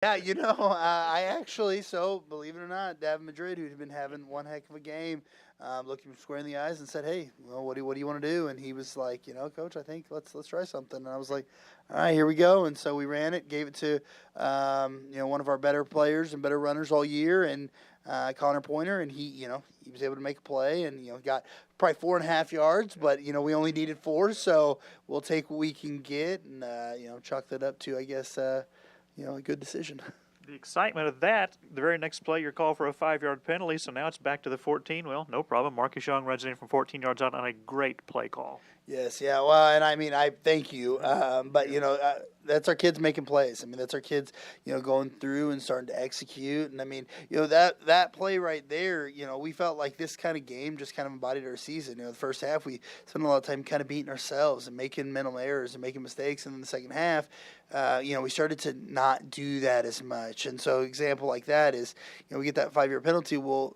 Yeah, I actually, so believe it or not, Dav Madrid, who'd been having one heck of a game, looked him square in the eyes and said, "Hey, well, what do you want to do?" And he was like, "Coach, I think let's try something." And I was like, "All right, here we go." And so we ran it, gave it to, one of our better players and better runners all year, and Connor Pointer, and he was able to make a play, and got probably 4.5 yards, but we only needed 4, so we'll take what we can get, and chalk that up to, I guess. A good decision. The excitement of that, the very next play, you're called for a 5-yard penalty, so now it's back to the 14. Well, no problem. Marcus Young runs it in from 14 yards out on a great play call. Yes, yeah. Well, and I mean, I thank you. But, that's our kids making plays. I mean, that's our kids, going through and starting to execute. And, I mean, that play right there, we felt like this kind of game just kind of embodied our season. The first half, we spent a lot of time kind of beating ourselves and making mental errors and making mistakes. And then the second half, we started to not do that as much. And so example like that is, we get that 5-year penalty. Well,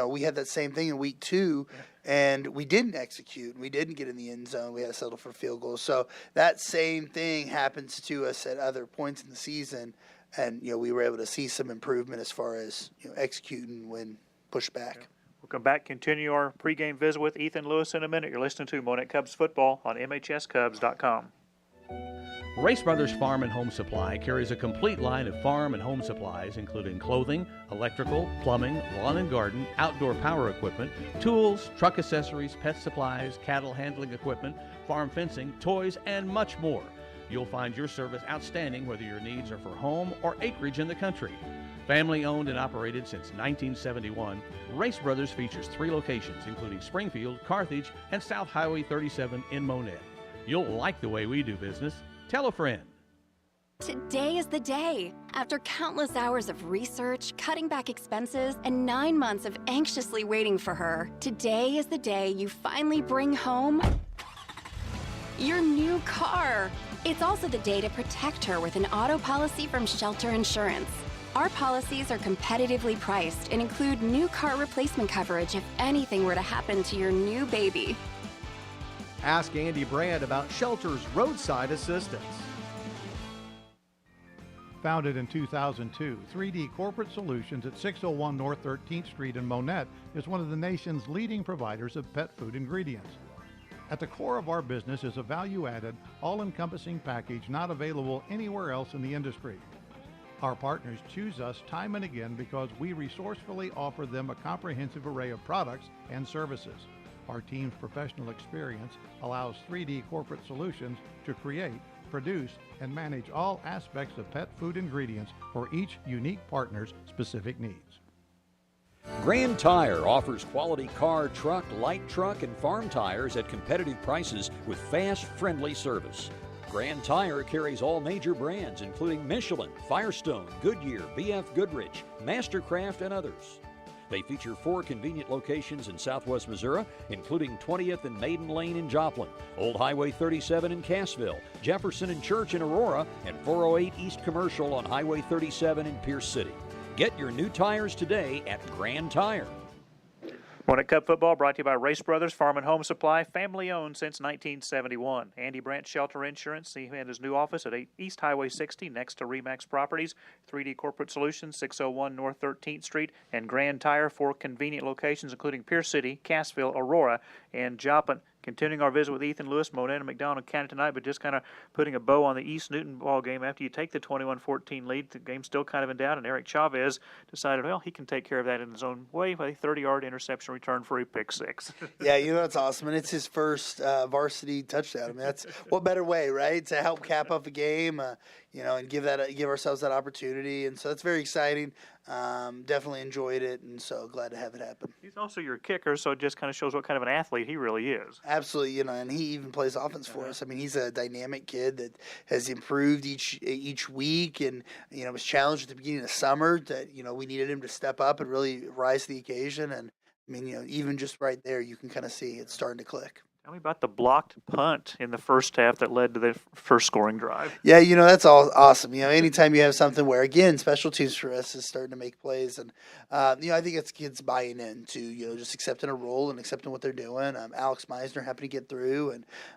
we had that same thing in week 2, and we didn't execute. We didn't get in the end zone. We had to settle for field goals. So that same thing happens to us at other points in the season, and we were able to see some improvement as far as executing when pushed back. Yeah. We'll come back, continue our pregame visit with Ethan Lewis in a minute. You're listening to Monett Cubs football on MHSCubs.com. Race Brothers Farm and Home Supply carries a complete line of farm and home supplies, including clothing, electrical, plumbing, lawn and garden, outdoor power equipment, tools, truck accessories, pet supplies, cattle handling equipment, farm fencing, toys, and much more. You'll find your service outstanding whether your needs are for home or acreage in the country. Family owned and operated since 1971, Race Brothers features 3 locations, including Springfield, Carthage, and South Highway 37 in Monett. You'll like the way we do business. Tell a friend. Today is the day. After countless hours of research, cutting back expenses, and 9 months of anxiously waiting for her, today is the day you finally bring home your new car. It's also the day to protect her with an auto policy from Shelter Insurance. Our policies are competitively priced and include new car replacement coverage if anything were to happen to your new baby. Ask Andy Brand about Shelter's roadside assistance. Founded in 2002, 3D Corporate Solutions at 601 North 13th Street in Monett is one of the nation's leading providers of pet food ingredients. At the core of our business is a value-added, all-encompassing package not available anywhere else in the industry. Our partners choose us time and again because we resourcefully offer them a comprehensive array of products and services. Our team's professional experience allows 3D Corporate Solutions to create, produce, and manage all aspects of pet food ingredients for each unique partner's specific needs. Grand Tire offers quality car, truck, light truck, and farm tires at competitive prices with fast, friendly service. Grand Tire carries all major brands, including Michelin, Firestone, Goodyear, BF Goodrich, Mastercraft, and others. They feature 4 convenient locations in southwest Missouri, including 20th and Maiden Lane in Joplin, Old Highway 37 in Cassville, Jefferson and Church in Aurora, and 408 East Commercial on Highway 37 in Pierce City. Get your new tires today at Grand Tire. Monett Cub football brought to you by Race Brothers Farm and Home Supply, family owned since 1971. Andy Brandt Shelter Insurance, he had his new office at East Highway 60 next to Remax Properties. 3D Corporate Solutions, 601 North 13th Street, and Grand Tire, 4 convenient locations including Pierce City, Cassville, Aurora, and Joplin. Continuing our visit with Ethan Lewis, Monett and McDonald County tonight, but just kind of putting a bow on the East Newton ball game after you take the 21-14 lead. The game's still kind of in doubt, and Eric Chavez decided, well, he can take care of that in his own way by a 30-yard interception return for a pick 6. Yeah, that's awesome, and it's his first varsity touchdown. I mean, that's what better way, right, to help cap up a game, and give ourselves that opportunity, and so that's very exciting. Definitely enjoyed it, and so glad to have it happen. He's also your kicker, so it just kind of shows what kind of an athlete he really is. Absolutely, and he even plays offense for us. I mean, he's a dynamic kid that has improved each week, and was challenged at the beginning of summer that we needed him to step up and really rise to the occasion. And I mean, even just right there, you can kind of see it's starting to click. Tell me about the blocked punt in the first half that led to the first scoring drive. Yeah, that's all awesome. Anytime you have something where, again, special teams for us is starting to make plays. And, I think it's kids buying into, just accepting a role and accepting what they're doing. Alex Meisner happened to get through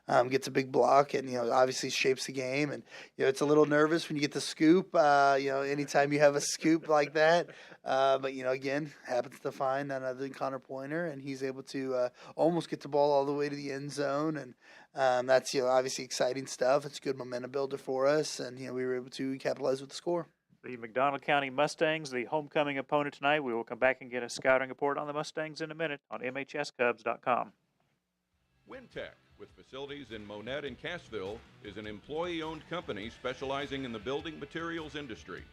and gets a big block and, obviously shapes the game. And, it's a little nervous when you get the scoop, anytime you have a scoop like that. But, again, happens to find none other than Connor Pointer, and he's able to almost get the ball all the way to the end zone. And that's, obviously exciting stuff. It's a good momentum builder for us, and, we were able to capitalize with the score. The McDonald County Mustangs, the homecoming opponent tonight. We will come back and get a scouting report on the Mustangs in a minute on MHSCubs.com. Wintech, with facilities in Monett and Cassville, is an employee-owned company specializing in the building materials industry.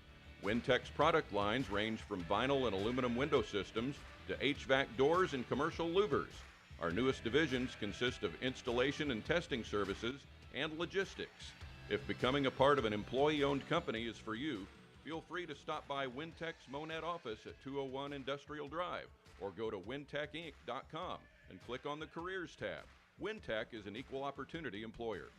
Wintech's product lines range from vinyl and aluminum window systems to HVAC doors and commercial louvers. Our newest divisions consist of installation and testing services and logistics. If becoming a part of an employee-owned company is for you, feel free to stop by Wintech's Monett office at 201 Industrial Drive or go to wintechinc.com and click on the Careers tab. Wintech is an equal opportunity employer.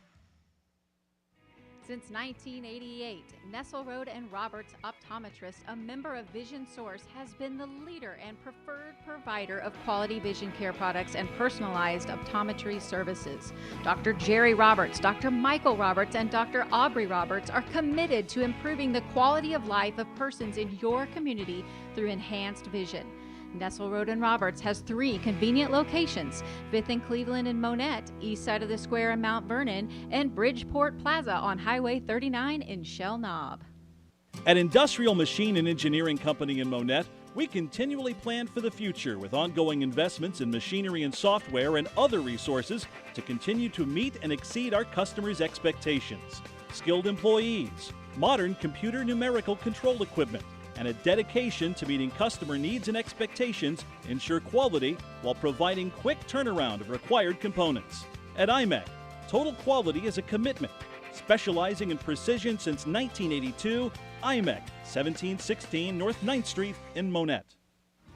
Since 1988, Nestle Road and Roberts Optometrist, a member of Vision Source, has been the leader and preferred provider of quality vision care products and personalized optometry services. Dr. Jerry Roberts, Dr. Michael Roberts, and Dr. Aubrey Roberts are committed to improving the quality of life of persons in your community through enhanced vision. Nestle Road and Roberts has 3 convenient locations: 5th and Cleveland in Monett, east side of the square in Mount Vernon, and Bridgeport Plaza on Highway 39 in Shell Knob. At Industrial Machine and Engineering Company in Monett, we continually plan for the future with ongoing investments in machinery and software and other resources to continue to meet and exceed our customers' expectations. Skilled employees, modern computer numerical control equipment, and a dedication to meeting customer needs and expectations ensure quality while providing quick turnaround of required components. At IMEC, total quality is a commitment. Specializing in precision since 1982, IMEC, 1716 North 9th Street in Monett.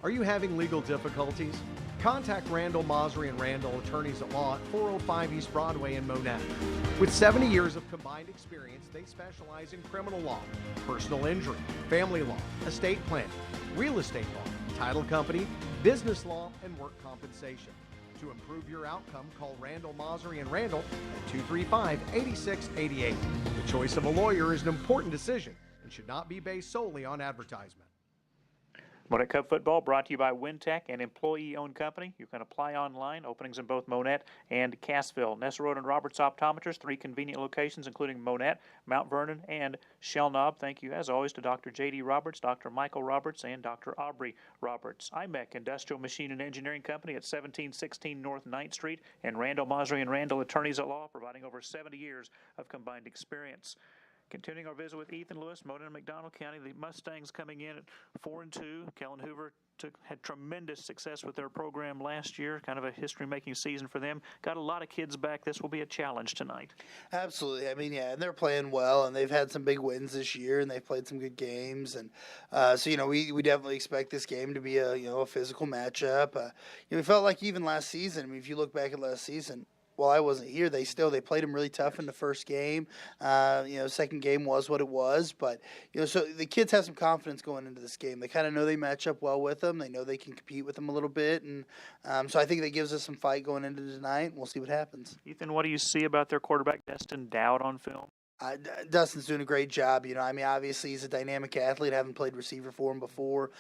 Are you having legal difficulties? Contact Randall, Mosry & Randall, attorneys at law at 405 East Broadway in Monett. With 70 years of combined experience, they specialize in criminal law, personal injury, family law, estate planning, real estate law, title company, business law, and work compensation. To improve your outcome, call Randall, Mosry & Randall at 235-8688. The choice of a lawyer is an important decision and should not be based solely on advertisement. Monett Cub football brought to you by Wintech, an employee-owned company. You can apply online. Openings in both Monett and Cassville. Nestle Road and Roberts Optometrists, 3 convenient locations, including Monett, Mount Vernon, and Shell Knob. Thank you, as always, to Dr. J.D. Roberts, Dr. Michael Roberts, and Dr. Aubrey Roberts. IMEC, Industrial Machine and Engineering Company at 1716 North 9th Street, and Randall, Mosry & Randall, attorneys at law, providing over 70 years of combined experience. Continuing our visit with Ethan Lewis, Monett and McDonald County, the Mustangs coming in at 4-2. Kellen Hoover had tremendous success with their program last year, kind of a history-making season for them. Got a lot of kids back. This will be a challenge tonight. Absolutely. I mean, yeah, and they're playing well, and they've had some big wins this year, and they've played some good games. And so, we definitely expect this game to be a physical matchup. We felt like even last season, I mean, if you look back at last season, while I wasn't here, they played them really tough in the first game. Second game was what it was, but so the kids have some confidence going into this game. They kind of know they match up well with them. They know they can compete with them a little bit, and so I think that gives us some fight going into tonight. And we'll see what happens. Ethan, what do you see about their quarterback, Destin Dowd, on film? Dustin's doing a great job. Obviously he's a dynamic athlete. Haven't played receiver for him before.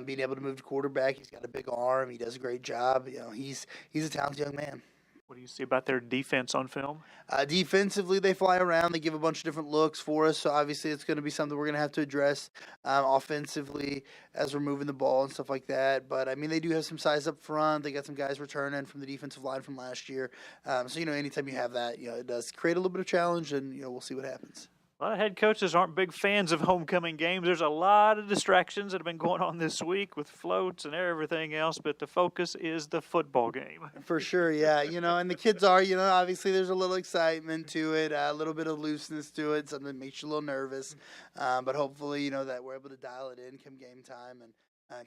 Being able to move to quarterback, he's got a big arm. He does a great job. He's a talented young man. What do you see about their defense on film? Defensively, they fly around. They give a bunch of different looks for us. So, obviously, it's going to be something we're going to have to address offensively as we're moving the ball and stuff like that. But, I mean, they do have some size up front. They got some guys returning from the defensive line from last year. So, anytime you have that, it does create a little bit of challenge, and, we'll see what happens. A lot of head coaches aren't big fans of homecoming games. There's a lot of distractions that have been going on this week with floats and everything else, but the focus is the football game. For sure, yeah. And the kids are, obviously there's a little excitement to it, a little bit of looseness to it, something that makes you a little nervous. But hopefully, that we're able to dial it in come game time. And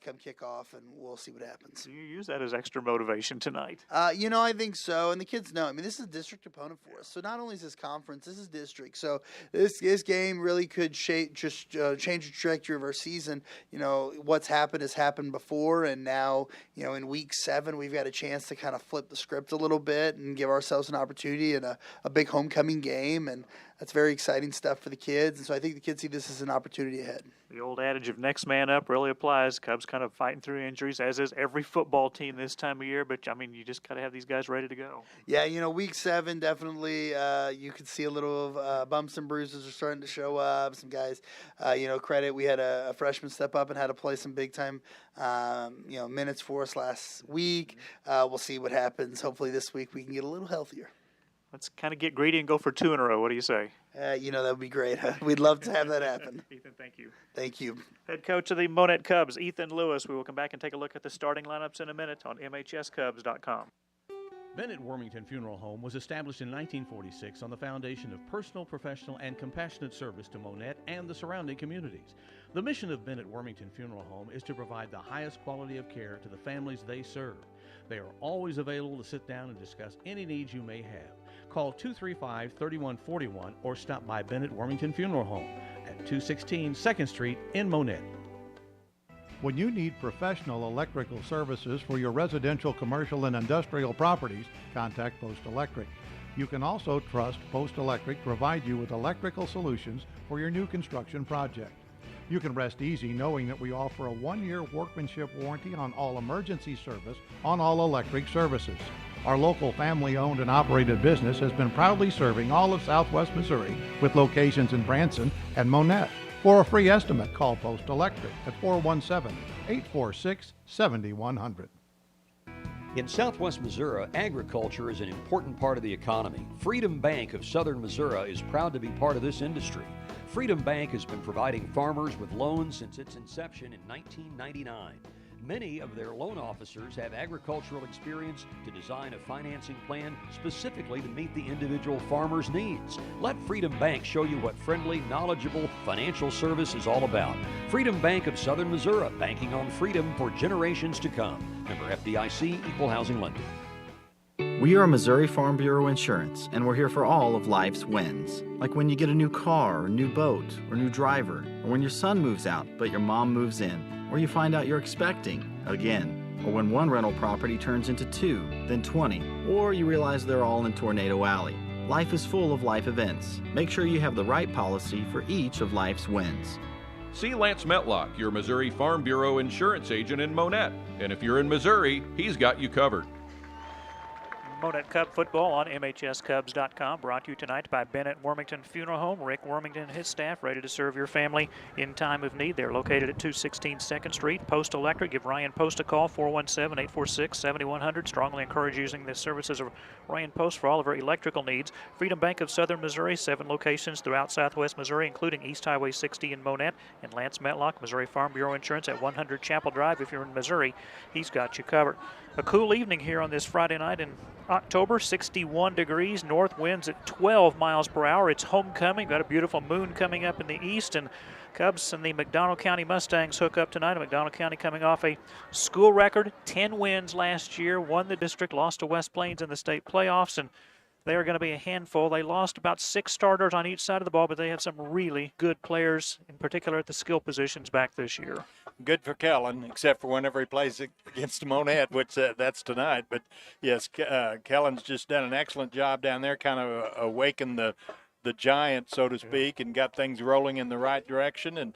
come kick off, and we'll see what happens. Do you use that as extra motivation tonight? I think so, and the kids know. I mean, this is a district opponent for us, so not only is this conference, this is district. So this game really could change the trajectory of our season. What's happened has happened before, and now in week 7 we've got a chance to kind of flip the script a little bit and give ourselves an opportunity in a big homecoming game, and that's very exciting stuff for the kids. And so I think the kids see this as an opportunity ahead. The old adage of next man up really applies. Cubs kind of fighting through injuries, as is every football team this time of year. But, I mean, you just got to have these guys ready to go. Yeah, week 7, definitely you could see a little of bumps and bruises are starting to show up. Some guys, credit. We had a freshman step up and had to play some big-time, minutes for us last week. We'll see what happens. Hopefully this week we can get a little healthier. Let's kind of get greedy and go for 2 in a row. What do you say? That would be great. We'd love to have that happen. Ethan, thank you. Thank you. Head coach of the Monett Cubs, Ethan Lewis. We will come back and take a look at the starting lineups in a minute on MHSCubs.com. Bennett Wormington Funeral Home was established in 1946 on the foundation of personal, professional, and compassionate service to Monett and the surrounding communities. The mission of Bennett Wormington Funeral Home is to provide the highest quality of care to the families they serve. They are always available to sit down and discuss any needs you may have. Call 235-3141 or stop by Bennett Wormington Funeral Home at 216 2nd Street in Monett. When you need professional electrical services for your residential, commercial, and industrial properties, contact Post Electric. You can also trust Post Electric to provide you with electrical solutions for your new construction project. You can rest easy knowing that we offer a 1-year workmanship warranty on all emergency service on all electric services. Our local family-owned and operated business has been proudly serving all of Southwest Missouri with locations in Branson and Monett. For a free estimate, call Post Electric at 417-846-7100. In Southwest Missouri, agriculture is an important part of the economy. Freedom Bank of Southern Missouri is proud to be part of this industry. Freedom Bank has been providing farmers with loans since its inception in 1999. Many of their loan officers have agricultural experience to design a financing plan specifically to meet the individual farmer's needs. Let Freedom Bank show you what friendly, knowledgeable financial service is all about. Freedom Bank of Southern Missouri, banking on freedom for generations to come. Member FDIC, Equal Housing Lender. We are Missouri Farm Bureau Insurance, and we're here for all of life's wins. Like when you get a new car, or new boat, or new driver, or when your son moves out but your mom moves in, or you find out you're expecting again, or when one rental property turns into 2, then 20, or you realize they're all in Tornado Alley. Life is full of life events. Make sure you have the right policy for each of life's wins. See Lance Metlock, your Missouri Farm Bureau insurance agent in Monett. And if you're in Missouri, he's got you covered. Monett Cub football on MHSCubs.com, brought to you tonight by Bennett Wormington Funeral Home. Rick Wormington and his staff ready to serve your family in time of need. They're located at 216 2nd Street. Post Electric, give Ryan Post a call, 417-846-7100. Strongly encourage using the services of Ryan Post for all of our electrical needs. Freedom Bank of Southern Missouri, 7 locations throughout Southwest Missouri, including East Highway 60 in Monett. And Lance Metlock, Missouri Farm Bureau Insurance at 100 Chapel Drive. If you're in Missouri, he's got you covered. A cool evening here on this Friday night in October, 61 degrees, north winds at 12 miles per hour. It's homecoming. Got a beautiful moon coming up in the east, and Cubs and the McDonald County Mustangs hook up tonight. McDonald County coming off a school record, 10 wins last year, won the district, lost to West Plains in the state playoffs, and they are going to be a handful. They lost about 6 starters on each side of the ball, but they have some really good players, in particular at the skill positions back this year. Good for Kellen, except for whenever he plays against Monett, which that's tonight. But, yes, Kellen's just done an excellent job down there, kind of awakened the giant, so to speak, and got things rolling in the right direction. And,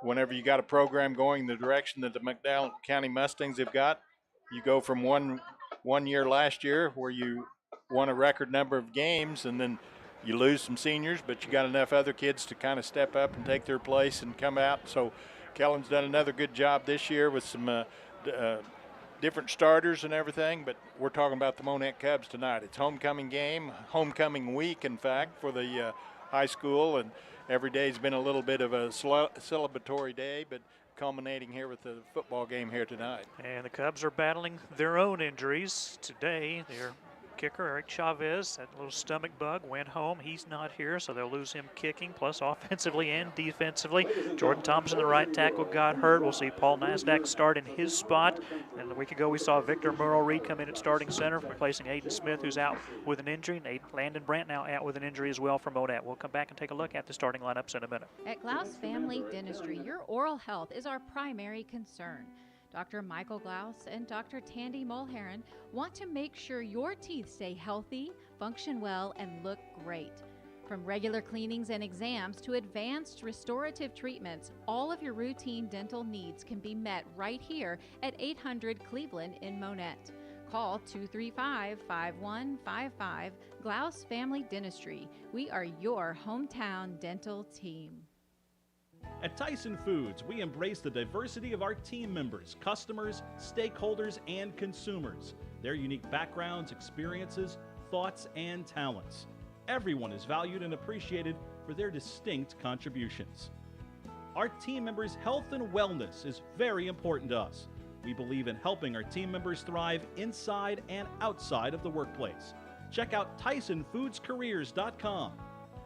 whenever you got a program going the direction that the McDonald County Mustangs have got, you go from one year last year where you won a record number of games, and then you lose some seniors, but you got enough other kids to kind of step up and take their place and come out. So Kellen's done another good job this year with some different starters and everything, but we're talking about the Monett Cubs tonight. It's homecoming game, homecoming week, in fact, for the high school, and every day's been a little bit of a celebratory day, but culminating here with the football game here tonight. And the Cubs are battling their own injuries today. They're kicker, Eric Chavez, that little stomach bug, went home. He's not here, so they'll lose him kicking, plus offensively and defensively. Jordan Thompson, the right tackle, got hurt. We'll see Paul Nasdaq start in his spot. And a week ago, we saw Victor Merle-Reed come in at starting center, replacing Aiden Smith, who's out with an injury. And Landon Brandt now out with an injury as well for Monett. We'll come back and take a look at the starting lineups in a minute. At Glaus Family Dentistry, your oral health is our primary concern. Dr. Michael Glaus and Dr. Tandy Mulheron want to make sure your teeth stay healthy, function well, and look great. From regular cleanings and exams to advanced restorative treatments, all of your routine dental needs can be met right here at 800 Cleveland in Monett. Call 235-5155 Glaus Family Dentistry. We are your hometown dental team. At Tyson Foods, we embrace the diversity of our team members, customers, stakeholders, and consumers, their unique backgrounds, experiences, thoughts, and talents. Everyone is valued and appreciated for their distinct contributions. Our team members' health and wellness is very important to us. We believe in helping our team members thrive inside and outside of the workplace. Check out TysonFoodsCareers.com.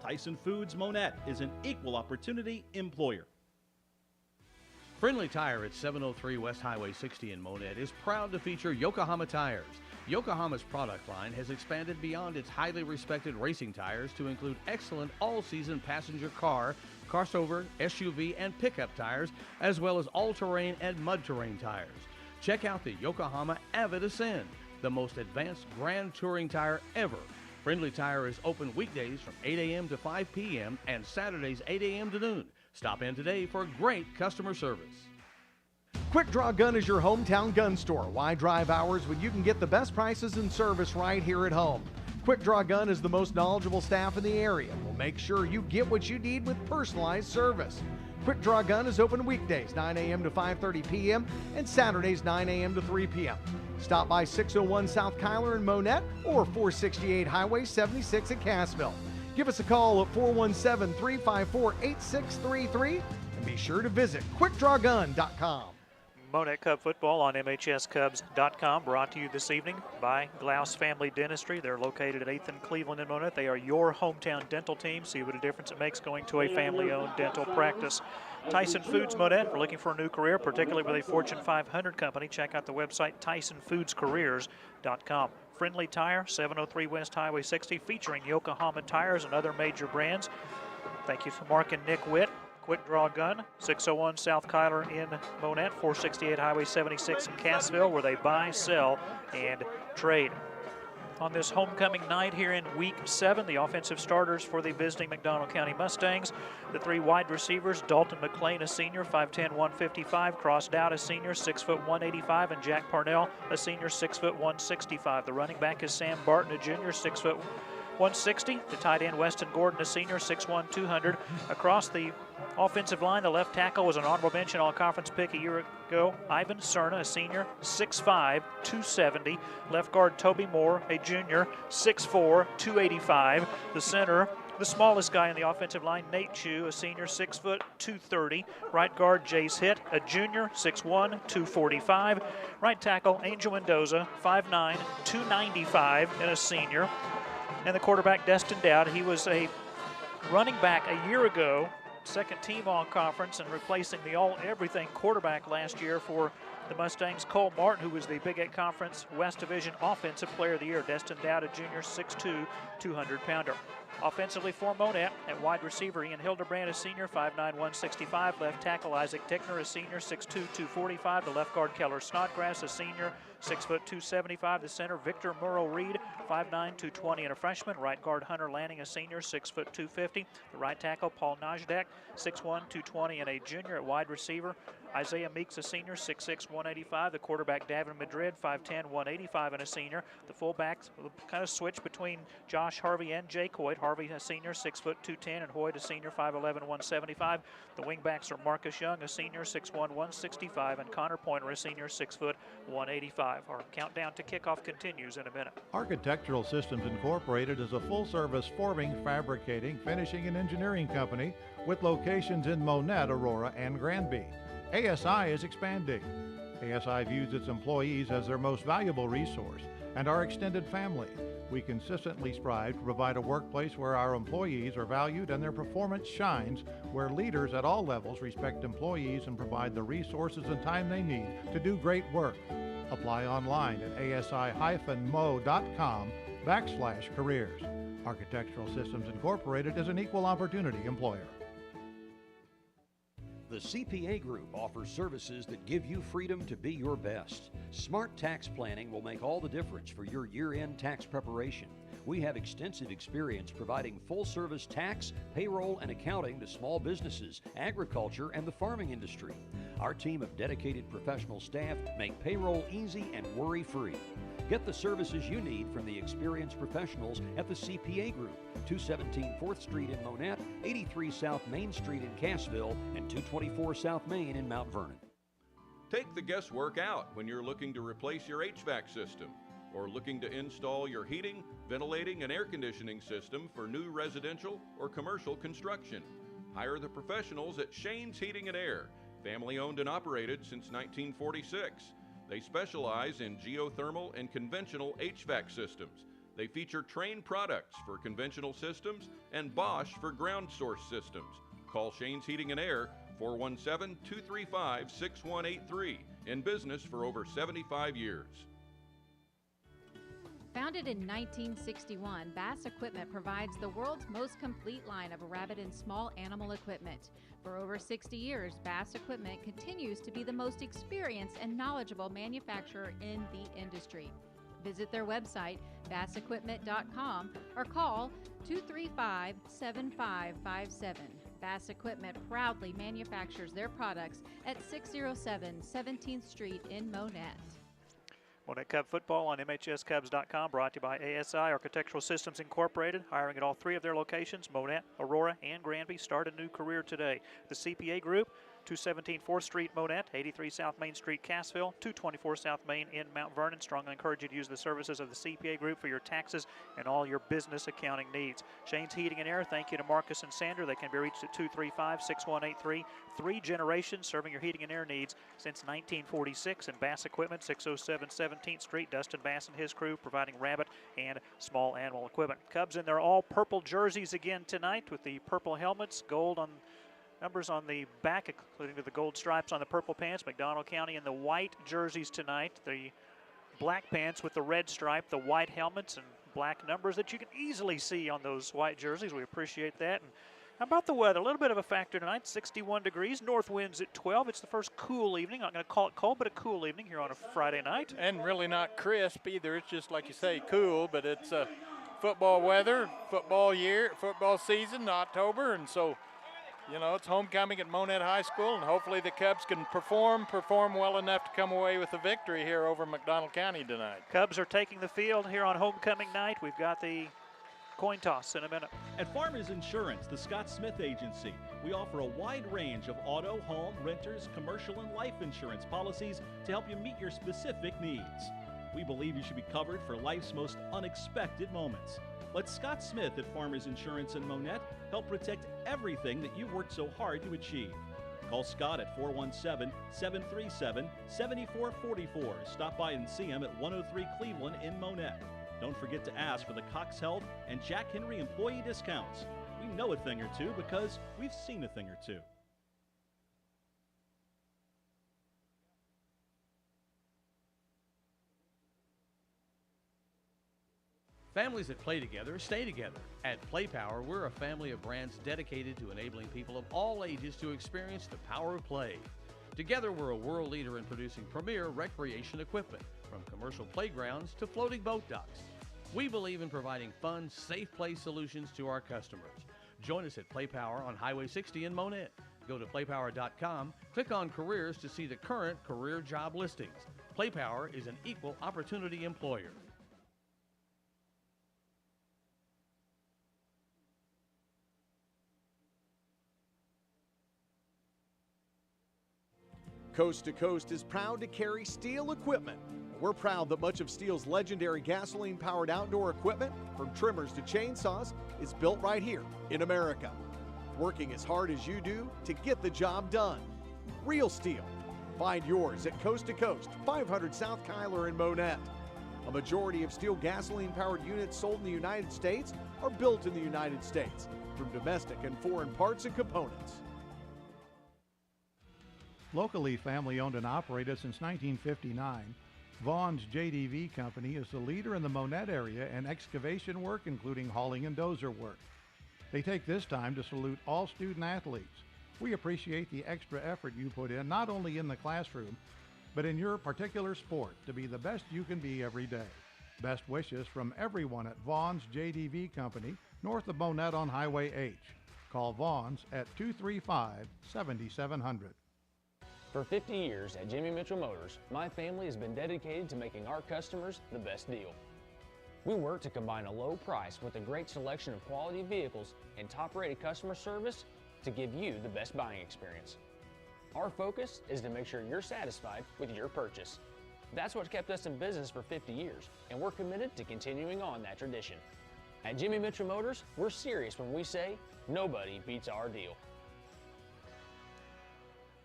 Tyson Foods Monett is an equal opportunity employer. Friendly Tire at 703 West Highway 60 in Monett is proud to feature Yokohama tires. Yokohama's product line has expanded beyond its highly respected racing tires to include excellent all-season passenger car, crossover, SUV, and pickup tires, as well as all-terrain and mud-terrain tires. Check out the Yokohama Avid Ascend, the most advanced grand touring tire ever. Friendly Tire is open weekdays from 8 a.m. to 5 p.m. and Saturdays 8 a.m. to noon. Stop in today for great customer service. Quick Draw Gun is your hometown gun store. Why drive hours when you can get the best prices and service right here at home? Quick Draw Gun is the most knowledgeable staff in the area. We'll make sure you get what you need with personalized service. Quick Draw Gun is open weekdays 9 a.m. to 5:30 p.m. and Saturdays 9 a.m. to 3 p.m. Stop by 601 South Kyler in Monett or 468 Highway 76 in Cassville. Give us a call at 417-354-8633 and be sure to visit QuickDrawGun.com. Monett Cub football on MHSCubs.com, brought to you this evening by Glaus Family Dentistry. They're located at 8th and Cleveland in Monett. They are your hometown dental team. See what a difference it makes going to a family-owned dental practice. Tyson Foods Monett, we're looking for a new career, particularly with a Fortune 500 company. Check out the website TysonFoodsCareers.com. Friendly Tire, 703 West Highway 60, featuring Yokohama tires and other major brands. Thank you to Mark and Nick Witt. Quick Draw Gun, 601 South Kyler in Monett, 468 Highway 76 in Cassville, where they buy, sell, and trade. On this homecoming night here in Week 7, the offensive starters for the visiting McDonald County Mustangs. The three wide receivers, Dalton McLean, a senior, 5'10", 155. Cross Dowd, a senior, 6', 185. And Jack Parnell, a senior, 6', 165. The running back is Sam Barton, a junior, 6', 160. The tight end, Weston Gordon, a senior, 6'1", 200. Across the offensive line, the left tackle was an honorable mention all-conference pick a year ago. Ivan Cerna, a senior, 6'5", 270. Left guard, Toby Moore, a junior, 6'4", 285. The center, the smallest guy in the offensive line, Nate Chu, a senior, 6', 230. Right guard, Jace Hitt, a junior, 6'1", 245. Right tackle, Angel Mendoza, 5'9", 295, and a senior. And the quarterback, Destin Dowd, he was a running back a year ago, second team all-conference, and replacing the all-everything quarterback last year for the Mustangs, Cole Martin, who was the Big 8 Conference West Division Offensive Player of the Year. Destin Dowd, a junior, 6'2", 200-pounder. Offensively for Monett, at wide receiver, Ian Hildebrand, a senior, 5'9", 165. Left tackle, Isaac Tickner, a senior, 6'2", 245. The left guard, Keller Snodgrass, a senior, 6', 275. The center, Victor Merle-Reed, 5'9", 220, and a freshman. Right guard, Hunter Lanning, a senior, 6', 250. The right tackle, Paul Najdak, 6'1", 220, and a junior. At wide receiver, Isaiah Meeks, a senior, 6'6", 185. The quarterback, Davin Madrid, 5'10", 185, and a senior. The fullbacks kind of switch between Josh Harvey and Jake Hoyt. Harvey, a senior, 6', 210, and Hoyt, a senior, 5'11", 175. The wingbacks are Marcus Young, a senior, 6'1", 165, and Connor Pointer, a senior, 6', 185. Our countdown to kickoff continues in a minute. Architectural Systems Incorporated is a full-service forming, fabricating, finishing, and engineering company with locations in Monett, Aurora, and Granby. ASI is expanding. ASI views its employees as their most valuable resource. and our extended family. We consistently strive to provide a workplace where our employees are valued and their performance shines, where leaders at all levels respect employees and provide the resources and time they need to do great work. Apply online at asi-mo.com/careers. Architectural Systems Incorporated is an equal opportunity employer. The CPA Group offers services that give you freedom to be your best. Smart tax planning will make all the difference for your year-end tax preparation. We have extensive experience providing full-service tax, payroll, and accounting to small businesses, agriculture, and the farming industry. Our team of dedicated professional staff make payroll easy and worry-free. Get the services you need from the experienced professionals at the CPA Group, 217 4th Street in Monett, 83 South Main Street in Cassville, and 224 South Main in Mount Vernon. Take the guesswork out when you're looking to replace your HVAC system or looking to install your heating, ventilating, and air conditioning system for new residential or commercial construction. Hire the professionals at Shane's Heating and Air, family owned and operated since 1946. They specialize in geothermal and conventional HVAC systems. They feature Trane products for conventional systems and Bosch for ground source systems. Call Shane's Heating and Air, 417-235-6183. In business for over 75 years. Founded in 1961, Bass Equipment provides the world's most complete line of rabbit and small animal equipment. For over 60 years, Bass Equipment continues to be the most experienced and knowledgeable manufacturer in the industry. Visit their website, bassequipment.com, or call 235-7557. Bass Equipment proudly manufactures their products at 607 17th Street in Monett. Monett Cub football on MHSCubs.com, brought to you by ASI Architectural Systems Incorporated, hiring at all three of their locations, Monett, Aurora, and Granby. Start a new career today. The CPA Group, 217 4th Street, Monett, 83 South Main Street, Cassville, 224 South Main in Mount Vernon. Strongly encourage you to use the services of the CPA Group for your taxes and all your business accounting needs. Shane's Heating and Air, thank you to Marcus and Sandra. They can be reached at 235-6183. 3 generations serving your heating and air needs since 1946. And Bass Equipment, 607 17th Street. Dustin Bass and his crew providing rabbit and small animal equipment. Cubs in their all-purple jerseys again tonight with the purple helmets, gold on numbers on the back, including the gold stripes on the purple pants. McDonald County in the white jerseys tonight. The black pants with the red stripe, the white helmets, and black numbers that you can easily see on those white jerseys. We appreciate that. And how about the weather? A little bit of a factor tonight, 61 degrees. North winds at 12. It's the first cool evening. I'm not going to call it cold, but a cool evening here on a Friday night. And really not crisp either. It's just, like you say, cool, but it's football weather, football year, football season, October, and so, you know, it's homecoming at Monett High School, and hopefully the Cubs can perform well enough to come away with a victory here over McDonald County tonight. Cubs are taking the field here on homecoming night. We've got the coin toss in a minute. At Farmers Insurance, the Scott Smith Agency, we offer a wide range of auto, home, renters, commercial, and life insurance policies to help you meet your specific needs. We believe you should be covered for life's most unexpected moments. Let Scott Smith at Farmers Insurance in Monett help protect everything that you've worked so hard to achieve. Call Scott at 417-737-7444. Stop by and see him at 103 Cleveland in Monett. Don't forget to ask for the Cox Health and Jack Henry employee discounts. We know a thing or two because we've seen a thing or two. Families that play together stay together. At Play Power, we're a family of brands dedicated to enabling people of all ages to experience the power of play. Together, we're a world leader in producing premier recreation equipment, from commercial playgrounds to floating boat docks. We believe in providing fun, safe play solutions to our customers. Join us at Play Power on Highway 60 in Monett. Go to playpower.com, click on careers to see the current career job listings. Play Power is an equal opportunity employer. Coast to Coast is proud to carry Steel equipment. We're proud that much of Steel's legendary gasoline-powered outdoor equipment, from trimmers to chainsaws, is built right here in America. Working as hard as you do to get the job done. Real Steel. Find yours at Coast to Coast, 500 South Kyler in Monett. A majority of steel gasoline-powered units sold in the United States are built in the United States, from domestic and foreign parts and components. Locally family-owned and operated since 1959, Vaughn's JDV Company is the leader in the Monett area in excavation work, including hauling and dozer work. They take this time to salute all student athletes. We appreciate the extra effort you put in, not only in the classroom, but in your particular sport, to be the best you can be every day. Best wishes from everyone at Vaughn's JDV Company, north of Monett on Highway H. Call Vaughn's at 235-7700. For 50 years at Jimmy Mitchell Motors, my family has been dedicated to making our customers the best deal. We work to combine a low price with a great selection of quality vehicles and top-rated customer service to give you the best buying experience. Our focus is to make sure you're satisfied with your purchase. That's what's kept us in business for 50 years, and we're committed to continuing on that tradition. At Jimmy Mitchell Motors, we're serious when we say, nobody beats our deal.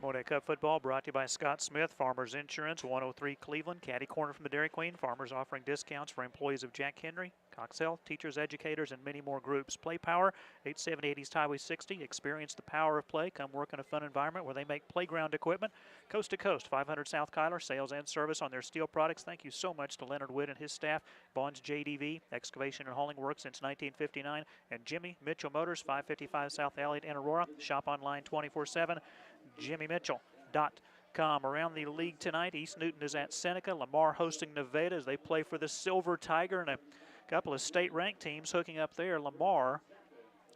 Monett Cup football brought to you by Scott Smith, Farmers Insurance, 103 Cleveland, caddy corner from the Dairy Queen. Farmers offering discounts for employees of Jack Henry, Cox Health, teachers, educators, and many more groups. Play Power, 878 East Highway 60. Experience the power of play. Come work in a fun environment where they make playground equipment. Coast to Coast, 500 South Kyler, sales and service on their steel products. Thank you so much to Leonard Witt and his staff. Vaughn's JDV, excavation and hauling work since 1959. And Jimmy Mitchell Motors, 555 South Elliott in Aurora. Shop online 24/7. JimmyMitchell.com. Around the league tonight, East Newton is at Seneca. Lamar hosting Nevada as they play for the Silver Tiger, and a couple of state-ranked teams hooking up there. Lamar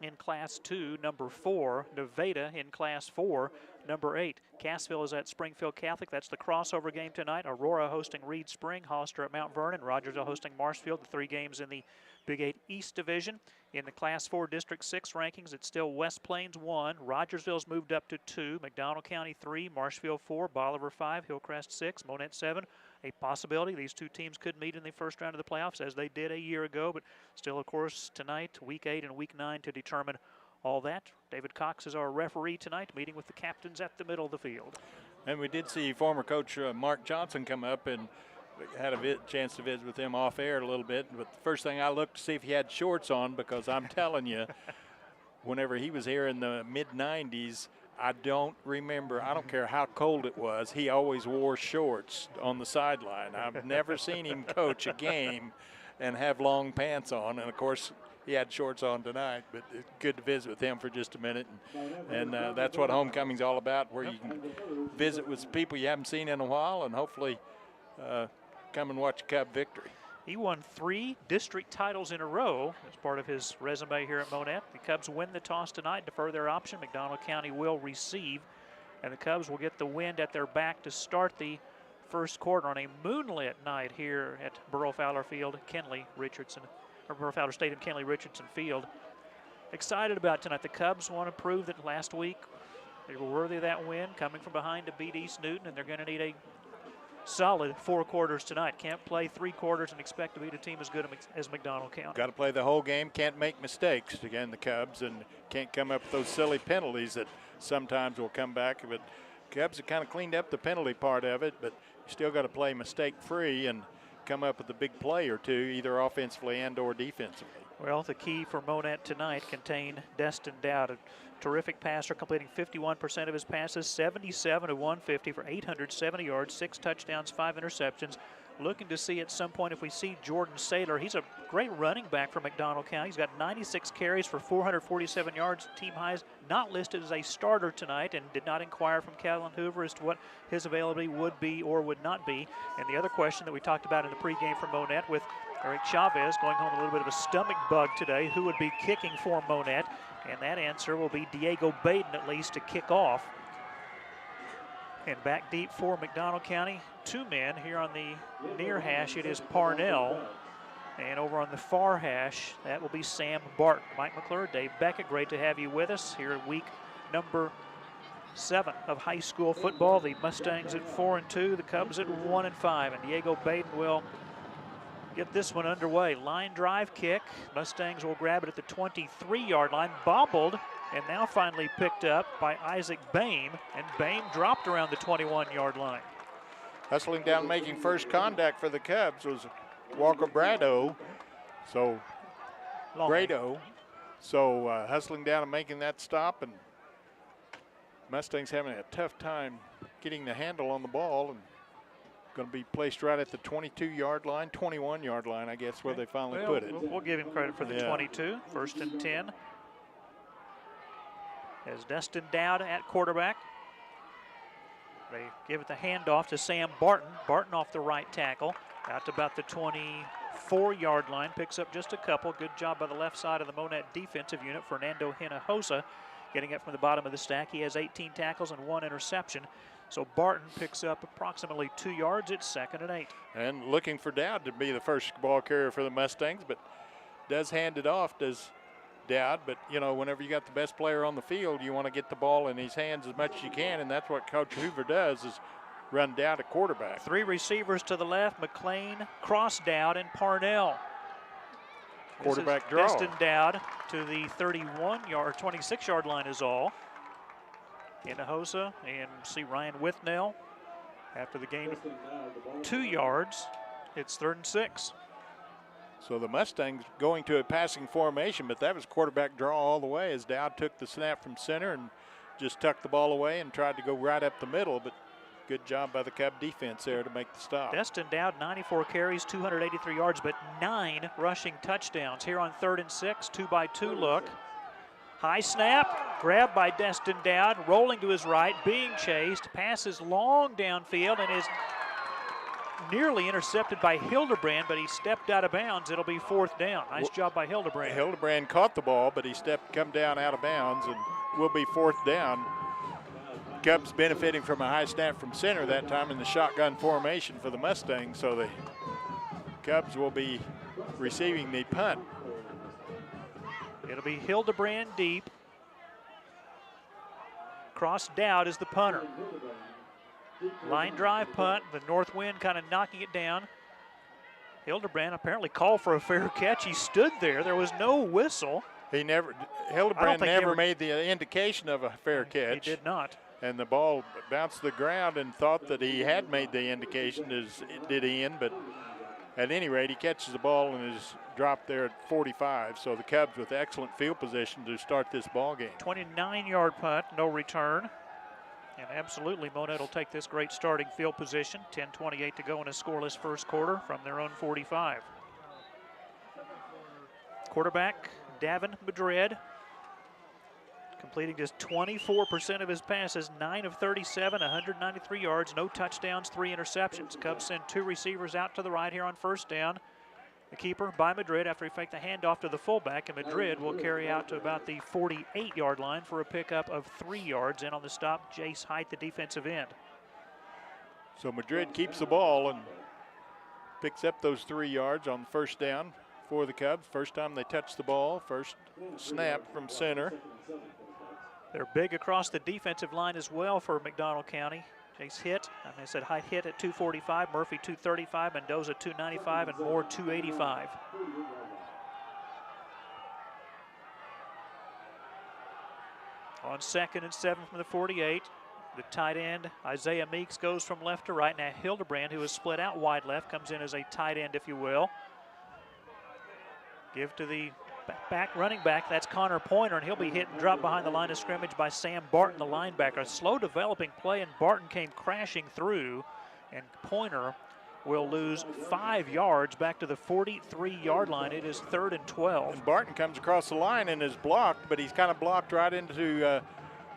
in Class 2, number 4. Nevada in Class 4, number 8. Cassville is at Springfield Catholic. That's the crossover game tonight. Aurora hosting Reed Spring. Hollister at Mount Vernon. Rogersville hosting Marshfield. The 3 games in the Big 8 East Division. In the Class 4 District 6 rankings, it's still West Plains 1. Rogersville's moved up to 2. McDonald County 3. Marshfield 4. Bolivar 5. Hillcrest 6. Monett 7. A possibility these two teams could meet in the first round of the playoffs as they did a year ago, but still, of course, tonight, Week 8 and Week 9 to determine all that. David Cox is our referee tonight, meeting with the captains at the middle of the field. And we did see former coach Mark Johnson come up, and had a chance to visit with him off air a little bit. But the first thing I looked to see if he had shorts on, because I'm telling you, whenever he was here in the mid-90s, I don't remember, I don't care how cold it was, he always wore shorts on the sideline. I've never seen him coach a game and have long pants on. And, of course, he had shorts on tonight, but it's good to visit with him for just a minute. And that's what homecoming's all about, where you can visit with people you haven't seen in a while and hopefully come and watch a Cub victory. He won 3 district titles in a row as part of his resume here at Monett. The Cubs win the toss tonight, defer their option. McDonald County will receive, and the Cubs will get the wind at their back to start the first quarter on a moonlit night here at Burrow Fowler Field, Kenley Richardson, or Burrow Fowler Stadium, Kenley Richardson Field. Excited about tonight. The Cubs want to prove that last week they were worthy of that win, coming from behind to beat East Newton, and they're going to need a solid 4 quarters tonight. Can't play 3 quarters and expect to beat a team as good as McDonald County. Got to play the whole game. Can't make mistakes. Again, the Cubs, and can't come up with those silly penalties that sometimes will come back. But Cubs have kind of cleaned up the penalty part of it, but you still got to play mistake-free and come up with a big play or two, either offensively and or defensively. Well, the key for Monett tonight contained Destin Dowd, a terrific passer, completing 51% of his passes, 77 to 150 for 870 yards, 6 touchdowns, 5 interceptions. Looking to see at some point if we see Jordan Saylor. He's a great running back for McDonald County. He's got 96 carries for 447 yards, team highs, not listed as a starter tonight, and did not inquire from Calvin Hoover as to what his availability would be or would not be. And the other question that we talked about in the pregame for Monett with Eric Chavez going home a little bit of a stomach bug today, who would be kicking for Monett? And that answer will be Diego Baden, at least, to kick off. And back deep for McDonald County, 2 men. Here on the near hash, it is Parnell. And over on the far hash, that will be Sam Barton. Mike McClure, Dave Beckett, great to have you with us here at week number 7 of high school football. The Mustangs at 4-2, the Cubs at 1-5. And Diego Baden will get this one underway. Line drive kick. Mustangs will grab it at the 23-yard line. Bobbled and now finally picked up by Isaac Boehm. And Boehm dropped around the 21-yard line. Hustling down, making first contact for the Cubs was Walker Brado. So Long Grado. So hustling down and making that stop, and Mustangs having a tough time getting the handle on the ball, and going to be placed right at the 22-yard line, 21-yard line, I guess, where they finally put it. We'll give him credit for the 22. 1st and 10. As Destin Dowd at quarterback. They give it the handoff to Sam Barton. Barton off the right tackle. Out to about the 24-yard line. Picks up just a couple. Good job by the left side of the Monett defensive unit. Fernando Hinojosa getting it from the bottom of the stack. He has 18 tackles and 1 interception. So Barton picks up approximately 2 yards. It's 2nd and 8. And looking for Dowd to be the first ball carrier for the Mustangs, but does hand it off, does Dowd. But, you know, whenever you got the best player on the field, you want to get the ball in his hands as much as you can, and that's what Coach Hoover does, is run Dowd at quarterback. 3 receivers to the left, McLean, Cross Dowd, and Parnell. Quarterback draw. Destin Dowd to the 26-yard line is all. Hinojosa and see Ryan Withnell after the game. 2 yards. It's 3rd and 6. So the Mustangs going to a passing formation, but that was quarterback draw all the way as Dowd took the snap from center and just tucked the ball away and tried to go right up the middle, but good job by the Cub defense there to make the stop. Destin Dowd, 94 carries, 283 yards, but 9 rushing touchdowns. Here on 3rd and 6, 2-by-2 look. High snap, grabbed by Destin Dowd, rolling to his right, being chased, passes long downfield and is nearly intercepted by Hildebrand, but he stepped out of bounds. It'll be 4th down. Nice job by Hildebrand. Hildebrand caught the ball, but he come down out of bounds, and will be 4th down. Cubs benefiting from a high snap from center that time in the shotgun formation for the Mustangs, so the Cubs will be receiving the punt. It'll be Hildebrand deep. Cross Dowd is the punter. Line drive punt, the north wind kind of knocking it down. Hildebrand apparently called for a fair catch. He stood there. There was no whistle. Hildebrand never made the indication of a fair catch. He did not. And the ball bounced the ground and thought that he had made the indication, as did Ian, but at any rate, he catches the ball and is dropped there at 45. So the Cubs with excellent field position to start this ball game. 29-yard punt, no return. And absolutely, Monett will take this great starting field position. 10:28 to go in a scoreless first quarter from their own 45. Quarterback, Davin Madrid, completing just 24% of his passes, 9 of 37, 193 yards, no touchdowns, 3 interceptions. Cubs send 2 receivers out to the right here on 1st down. The keeper by Madrid after he faked the handoff to the fullback, and Madrid will carry out to about the 48-yard line for a pickup of 3 yards. And on the stop, Jace Height, the defensive end. So Madrid keeps the ball and picks up those 3 yards on 1st down for the Cubs. First time they touch the ball, first snap from center. They're big across the defensive line as well for McDonald County. Jace hit, I said Height hit at 245, Murphy 235, Mendoza 295, and Moore 285. On 2nd and 7 from the 48, the tight end Isaiah Meeks goes from left to right. Now Hildebrand, who is split out wide left, comes in as a tight end, if you will. Give to the running back, that's Connor Pointer, and he'll be hit and dropped behind the line of scrimmage by Sam Barton, the linebacker. A slow developing play, and Barton came crashing through, and Pointer will lose 5 yards back to the 43-yard line. It is 3rd and 12. And Barton comes across the line and is blocked, but he's kind of blocked right into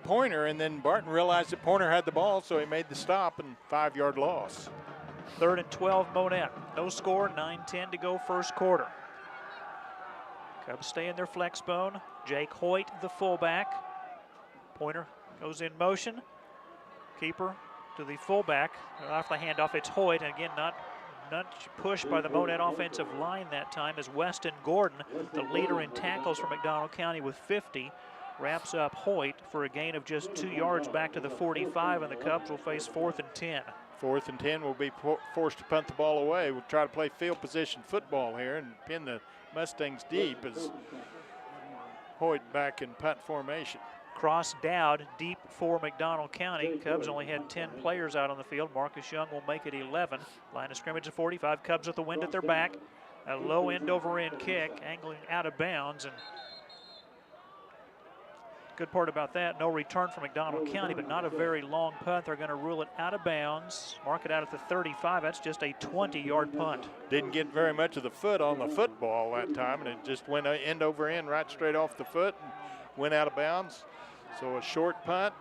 Pointer, and then Barton realized that Pointer had the ball, so he made the stop, and 5-yard loss. 3rd and 12, Monett. No score, 9:10 to go first quarter. Cubs stay in their flex bone. Jake Hoyt, the fullback. Pointer goes in motion. Keeper to the fullback. Off the handoff, it's Hoyt. And again, not pushed by the Monett offensive line that time, as Weston Gordon, the leader in tackles for McDonald County with 50, wraps up Hoyt for a gain of just 2 yards back to the 45, and the Cubs will face 4th and 10. 4th and 10 will be forced to punt the ball away. We'll try to play field position football here and pin the Mustangs deep as Hoyt back in punt formation. Cross Dowd deep for McDonald County. Cubs only had 10 players out on the field. Marcus Young will make it 11. Line of scrimmage at 45. Cubs with the wind at their back. A low end over end kick, angling out of bounds. And good part about that, no return from McDonald County, but not a very long punt. They're going to rule it out of bounds. Mark it out at the 35. That's just a 20-yard punt. Didn't get very much of the foot on the football that time, and it just went end over end right straight off the foot and went out of bounds. So a short punt.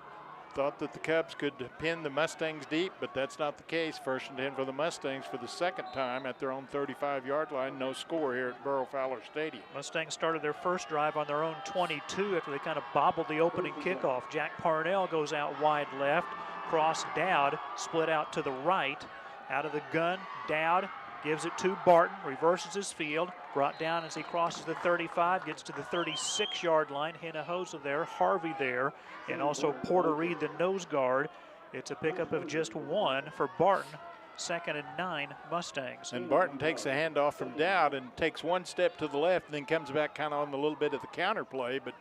Thought that the Cubs could pin the Mustangs deep, but that's not the case. 1st and 10 for the Mustangs for the second time at their own 35-yard line. No score here at Burrow Fowler Stadium. Mustangs started their first drive on their own 22 after they kind of bobbled the opening kickoff. Jack Parnell goes out wide left. Cross Dowd split out to the right. Out of the gun, Dowd gives it to Barton, reverses his field, brought down as he crosses the 35, gets to the 36-yard line. Hinojosa there, Harvey there, and also Porter Reed, the nose guard. It's a pickup of just 1 for Barton. 2nd and 9 Mustangs. And Barton takes a handoff from Dowd and takes one step to the left and then comes back kind of on the little bit of the counter play, but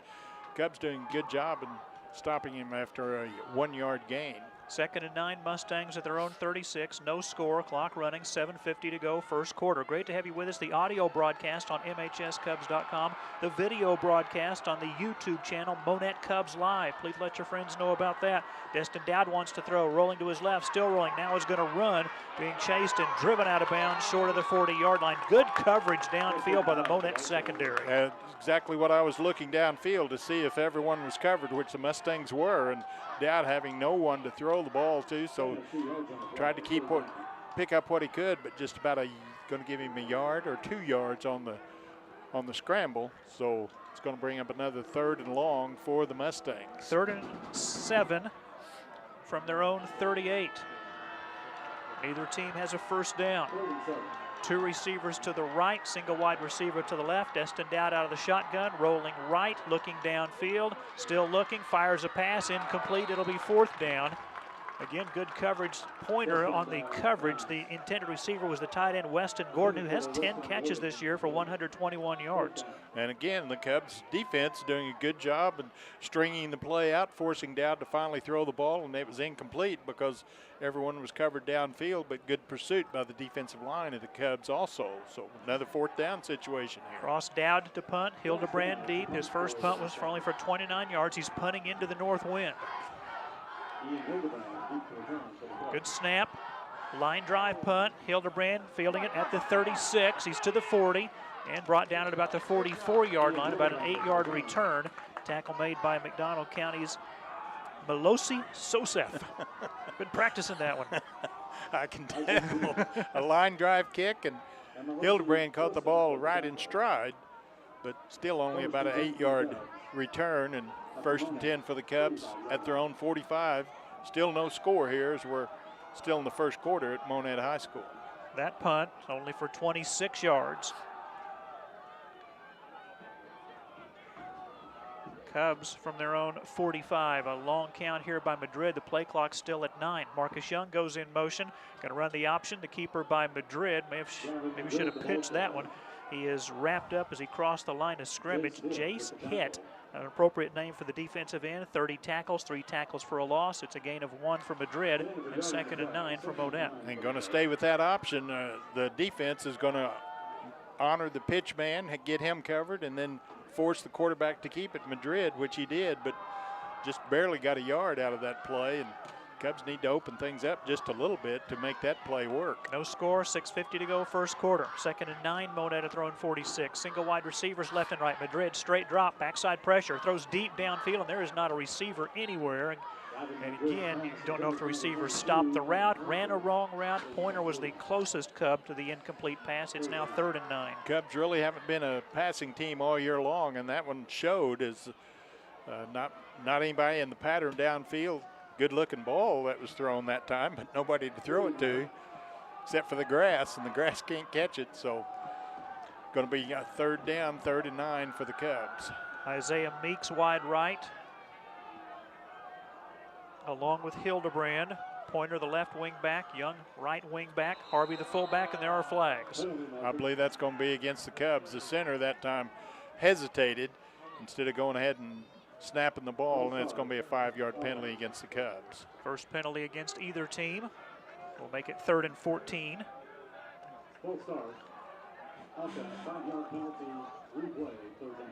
Cubs doing a good job in stopping him after a 1-yard gain. 2nd and 9 Mustangs at their own 36. No score. Clock running. 7:50 to go. First quarter. Great to have you with us. The audio broadcast on MHSCubs.com. The video broadcast on the YouTube channel Monett Cubs Live. Please let your friends know about that. Destin Dowd wants to throw. Rolling to his left. Still rolling. Now is going to run. Being chased and driven out of bounds short of the 40-yard line. Good coverage downfield by the Monett secondary. Exactly what I was looking downfield to see if everyone was covered, which the Mustangs were, and Dowd having no one to throw the ball to, so tried to pick up what he could, but just about going to give him a yard or 2 yards on the scramble. So it's going to bring up another 3rd and long for the Mustangs. 3rd and 7 from their own 38. Neither team has a first down. 2 receivers to the right, single wide receiver to the left. Destin Dowd out of the shotgun, rolling right, looking downfield, still looking, fires a pass, incomplete. It'll be 4th down. Again, good coverage. Pointer on the coverage. The intended receiver was the tight end Weston Gordon, who has 10 catches this year for 121 yards. And again, the Cubs defense doing a good job and stringing the play out, forcing Dowd to finally throw the ball, and it was incomplete because everyone was covered downfield, but good pursuit by the defensive line of the Cubs also. So another 4th down situation here. Cross Dowd to punt, Hildebrand deep. His first punt was only for 29 yards. He's punting into the north wind. Good snap, line drive punt. Hildebrand fielding it at the 36. He's to the 40 and brought down at about the 44-yard line, about an 8-yard return. Tackle made by McDonald County's Melosi Sosef. Been practicing that one. I can tell. A line drive kick, and Hildebrand caught the ball right in stride, but still only about an 8-yard return, and 1st and 10 for the Cubs at their own 45. Still no score here as we're still in the first quarter at Monett High School. That punt only for 26 yards. Cubs from their own 45. A long count here by Madrid. The play clock still at 9. Marcus Young goes in motion. Going to run the option. The keeper by Madrid. Maybe should have pitched that one. He is wrapped up as he crossed the line of scrimmage. Jace Hitt, an appropriate name for the defensive end. 30 tackles, 3 tackles for a loss. It's a gain of 1 for Madrid, and 2nd and 9 for Monett. And going to stay with that option. The defense is going to honor the pitch man, get him covered, and then force the quarterback to keep it. Madrid, which he did, but just barely got a yard out of that play. And Cubs need to open things up just a little bit to make that play work. No score, 6:50 to go, first quarter. 2nd and 9, Monett throwing 46. Single wide receivers left and right. Madrid, straight drop, backside pressure, throws deep downfield, and there is not a receiver anywhere. And again, you don't know if the receiver stopped the route, ran a wrong route. Pointer was the closest Cub to the incomplete pass. It's now 3rd and 9. Cubs really haven't been a passing team all year long, and that one showed as not anybody in the pattern downfield. Good-looking ball that was thrown that time, but nobody to throw it to except for the grass, and the grass can't catch it. So going to be a 3rd down, 3rd and 9 for the Cubs. Isaiah Meeks wide right, along with Hildebrand. Pointer the left wing back, Young right wing back, Harvey the fullback, and there are flags. I believe that's going to be against the Cubs. The center that time hesitated instead of going ahead and snapping the ball, and it's going to be a 5-yard penalty against the Cubs. First penalty against either team will make it 3rd and 14. Full start. Okay, 5-yard penalty, replay, 3rd down.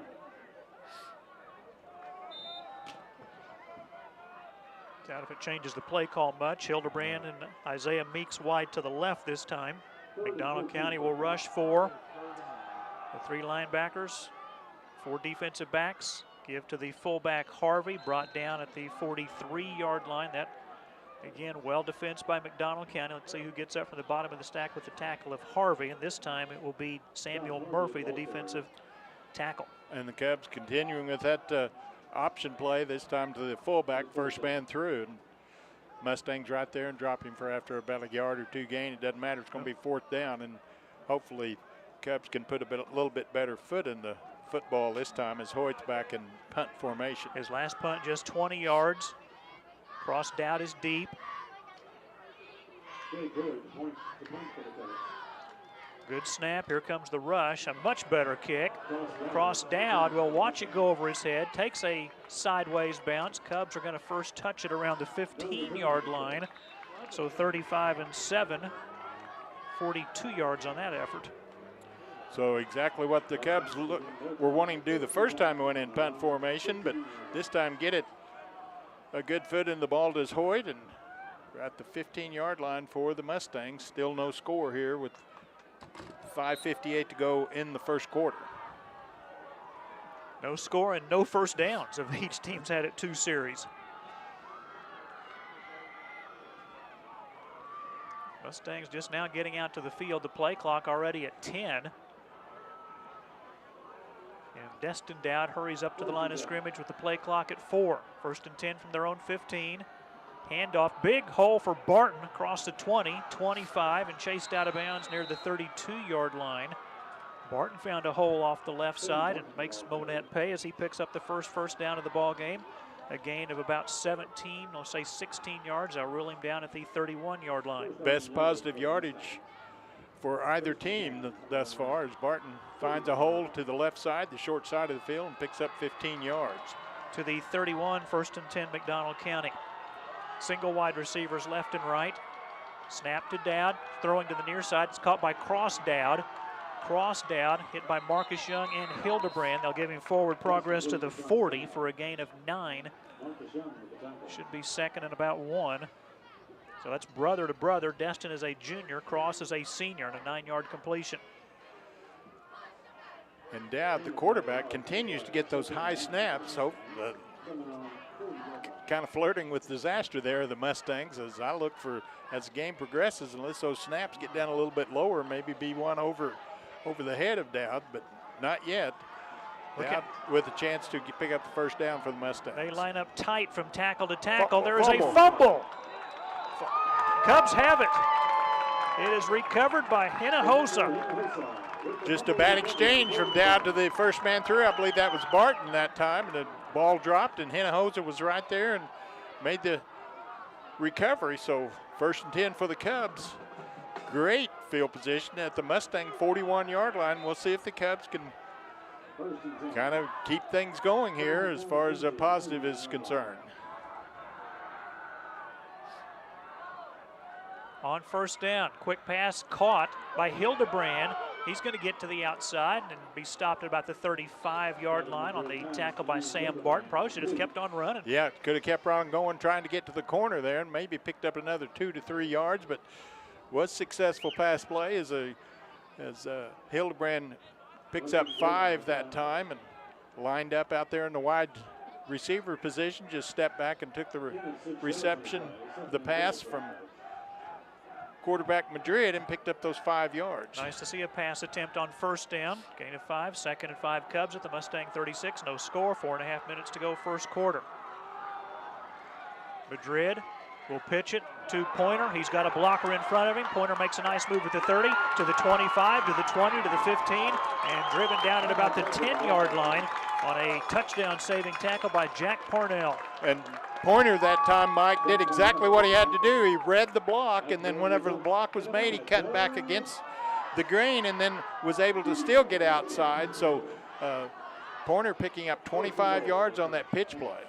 Doubt if it changes the play call much. Hildebrand and Isaiah Meeks wide to the left this time. McDonald County will rush 4. The 3 linebackers, 4 defensive backs. Give to the fullback Harvey, brought down at the 43-yard line. That, again, well defensed by McDonald County. Let's see who gets up from the bottom of the stack with the tackle of Harvey. And this time it will be Samuel Murphy, the defensive tackle. And the Cubs continuing with that option play, this time to the fullback, first man through. And Mustangs right there and drop him for after about a yard or 2 gain. It doesn't matter. It's going to be 4th down, and hopefully Cubs can put a little bit better foot in the football this time as Hoyt's back in punt formation. His last punt just 20 yards. Crossed out is deep. Good snap. Here comes the rush. A much better kick. Cross down. We'll watch it go over his head. Takes a sideways bounce. Cubs are going to first touch it around the 15-yard line. So 35-7. 42 yards on that effort. So exactly what the Cubs were wanting to do the first time we went in punt formation, but this time get it a good foot in the ball to Hoyt, and we're at the 15-yard line for the Mustangs. Still no score here with 5:58 to go in the first quarter. No score and no first downs of each team's had it 2 series. Mustangs just now getting out to the field. The play clock already at 10. And Destin Dowd hurries up to the line of scrimmage with the play clock at 4. 1st and 10 from their own 15. Handoff, big hole for Barton across the 20, 25, and chased out of bounds near the 32-yard line. Barton found a hole off the left side and makes Monett pay as he picks up the first down of the ball game. A gain of about 17, I'll say 16 yards. I'll rule him down at the 31-yard line. Best positive yardage for either team thus far as Barton finds a hole to the left side, the short side of the field, and picks up 15 yards. To the 31, 1st and 10, McDonald County. Single wide receivers left and right. Snap to Dowd, throwing to the near side. It's caught by Cross Dowd. Cross Dowd hit by Marcus Young and Hildebrand. They'll give him forward progress to the 40 for a gain of 9. Should be 2nd and about 1. So that's brother to brother. Destin is a junior, Cross is a senior, and a 9-yard completion. And Dowd, the quarterback, continues to get those high snaps. So kind of flirting with disaster there, the Mustangs, as I look for, as the game progresses, unless those snaps get down a little bit lower, maybe be one over the head of Dowd, but not yet. Dowd with a chance to pick up the first down for the Mustangs. They line up tight from tackle to tackle. There is a fumble. Cubs have it. It is recovered by Hinojosa. Just a bad exchange from Dowd to the first man through. I believe that was Barton that time, and the ball dropped, and Hinojosa was right there and made the recovery. So 1st and 10 for the Cubs. Great field position at the Mustang 41-yard line. We'll see if the Cubs can kind of keep things going here as far as a positive is concerned. On 1st down, quick pass caught by Hildebrand. He's going to get to the outside and be stopped at about the 35-yard line on the tackle by Sam Barton. Probably should have kept on running. Yeah, could have kept on going, trying to get to the corner there, and maybe picked up another 2 to 3 yards, but was successful pass play as Hildebrand picks up 5 that time and lined up out there in the wide receiver position, just stepped back and took the reception, the pass from quarterback Madrid, and picked up those 5 yards. Nice to see a pass attempt on 1st down. Gain of 5, 2nd and 5 Cubs at the Mustang 36. No score, 4.5 minutes to go first quarter. Madrid will pitch it to Pointer. He's got a blocker in front of him. Pointer makes a nice move at the 30, to the 25, to the 20, to the 15, and driven down at about the 10-yard line on a touchdown saving tackle by Jack Parnell. And Pointer that time, Mike, did exactly what he had to do. He read the block, and then whenever the block was made, he cut back against the grain and then was able to still get outside. So Pointer picking up 25 yards on that pitch play.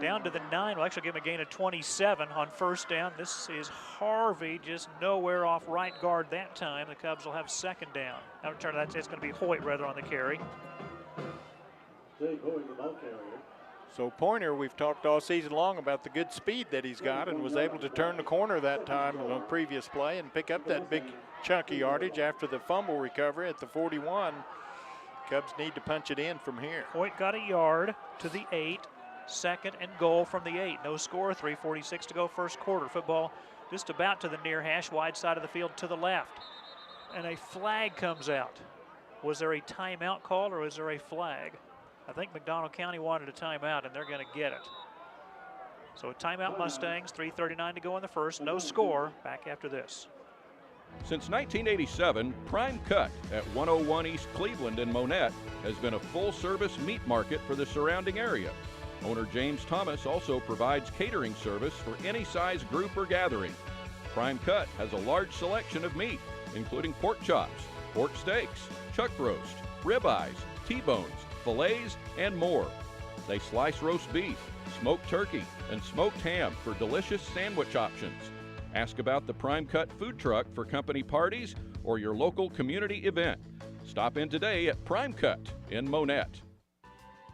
Down to the 9. We'll actually give him a gain of 27 on first down. This is Harvey just nowhere off right guard that time. The Cubs will have second down. Now return that, it's going to be Hoyt rather on the carry. Jake Hoyt, the ball carrier. So Pointer, we've talked all season long about the good speed that he's got, and was able to turn the corner that time on a previous play and pick up that big chunky yardage after the fumble recovery at the 41. Cubs need to punch it in from here. Hoyt got a yard to the 8. Second and goal from the 8. No score, 3:46 to go first quarter. Football just about to the near hash, wide side of the field to the left. And a flag comes out. Was there a timeout call or was there a flag? I think McDonald County wanted a timeout, and they're going to get it. So a timeout Mustangs, 3:39 to go in the first. No score. Back after this. Since 1987, Prime Cut at 101 East Cleveland in Monett has been a full-service meat market for the surrounding area. Owner James Thomas also provides catering service for any size group or gathering. Prime Cut has a large selection of meat, including pork chops, pork steaks, chuck roast, ribeyes, T-bones, fillets, and more. They slice roast beef, smoked turkey, and smoked ham for delicious sandwich options. Ask about the Prime Cut food truck for company parties or your local community event. Stop in today at Prime Cut in Monett.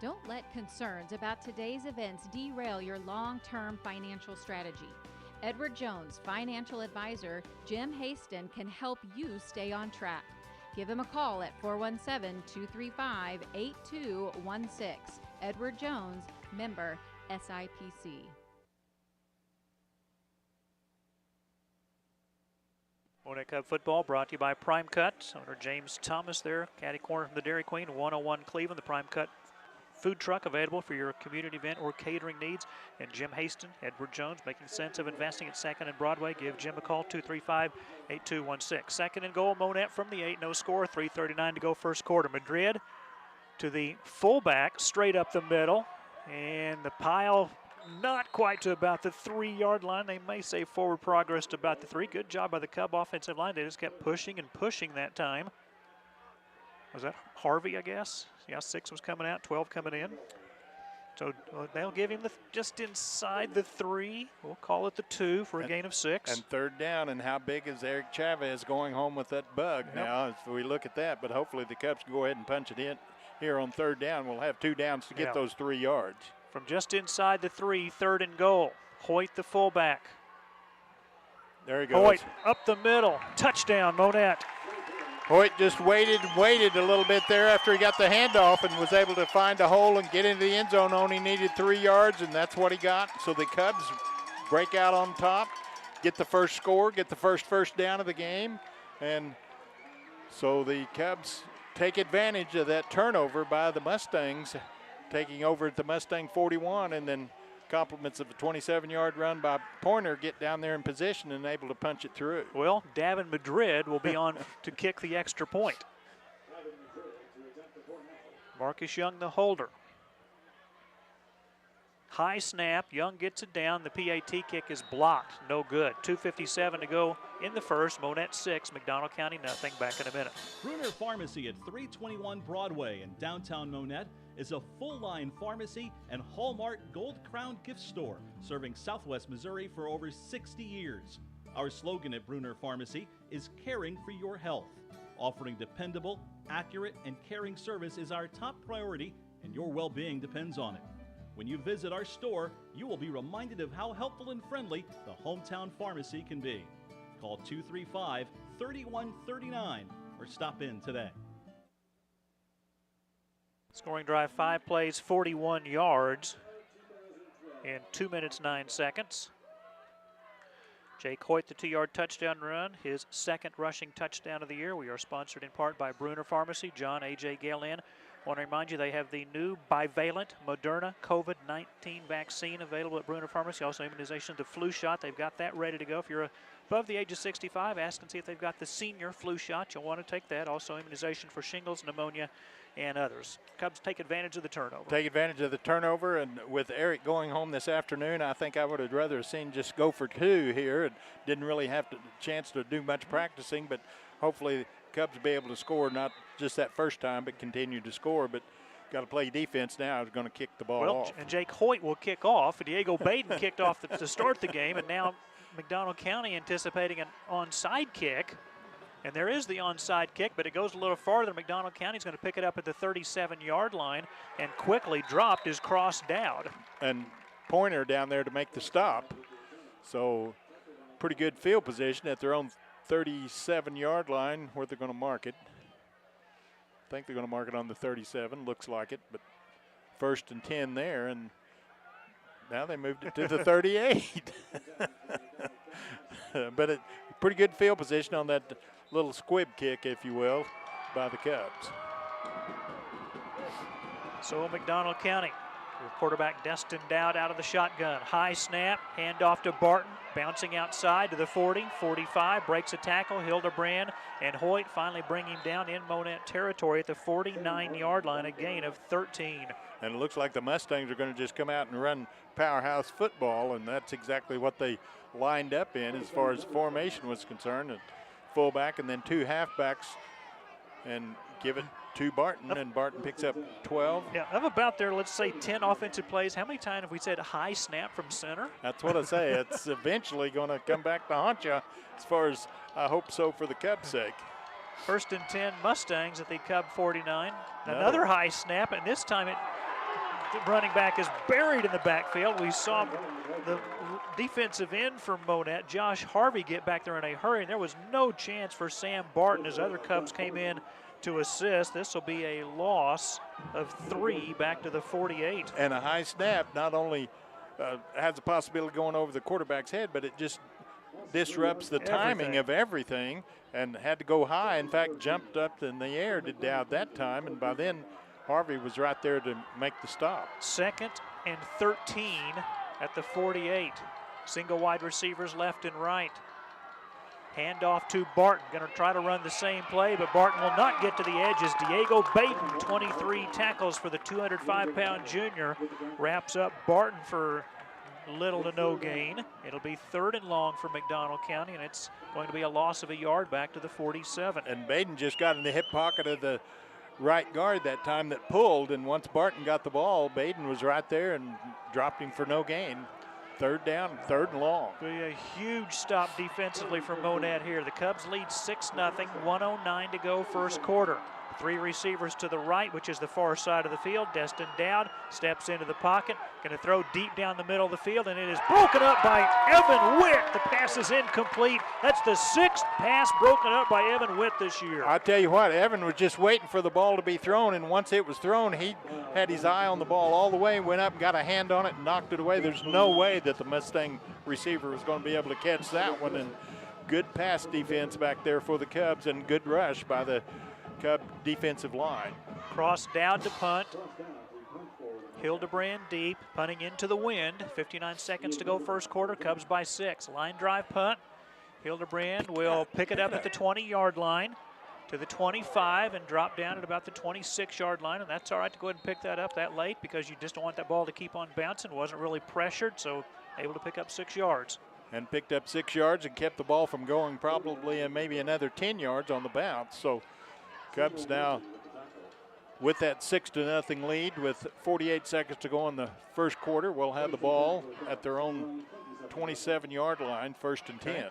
Don't let concerns about today's events derail your long-term financial strategy. Edward Jones, financial advisor Jim Haston, can help you stay on track. Give him a call at 417-235-8216. Edward Jones, member SIPC. Monett Cub football brought to you by Prime Cut. Owner James Thomas there, caddy corner from the Dairy Queen, 101 Cleveland. The Prime Cut food truck available for your community event or catering needs. And Jim Haston, Edward Jones, making sense of investing at 2nd and Broadway. Give Jim a call, 235-8216. Second and goal, Monett from the 8, no score, 3:39 to go first quarter. Madrid to the fullback, straight up the middle. And the pile not quite to about the 3-yard line. They may say forward progress to about the 3. Good job by the Cub offensive line. They just kept pushing and pushing that time. Was that Harvey, I guess? Yeah, 6 was coming out, 12 coming in. So they'll give him just inside the 3. We'll call it the 2 for a gain of 6. And third down, and how big is Eric Chavez going home with that bug now as we look at that. But hopefully the Cubs can go ahead and punch it in here on third down. We'll have 2 downs to get those 3 yards. From just inside the 3, third and goal. Hoyt, the fullback. There he goes. Hoyt up the middle. Touchdown, Monett. Hoyt just waited a little bit there after he got the handoff and was able to find a hole and get into the end zone. Only needed 3 yards, and that's what he got. So the Cubs break out on top, get the first score, get the first down of the game. And so the Cubs take advantage of that turnover by the Mustangs, taking over at the Mustang 41, and then compliments of a 27-yard run by Pointer, get down there in position and able to punch it through. Well, Davin Madrid will be on to kick the extra point. Marcus Young, the holder. High snap, Young gets it down. The PAT kick is blocked, no good. 2:57 to go in the first. Monett 6, McDonald County nothing. Back in a minute. Bruner Pharmacy at 321 Broadway in downtown Monett is a full-line pharmacy and Hallmark Gold Crown gift store serving Southwest Missouri for over 60 years. Our slogan at Bruner Pharmacy is caring for your health. Offering dependable, accurate, and caring service is our top priority, and your well-being depends on it. When you visit our store, you will be reminded of how helpful and friendly the hometown pharmacy can be. Call 235-3139 or stop in today. Scoring drive, 5 plays, 41 yards in 2 minutes, 9 seconds. Jake Hoyt, the 2-yard touchdown run, his second rushing touchdown of the year. We are sponsored in part by Bruner Pharmacy. John A.J. Galen. I want to remind you they have the new bivalent Moderna COVID-19 vaccine available at Bruner Pharmacy. Also immunization of the flu shot. They've got that ready to go. If you're above the age of 65, ask and see if they've got the senior flu shot. You'll want to take that. Also immunization for shingles, pneumonia, and others. Cubs take advantage of the turnover. Take advantage of the turnover, and with Eric going home this afternoon, I think I would have rather seen just go for 2 here. And didn't really have a chance to do much practicing, but hopefully the Cubs will be able to score, not just that first time, but continue to score. But got to play defense now. Is going to kick the ball Well, off. and Jake Hoyt will kick off. Diego Baden kicked off to start the game, and now McDonald County anticipating an onside kick. And there is the onside kick, but it goes a little farther. McDonald County is going to pick it up at the 37-yard line and quickly dropped his cross down. And Pointer down there to make the stop. So pretty good field position at their own 37-yard line where they're going to mark it. I think they're going to mark it on the 37, looks like it, but 1st and 10 there, and now they moved it to the 38. But it pretty good field position on that little squib kick, if you will, by the Cubs. So McDonald County with quarterback Destin Dowd out of the shotgun. High snap, handoff to Barton, bouncing outside to the 40, 45, breaks a tackle. Hildebrand and Hoyt finally bring him down in Monett territory at the 49-yard line, a gain of 13. And it looks like the Mustangs are going to just come out and run powerhouse football, and that's exactly what they lined up in as far as formation was concerned. And fullback and then 2 halfbacks and give it to Barton, and Barton picks up 12. Yeah, of about there, let's say 10 offensive plays. How many times have we said high snap from center? That's what I say. It's eventually going to come back to haunt you, as far as I hope so for the Cubs' sake. 1st and 10 Mustangs at the Cub 49. Another high snap, and this time the running back is buried in the backfield. We saw the defensive end from Monett, Josh Harvey, get back there in a hurry, and there was no chance for Sam Barton as other Cubs came in to assist. This will be a loss of 3 back to the 48. And a high snap not only has the possibility of going over the quarterback's head, but it just disrupts the timing of everything, and had to go high. In fact, jumped up in the air to Dowd that time, and by then Harvey was right there to make the stop. 2nd and 13 at the 48. Single wide receivers left and right. Handoff to Barton. Going to try to run the same play, but Barton will not get to the edge as Diego Baden, 23 tackles for the 205-pound junior, wraps up Barton for little to no gain. It'll be 3rd and long for McDonald County, and it's going to be a loss of a yard back to the 47. And Baden just got in the hip pocket of the right guard that time that pulled, and once Barton got the ball, Baden was right there and dropped him for no gain. 3rd down, 3rd and long. Be a huge stop defensively for Monett here. The Cubs lead 6-0, 1:09 to go first quarter. 3 receivers to the right, which is the far side of the field. Destin Dowd steps into the pocket, going to throw deep down the middle of the field, and it is broken up by Evan Witt. The pass is incomplete. That's the 6th pass broken up by Evan Witt this year. I tell you what, Evan was just waiting for the ball to be thrown, and once it was thrown, he had his eye on the ball all the way, went up and got a hand on it and knocked it away. There's no way that the Mustang receiver was going to be able to catch that one, and good pass defense back there for the Cubs, and good rush by the Cub defensive line. Cross down to punt. Hildebrand deep, punting into the wind. 59 seconds to go first quarter, Cubs by 6. Line drive punt. Hildebrand will pick it up at the 20-yard line to the 25 and drop down at about the 26-yard line, and that's all right to go ahead and pick that up that late because you just don't want that ball to keep on bouncing. Wasn't really pressured, so able to pick up 6 yards. And picked up 6 yards and kept the ball from going probably and maybe another 10 yards on the bounce. So Cubs now with that 6-0 lead with 48 seconds to go in the first quarter will have the ball at their own 27-yard line, 1st and 10.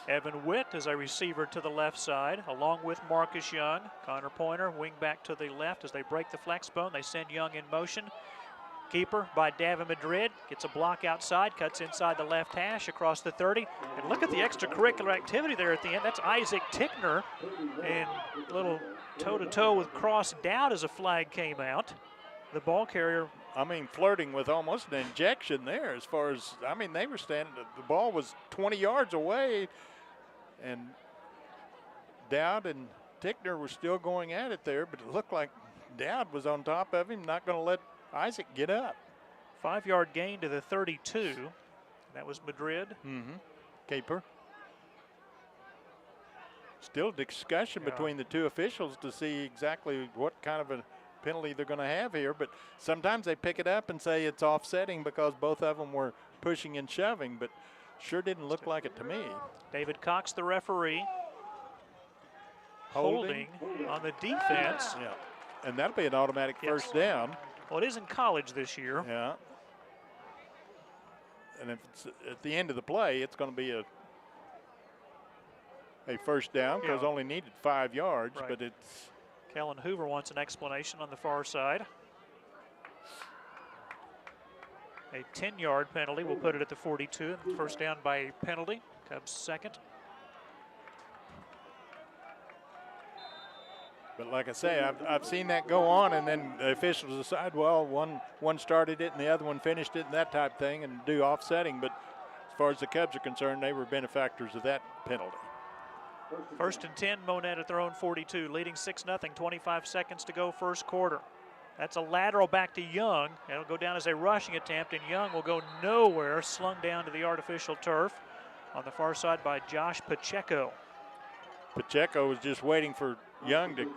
Evan Witt is a receiver to the left side, along with Marcus Young. Connor Pointer, wing back to the left as they break the flex bone. They send Young in motion. Keeper by Davin Madrid, gets a block outside, cuts inside the left hash across the 30. And look at the extracurricular activity there at the end. That's Isaac Tickner, and a little toe-to-toe with Cross Dowd as a flag came out. The ball carrier, I mean, flirting with almost an injection there as far as, I mean, they were standing, the ball was 20 yards away, and Dowd and Tickner were still going at it there, but it looked like Dowd was on top of him, not going to let Isaac get up. 5-yard gain to the 32. That was Madrid. Keeper. Still discussion between the two officials to see exactly what kind of a penalty they're going to have here, but sometimes they pick it up and say it's offsetting because both of them were pushing and shoving, but sure didn't look like it to me. David Cox, the referee. holding on the defense. Yeah, and that'll be an automatic first down. Well, it is in college this year. Yeah. And if it's at the end of the play, it's going to be a first down because only needed 5 yards, but it's. Kellen Hoover wants an explanation on the far side. A 10-yard penalty. We'll put it at the 42. First down by a penalty. Cubs second. But like I say, I've seen that go on, and then the officials decide, well, one started it and the other one finished it and that type of thing and do offsetting. But as far as the Cubs are concerned, they were benefactors of that penalty. First and 10, Monett at their own 42, leading 6-0, 25 seconds to go first quarter. That's a lateral back to Young. It'll go down as a rushing attempt, and Young will go nowhere, slung down to the artificial turf on the far side by Josh Pacheco. Pacheco was just waiting for Young to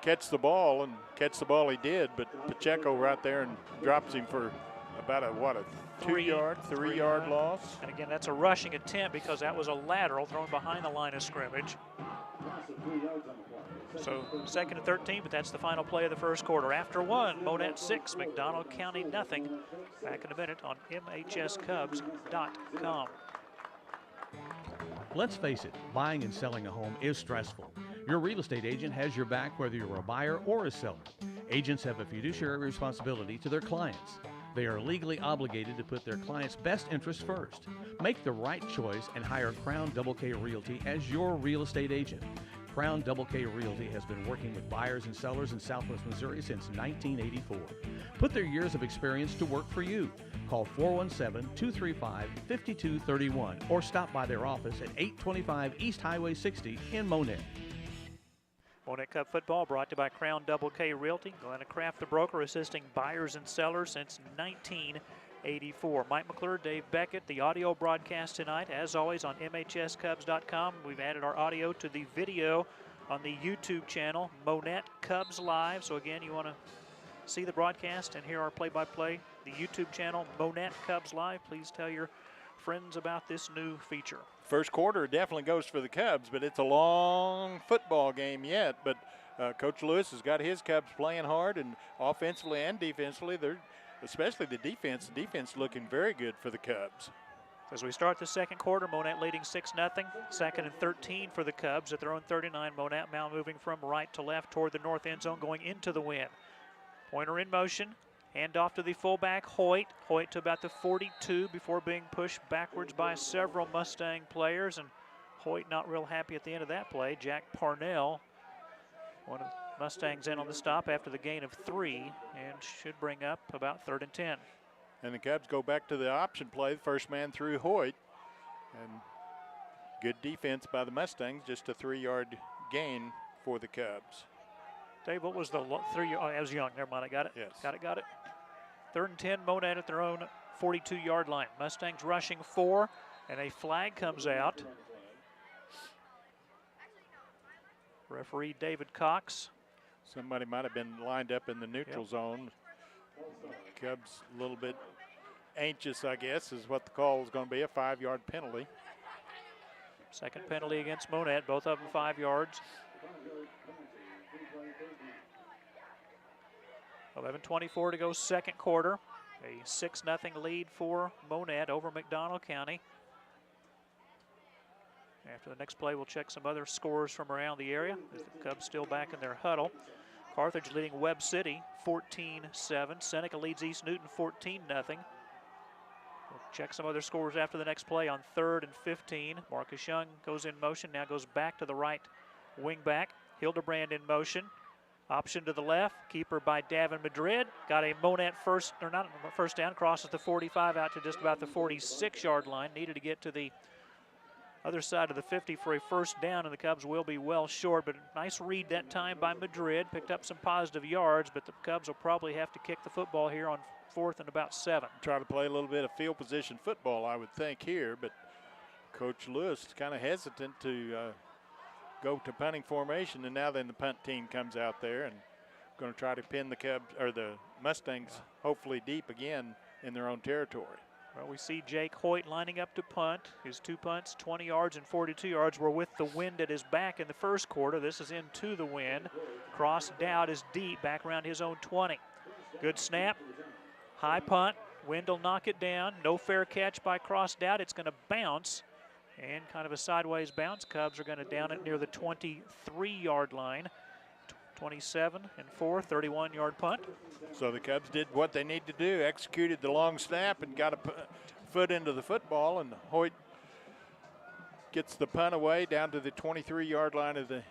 catch the ball, and catch the ball he did, but Pacheco right there and drops him for about a 3-yard loss. And again, that's a rushing attempt because that was a lateral thrown behind the line of scrimmage. So second and 13, but that's the final play of the first quarter. After one, Monett 6, McDonald County nothing. Back in a minute on MHSCubs.com. Let's face it, buying and selling a home is stressful. Your real estate agent has your back whether you're a buyer or a seller. Agents have a fiduciary responsibility to their clients. They are legally obligated to put their clients' best interests first. Make the right choice and hire Crown Double K Realty as your real estate agent. Crown Double K Realty has been working with buyers and sellers in Southwest Missouri since 1984. Put their years of experience to work for you. Call 417-235-5231 or stop by their office at 825 East Highway 60 in Monett. Monett Cup football brought to you by Crown Double K Realty. Glenna Kraft, the broker, assisting buyers and sellers since 1984. Mike McClure, Dave Beckett, the audio broadcast tonight, as always, on MHSCubs.com. We've added our audio to the video on the YouTube channel, Monett Cubs Live. So again, you want to see the broadcast and hear our play-by-play, the YouTube channel, Monett Cubs Live. Please tell your friends about this new feature. First quarter definitely goes for the Cubs, but it's a long football game yet. But Coach Lewis has got his Cubs playing hard, and offensively and defensively, especially the defense looking very good for the Cubs. As we start the second quarter, Monett leading 6-0. Second and 13 for the Cubs at their own 39. Monett now moving from right to left toward the north end zone, going into the win. Pointer in motion. Hand off to the fullback, Hoyt. Hoyt to about the 42 before being pushed backwards by several Mustang players. And Hoyt not real happy at the end of that play. Jack Parnell, one of the Mustangs, in on the stop after the gain of 3 and should bring up about 3rd and 10. And the Cubs go back to the option play. The first man through Hoyt. And good defense by the Mustangs, just a 3-yard gain for the Cubs. Dave, what was the 3? Oh, that was Young. Never mind, I got it. Yes. Got it. 3rd and 10, Monett at their own 42-yard line. Mustangs rushing 4, and a flag comes out. Referee David Cox. Somebody might have been lined up in the neutral zone. Cubs a little bit anxious, I guess, is what the call is going to be, a 5-yard penalty. Second penalty against Monett, both of them 5 yards. 11:24 to go second quarter. A 6-0 lead for Monett over McDonald County. After the next play, we'll check some other scores from around the area. The Cubs still back in their huddle. Carthage leading Webb City 14-7. Seneca leads East Newton 14-0. We'll check some other scores after the next play on 3rd and 15. Marcus Young goes in motion, now goes back to the right wing back. Hildebrand in motion. Option to the left, keeper by Davin Madrid. Got a Monett first down, crosses the 45 out to just about the 46-yard line. Needed to get to the other side of the 50 for a first down, and the Cubs will be well short, but nice read that time by Madrid. Picked up some positive yards, but the Cubs will probably have to kick the football here on 4th and about 7. Try to play a little bit of field position football, I would think, here, but Coach Lewis is kind of hesitant to go to punting formation, and now then the punt team comes out there and going to try to pin the Cubs or the Mustangs hopefully deep again in their own territory. Well, we see Jake Hoyt lining up to punt. His 2 punts, 20 yards and 42 yards, were with the wind at his back in the first quarter. This is into the wind. Cross Dowd is deep, back around his own 20. Good snap. High punt. Wind will knock it down. No fair catch by Cross Dowd. It's going to bounce. And kind of a sideways bounce. Cubs are going to down it near the 23-yard line. 27 and 4, 31-yard punt. So the Cubs did what they need to do, executed the long snap and got a foot into the football, and Hoyt gets the punt away down to the 23-yard line of the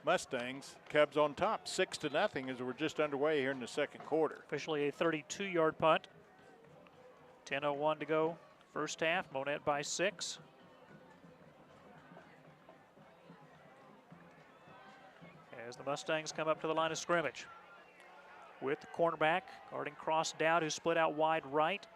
Mustangs. Cubs on top, 6-0 as we're just underway here in the second quarter. Officially a 32-yard punt. 10:01 to go, first half. Monett by 6. As the Mustangs come up to the line of scrimmage. With the cornerback guarding Cross Dowd, who split out wide right.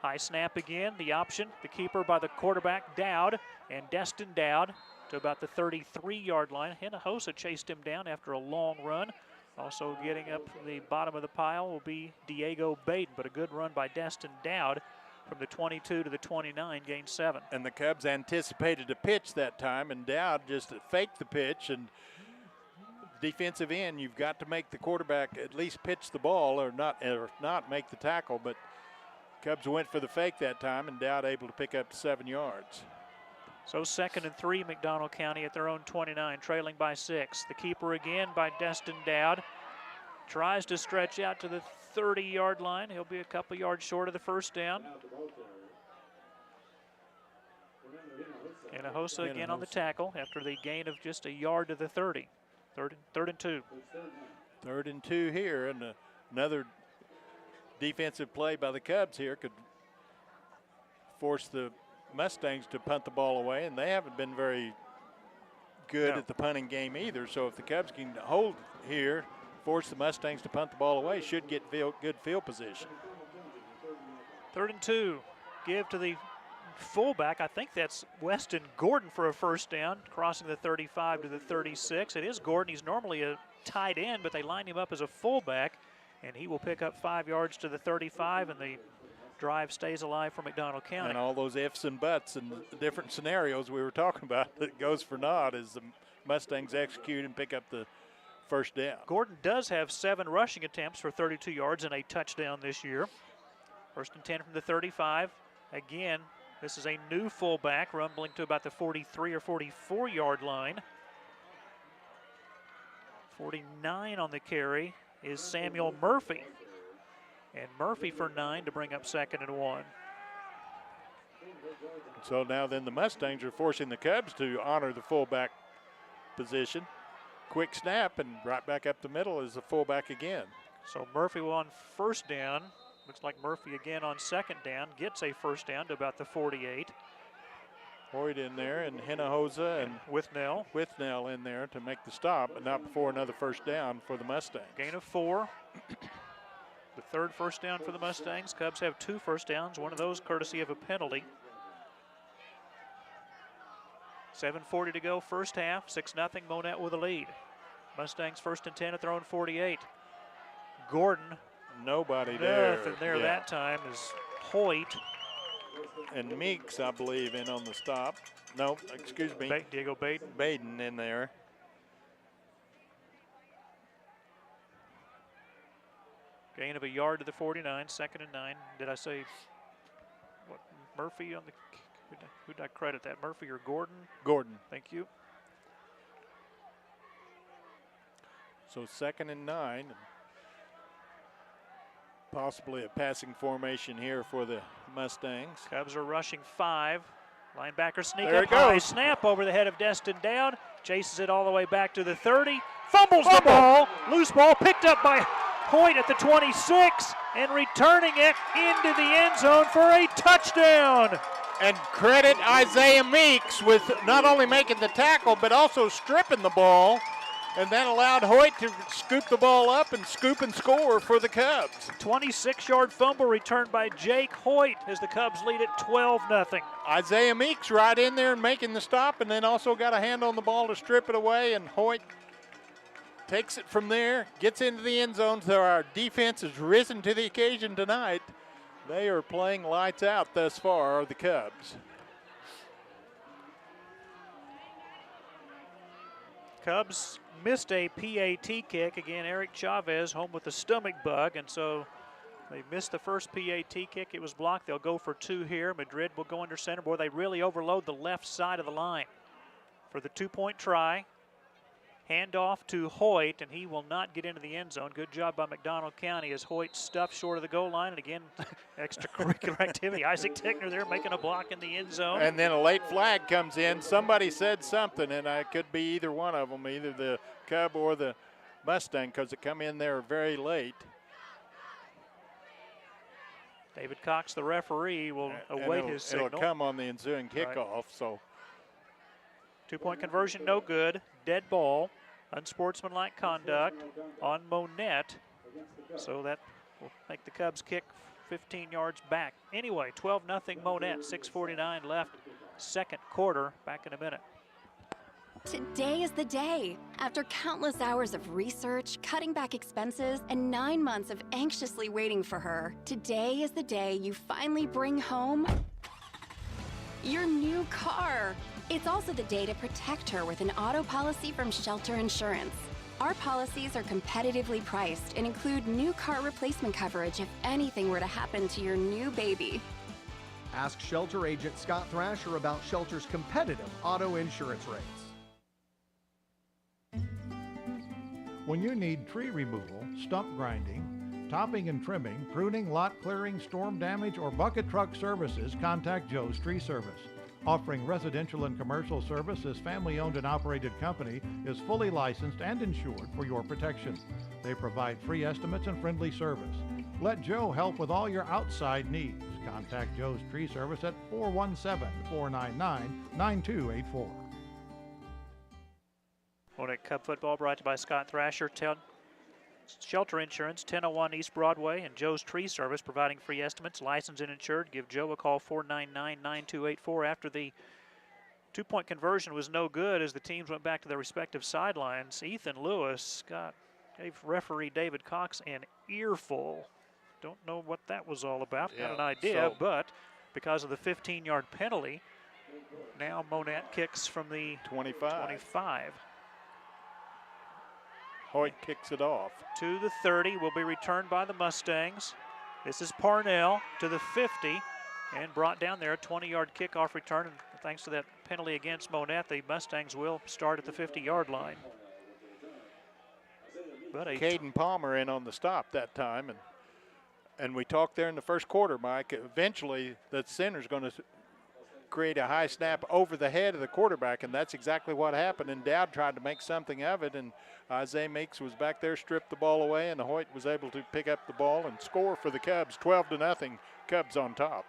High snap again, the option, the keeper by the quarterback, Dowd, and Destin Dowd to about the 33-yard line. Hinojosa chased him down after a long run. Also getting up from the bottom of the pile will be Diego Baden, but a good run by Destin Dowd from the 22 to the 29, gained 7. And the Cubs anticipated a pitch that time, and Dowd just faked the pitch, and defensive end, you've got to make the quarterback at least pitch the ball or not make the tackle, but Cubs went for the fake that time, and Dowd able to pick up 7 yards. So 2nd and 3, McDonald County at their own 29, trailing by 6. The keeper again by Destin Dowd. Tries to stretch out to the 30-yard line. He'll be a couple yards short of the first down. Hinojosa again on the tackle after the gain of just a yard to the 30. Third and 2. 3rd and 2 here, and another defensive play by the Cubs here could force the Mustangs to punt the ball away, and they haven't been very good at the punting game either. So if the Cubs can hold here, force the Mustangs to punt the ball away, should get good field position. 3rd and 2. Give to the fullback. I think that's Weston Gordon for a first down, crossing the 35 to the 36. It is Gordon. He's normally a tight end, but they lined him up as a fullback, and he will pick up 5 yards to the 35, and the drive stays alive for McDonald County. And all those ifs and buts and different scenarios we were talking about that goes for naught as the Mustangs execute and pick up the first down. Gordon does have 7 rushing attempts for 32 yards and a touchdown this year. 1st and 10 from the 35. Again, this is a new fullback, rumbling to about the 43 or 44-yard line. 49 on the carry is Samuel Murphy. And Murphy for 9 to bring up 2nd and 1. So now then the Mustangs are forcing the Cubs to honor the fullback position. Quick snap, and right back up the middle is the fullback again. So Murphy on first down. Looks like Murphy again on 2nd down. Gets a first down to about the 48. Hoyt in there, and Hinojosa and Withnell in there to make the stop, but not before another first down for the Mustangs. Gain of 4. The 3rd first down for the Mustangs. Cubs have 2 first downs, one of those courtesy of a penalty. 7:40 to go, first half. 6-0, Monett with a lead. Mustangs 1st and 10 at their own 48. Gordon. Nobody there. Nothing there that time is Hoyt. And Meeks, I believe, in on the stop. No, excuse me. Diego Baden. Baden in there. Gain of a yard to the 49, 2nd and 9. Did I say what, Murphy on the, who did I credit that? Murphy or Gordon? Gordon. Thank you. So 2nd and 9. Possibly a passing formation here for the Mustangs. Cubs are rushing 5. Linebacker sneak there up high. Snap over the head of Destin Dowd. Chases it all the way back to the 30. Fumbles the ball. Loose ball picked up by Hoyt at the 26 and returning it into the end zone for a touchdown. And credit Isaiah Meeks with not only making the tackle but also stripping the ball, and that allowed Hoyt to scoop the ball up and scoop and score for the Cubs. 26-yard fumble returned by Jake Hoyt as the Cubs lead at 12-0. Isaiah Meeks right in there and making the stop, and then also got a hand on the ball to strip it away, and Hoyt takes it from there, gets into the end zone. So our defense has risen to the occasion tonight. They are playing lights out thus far, the Cubs. Cubs missed a PAT kick. Again, Eric Chavez home with a stomach bug, and so they missed the first PAT kick. It was blocked. They'll go for 2 here. Madrid will go under center. Boy, they really overload the left side of the line for the 2-point try. Handoff to Hoyt, and he will not get into the end zone. Good job by McDonald County as Hoyt stuffed short of the goal line. And again, extracurricular activity. Isaac Tickner there making a block in the end zone. And then a late flag comes in. Somebody said something, and it could be either one of them, either the Cub or the Mustang, because it come in there very late. David Cox, the referee, will await his signal. It'll come on the ensuing kickoff. Right. So 2-point conversion, no good. Dead ball. Unsportsmanlike conduct on Monett. So that will make the Cubs kick 15 yards back. Anyway, 12-0 Monett, 6:49 left, second quarter. Back in a minute. Today is the day. After countless hours of research, cutting back expenses, and 9 months of anxiously waiting for her, today is the day you finally bring home your new car. It's also the day to protect her with an auto policy from Shelter Insurance. Our policies are competitively priced and include new car replacement coverage if anything were to happen to your new baby. Ask Shelter agent Scott Thrasher about Shelter's competitive auto insurance rates. When you need tree removal, stump grinding, topping and trimming, pruning, lot clearing, storm damage, or bucket truck services, contact Joe's Tree Service. Offering residential and commercial service, this family-owned and operated company is fully licensed and insured for your protection. They provide free estimates and friendly service. Let Joe help with all your outside needs. Contact Joe's Tree Service at 417-499-9284. Monett Cub football brought to you by Scott Thrasher, Shelter Insurance, 1001 East Broadway, and Joe's Tree Service, providing free estimates, licensed and insured. Give Joe a call, 499-9284. After the 2-point conversion was no good as the teams went back to their respective sidelines, Ethan Lewis gave referee David Cox an earful. Don't know what that was all about. Got an idea, but because of the 15-yard penalty, now Monett kicks from the 25. Hoyt kicks it off. To the 30 will be returned by the Mustangs. This is Parnell to the 50 and brought down there. A 20-yard kickoff return. And thanks to that penalty against Monett, the Mustangs will start at the 50-yard line. But Caden Palmer in on the stop that time. And we talked there in the first quarter, Mike. Eventually, the center's going to create a high snap over the head of the quarterback, and that's exactly what happened. And Dowd tried to make something of it, and Isaiah Meeks was back there, stripped the ball away, and Hoyt was able to pick up the ball and score for the Cubs, 12-0. Cubs on top.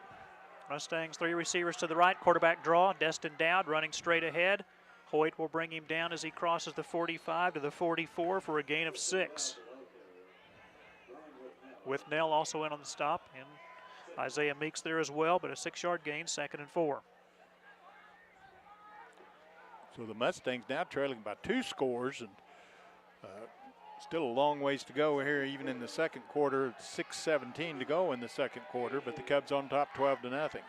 Mustangs, 3 receivers to the right, quarterback draw. Destin Dowd running straight ahead. Hoyt will bring him down as he crosses the 45 to the 44 for a gain of 6. With Nell also in on the stop, and Isaiah Meeks there as well, but a 6-yard gain, 2nd and 4. So the Mustangs now trailing by 2 scores, and still a long ways to go here, even in the second quarter. 6:17 to go in the second quarter, but the Cubs on top, 12-0.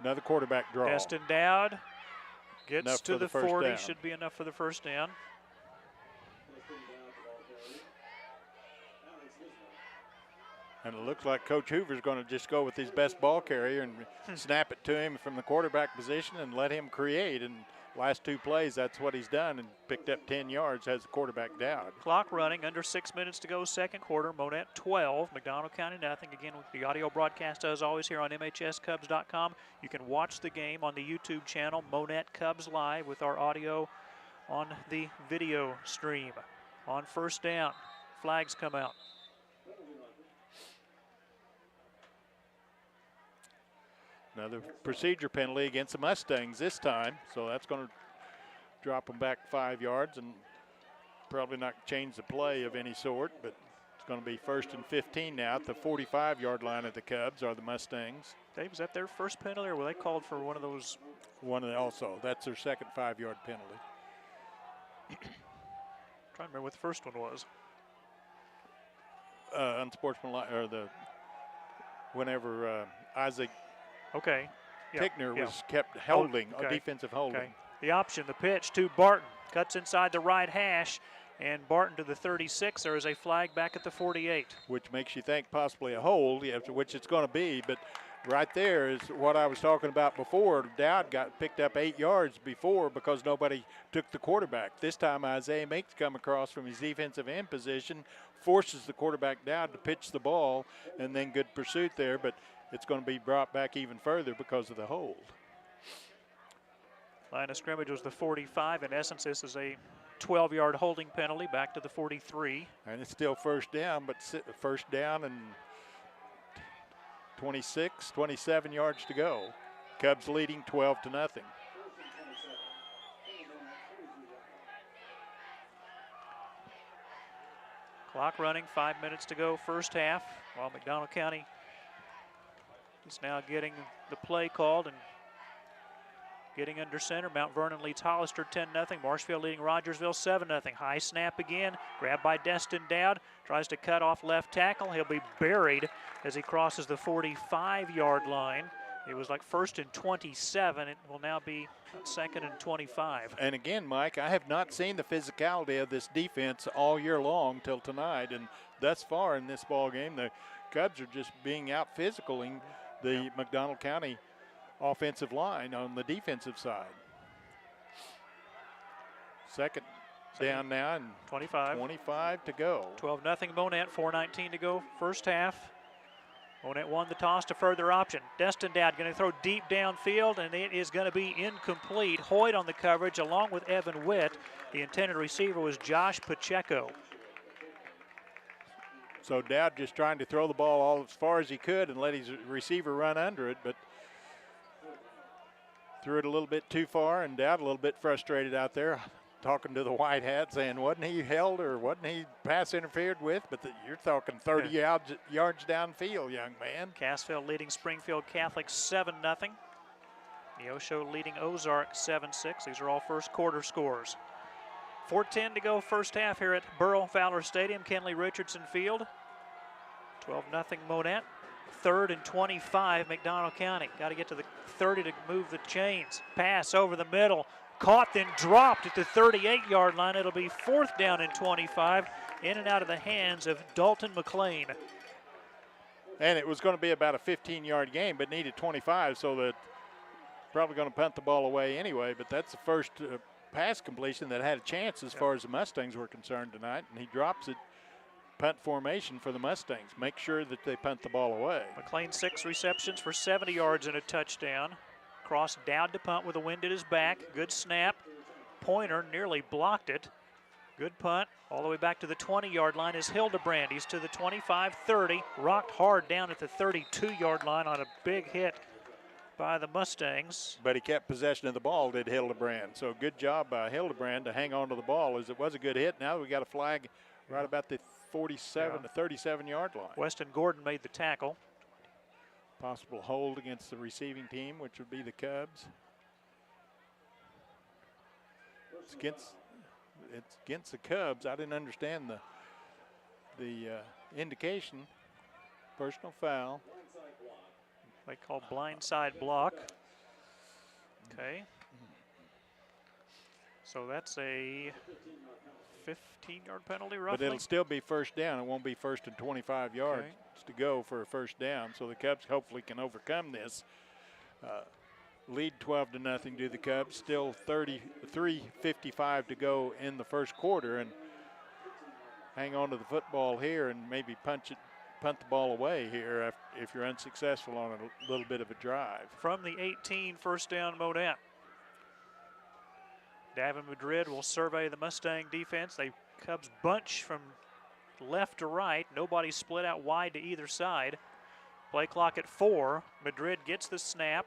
Another quarterback draw. Destin Dowd gets enough to the 40, 40, should be enough for the first down. And it looks like Coach Hoover's going to just go with his best ball carrier and snap it to him from the quarterback position and let him create. And last 2 plays, that's what he's done, and picked up 10 yards, has the quarterback down. Clock running, under 6 minutes to go, second quarter. Monett 12, McDonald County nothing. Again, with the audio broadcast as always here on MHSCubs.com. You can watch the game on the YouTube channel, Monett Cubs Live, with our audio on the video stream. On first down, flags come out. Another procedure penalty against the Mustangs this time, so that's going to drop them back 5 yards and probably not change the play of any sort, but it's going to be 1st and 15 now at the 45-yard line of the Cubs, are the Mustangs. Dave, is that their first penalty, or were they called for one of those? Also, that's their second 5-yard penalty. Trying to remember what the first one was. unsportsmanlike, or whenever Isaac Okay. Tickner was kept holding, a defensive holding. Okay. The option, the pitch to Barton. Cuts inside the right hash, and Barton to the 36. There is a flag back at the 48. Which makes you think possibly a hold, which it's going to be. But right there is what I was talking about before. Dowd got picked up 8 yards before because nobody took the quarterback. This time Isaiah Meeks come across from his defensive end position, forces the quarterback down to pitch the ball, and then good pursuit there. But it's going to be brought back even further because of the hold. Line of scrimmage was the 45. In essence, this is a 12-yard holding penalty back to the 43. And it's still first down, but first down and 26, 27 yards to go. Cubs leading 12-0. Clock running, 5 minutes to go, first half, while McDonald County is now getting the play called and getting under center. Mount Vernon leads Hollister 10-0. Marshfield leading Rogersville 7-0. High snap again, grabbed by Destin Dowd. Tries to cut off left tackle. He'll be buried as he crosses the 45-yard line. It was like 1st and 27. It will now be 2nd and 25. And again, Mike, I have not seen the physicality of this defense all year long till tonight. And thus far in this ball game, the Cubs are just being out physicaling the McDonald County offensive line on the defensive side. Second down now and 25 to go. 12-0 Monett, 4:19 to go, first half. Monett won the toss to further option. Destin Dowd going to throw deep downfield, and it is going to be incomplete. Hoyt on the coverage along with Evan Witt. The intended receiver was Josh Pacheco. So Dowd just trying to throw the ball all as far as he could and let his receiver run under it, but threw it a little bit too far, and Dowd a little bit frustrated out there, talking to the white hat, saying, wasn't he held or wasn't he pass interfered with? But you're talking 30 yards downfield, young man. Cassville leading Springfield Catholic 7-0. Neosho leading Ozark 7-6. These are all first quarter scores. 4:10 to go first half here at Burrow Fowler Stadium, Kenley Richardson Field. 12-0 Monett. 3rd and 25, McDonald County. Got to get to the 30 to move the chains. Pass over the middle. Caught, then dropped at the 38-yard line. It'll be 4th down and 25. In and out of the hands of Dalton McLean. And it was going to be about a 15-yard game, but needed 25, so that probably going to punt the ball away anyway. But that's the first pass completion that had a chance as far as the Mustangs were concerned tonight, and he drops it. Punt formation for the Mustangs. Make sure that they punt the ball away. McLean 6 receptions for 70 yards and a touchdown. Cross Dowd to punt with a wind at his back. Good snap. Pointer nearly blocked it. Good punt. All the way back to the 20-yard line is Hildebrand. He's to the 25-30. Rocked hard down at the 32-yard line on a big hit by the Mustangs. But he kept possession of the ball, did Hildebrand. So good job by Hildebrand to hang on to the ball, as it was a good hit. Now we got a flag right about the 47 to 37-yard line. Weston Gordon made the tackle. Possible hold against the receiving team, which would be the Cubs. It's against the Cubs. I didn't understand the indication. Personal foul. They call blindside block. Okay. So that's a 15-yard penalty, roughly. But it'll still be first down. It won't be 1st and 25 yards to go for a first down. So the Cubs hopefully can overcome this. Lead 12-0 to the Cubs. Still 3:55 to go in the first quarter, and hang on to the football here and maybe punt the ball away here if you're unsuccessful on a little bit of a drive. From the 18, first down Monett. Davin Madrid will survey the Mustang defense. They Cubs bunch from left to right. Nobody split out wide to either side. Play clock at 4. Madrid gets the snap.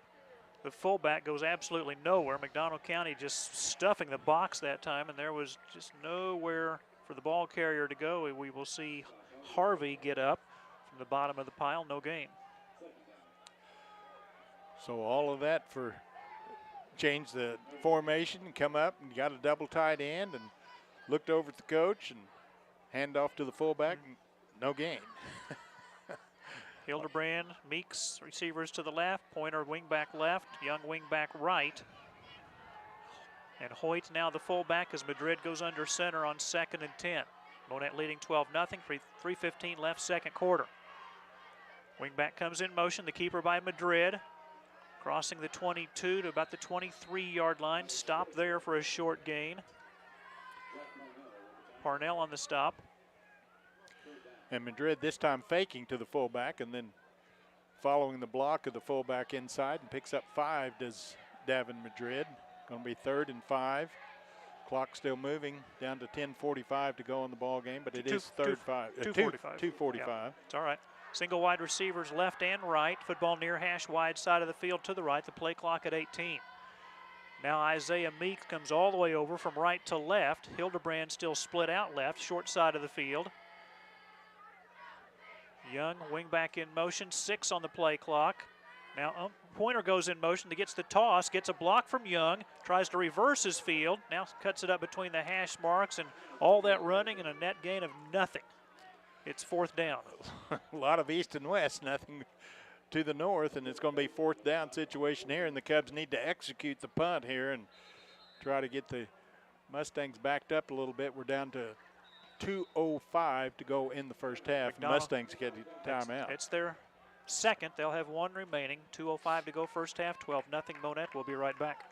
The fullback goes absolutely nowhere. McDonald County just stuffing the box that time, and there was just nowhere for the ball carrier to go. We will see Harvey get up from the bottom of the pile. No gain. So all of that for change the formation and come up and got a double tight end and looked over at the coach and hand off to the fullback. no gain. Hildebrand, Meeks, receivers to the left. Pointer, wingback left. Young, wingback right. And Hoyt now the fullback as Madrid goes under center on 2nd and 10. Monett leading 12-0, 3:15 left, second quarter. Wingback comes in motion, the keeper by Madrid. Crossing the 22 to about the 23-yard line. Stop there for a short gain. Parnell on the stop. And Madrid this time faking to the fullback and then following the block of the fullback inside and picks up 5, does Davin Madrid. Going to be 3rd and 5. Clock still moving down to 10:45 to go in the ball game, but it is 2:45. Yep. It's all right. Single wide receivers left and right. Football near hash wide side of the field to the right. The play clock at 18. Now Isaiah Meeks comes all the way over from right to left. Hildebrand still split out left, short side of the field. Young, wingback in motion, 6 on the play clock. Now Pointer goes in motion, gets the toss, gets a block from Young, tries to reverse his field, now cuts it up between the hash marks, and all that running and a net gain of nothing. It's 4th down. A lot of east and west, nothing to the north, and it's going to be 4th down situation here, and the Cubs need to execute the punt here and try to get the Mustangs backed up a little bit. We're down to 2:05 to go in the first half. McDonald, Mustangs get a timeout. It's their second. They'll have 1 remaining. 2:05 to go first half. 12-0 Monett. We'll be right back.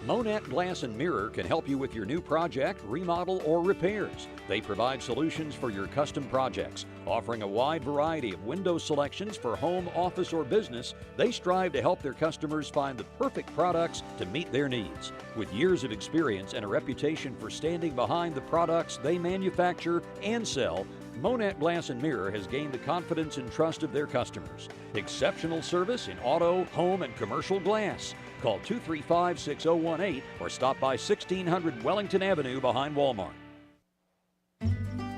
Monett Glass and Mirror can help you with your new project, remodel, or repairs. They provide solutions for your custom projects. Offering a wide variety of window selections for home, office, or business, they strive to help their customers find the perfect products to meet their needs. With years of experience and a reputation for standing behind the products they manufacture and sell, Monett Glass and Mirror has gained the confidence and trust of their customers. Exceptional service in auto, home, and commercial glass. Call 235-6018 or stop by 1600 Wellington Avenue behind Walmart.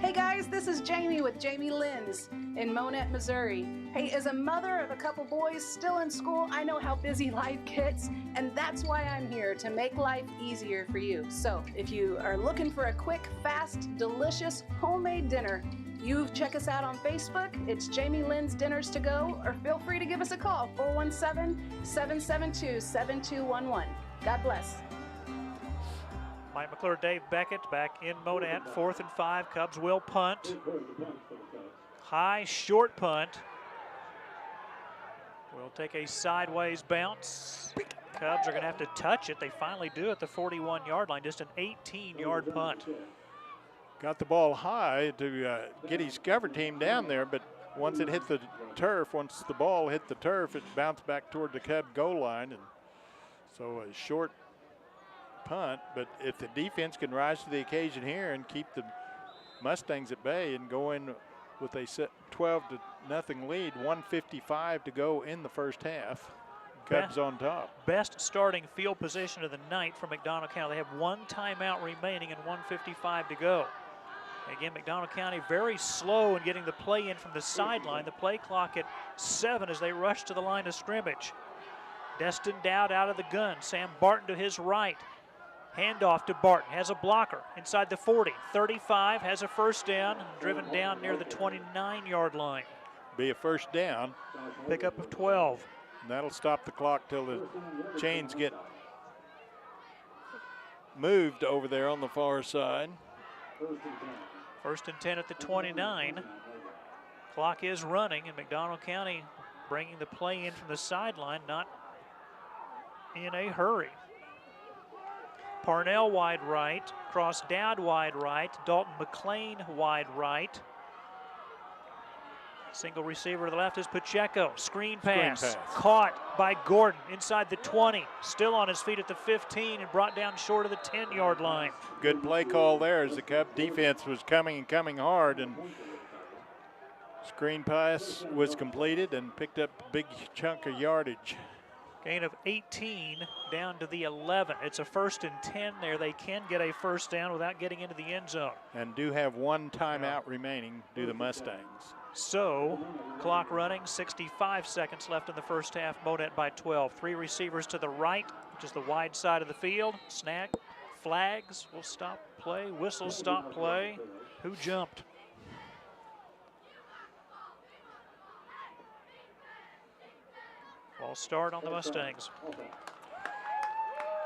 Hey guys, this is Jamie with Jamie Lynn's in Monett, Missouri. Hey, as a mother of a couple boys still in school, I know how busy life gets, and that's why I'm here to make life easier for you. So if you are looking for a quick, fast, delicious homemade dinner, you check us out on Facebook. It's Jamie Lynn's Dinners to Go, or feel free to give us a call, 417-772-7211. God bless. Mike McClure, Dave Beckett back in Monett. 4th and 5. Cubs will punt. High, short punt. We'll take a sideways bounce. Cubs are going to have to touch it. They finally do at the 41-yard line. Just an 18-yard punt. Got the ball high to get his cover team down there, but once it hit the turf, once the ball hit the turf, it bounced back toward the Cub goal line. And so a short punt, but if the defense can rise to the occasion here and keep the Mustangs at bay and go in with a 12-0 lead, 1:55 to go in the first half. Cubs on top. Best starting field position of the night for McDonald County. They have 1 timeout remaining and 1:55 to go. Again, McDonald County very slow in getting the play in from the sideline. The play clock at 7 as they rush to the line of scrimmage. Destin Dowd out of the gun. Sam Barton to his right. Handoff to Barton, has a blocker inside the 40. 35, has a first down, driven down near the 29-yard line. Be a first down. Pickup of 12. And that'll stop the clock till the chains get moved over there on the far side. 1st and 10 at the 29. Clock is running, and McDonald County bringing the play in from the sideline, not in a hurry. Parnell wide right, Cross Dowd wide right, Dalton McLean wide right. Single receiver to the left is Pacheco. Screen pass. Caught by Gordon inside the 20. Still on his feet at the 15 and brought down short of the 10-yard line. Good play call there as the Cub defense was coming and coming hard, and screen pass was completed and picked up a big chunk of yardage. Gain of 18 down to the 11. It's a 1st and 10 there. They can get a first down without getting into the end zone. And do have 1 timeout remaining, do the Mustangs. So, clock running, 65 seconds left in the first half. Monett by 12. 3 receivers to the right, just the wide side of the field. Snag, flags will stop play, whistles stop play. Who jumped? Ball start on the Mustangs.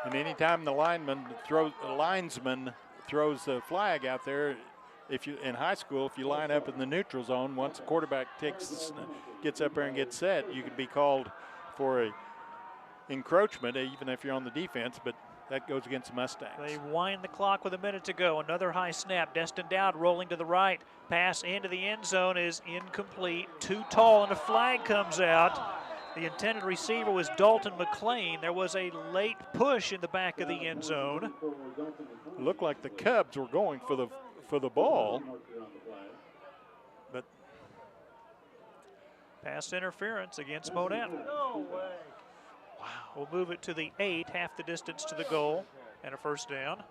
And anytime the linesman throws the flag out there, if you in high school, if you line up in the neutral zone, once the quarterback gets up there and gets set, you could be called for a encroachment, even if you're on the defense. But that goes against the Mustangs. They wind the clock with a minute to go. Another high snap. Destin Dowd rolling to the right. Pass into the end zone is incomplete. Too tall, and a flag comes out. The intended receiver was Dalton McLean. There was a late push in the back of the end zone. Looked like the Cubs were going for the ball, but pass interference against Monett. No way. Wow. We'll move it to the 8, half the distance to the goal, and a first down.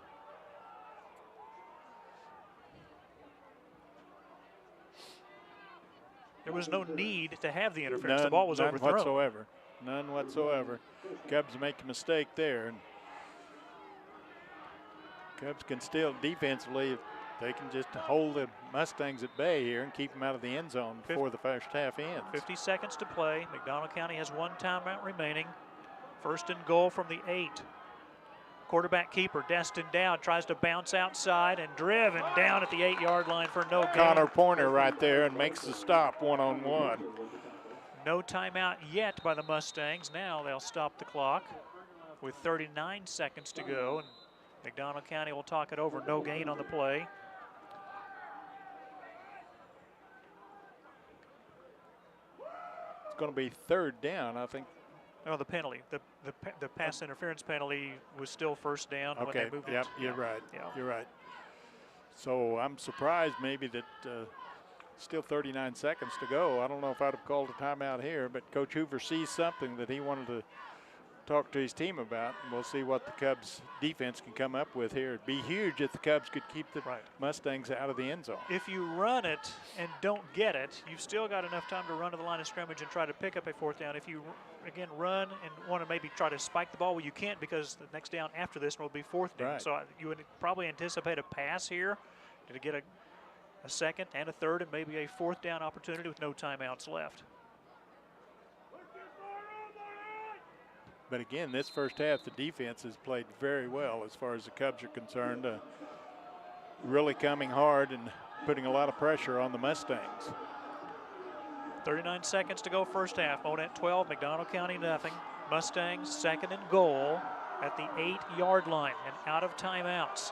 There was no need to have the interference. The ball was overthrown. None whatsoever. Cubs make a mistake there. And Cubs can still defensively, if they can just hold the Mustangs at bay here and keep them out of the end zone before the first half ends. 50 seconds to play. McDonald County has one timeout remaining. First and goal from the 8. Quarterback keeper Destin Dowd tries to bounce outside and driven down at the 8-yard line for no gain. Connor Pointer right there and makes the stop one-on-one. No timeout yet by the Mustangs. Now they'll stop the clock with 39 seconds to go, and McDonald County will talk it over. No gain on the play. It's going to be third down, I think. No, the penalty. The pass interference penalty was still first down when okay. they moved Yep, it. you're right. Yeah. You're right. So I'm surprised maybe that still 39 seconds to go. I don't know if I'd have called a timeout here, but Coach Hoover sees something that he wanted to talk to his team about, and we'll see what the Cubs defense can come up with here. It'd be huge if the Cubs could keep the Mustangs out of the end zone. If you run it and don't get it, you've still got enough time to run to the line of scrimmage and try to pick up a fourth down. If you, again, run and want to maybe try to spike the ball, well, you can't, because the next down after this will be fourth down. Right. So you would probably anticipate a pass here to get a second and a third and maybe a fourth down opportunity with no timeouts left. But again, this first half, the defense has played very well as far as the Cubs are concerned. Really coming hard and putting a lot of pressure on the Mustangs. 39 seconds to go first half. Monett 12, McDonald County nothing. Mustangs second and goal at the 8-yard line and out of timeouts.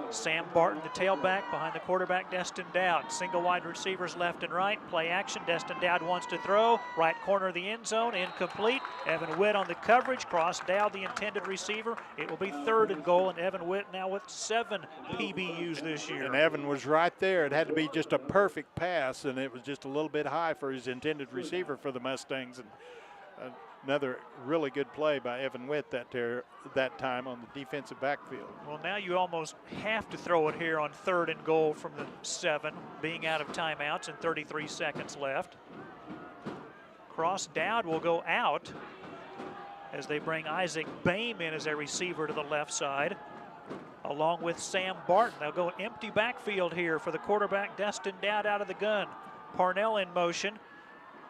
Sam Barton, the tailback, behind the quarterback, Destin Dowd. Single wide receivers left and right. Play action. Destin Dowd wants to throw. Right corner of the end zone. Incomplete. Evan Witt on the coverage. Cross Dowd, the intended receiver. It will be third and goal, and Evan Witt now with 7 PBUs this year. And Evan was right there. It had to be just a perfect pass, and it was just a little bit high for his intended receiver for the Mustangs. And another really good play by Evan Witt that time on the defensive backfield. Well, now you almost have to throw it here on third and goal from the 7, being out of timeouts and 33 seconds left. Cross Dowd will go out as they bring Isaac Boehm in as a receiver to the left side, along with Sam Barton. They'll go empty backfield here for the quarterback, Destin Dowd, out of the gun. Parnell in motion.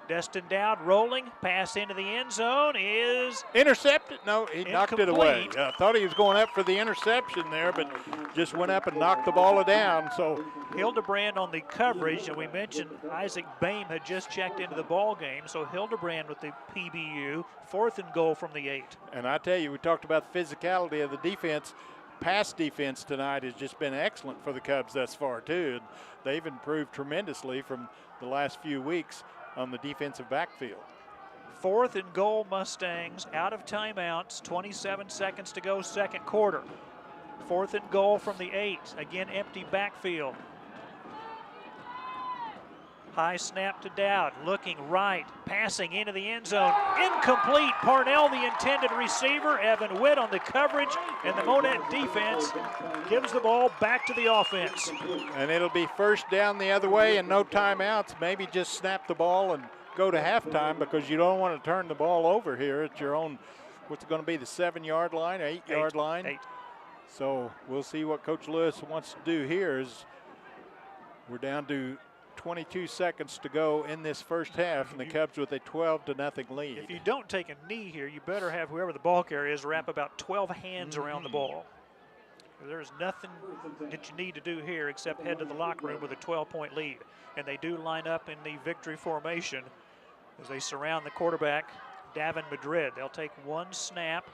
Destin Dowd rolling, pass into the end zone is intercepted. No, he knocked it away. Incomplete. Thought he was going up for the interception there, but just went up and knocked the ball down. So Hildebrand on the coverage, and we mentioned Isaac Boehm had just checked into the ball game, so Hildebrand with the PBU, fourth and goal from the 8. And I tell you, we talked about the physicality of the defense. Pass defense tonight has just been excellent for the Cubs thus far too. And they've improved tremendously from the last few weeks on the defensive backfield. Fourth and goal, Mustangs, out of timeouts, 27 seconds to go, second quarter. Fourth and goal from the 8, again empty backfield. High snap to Dowd, looking right, passing into the end zone, incomplete. Parnell, the intended receiver, Evan Witt on the coverage, and the Monett defense gives the ball back to the offense. And it'll be first down the other way and no timeouts. Maybe just snap the ball and go to halftime, because you don't want to turn the ball over here at your own what's it going to be, the 7-yard line, 8-yard line? 8. So we'll see what Coach Lewis wants to do here. As we're down to 22 seconds to go in this first half, and the Cubs with a 12-0 lead. If you don't take a knee here, you better have whoever the ball carrier is wrap about 12 hands around the ball. There's nothing that you need to do here except head to the locker room with a 12-point lead. And they do line up in the victory formation as they surround the quarterback, Davin Madrid. They'll take one snap.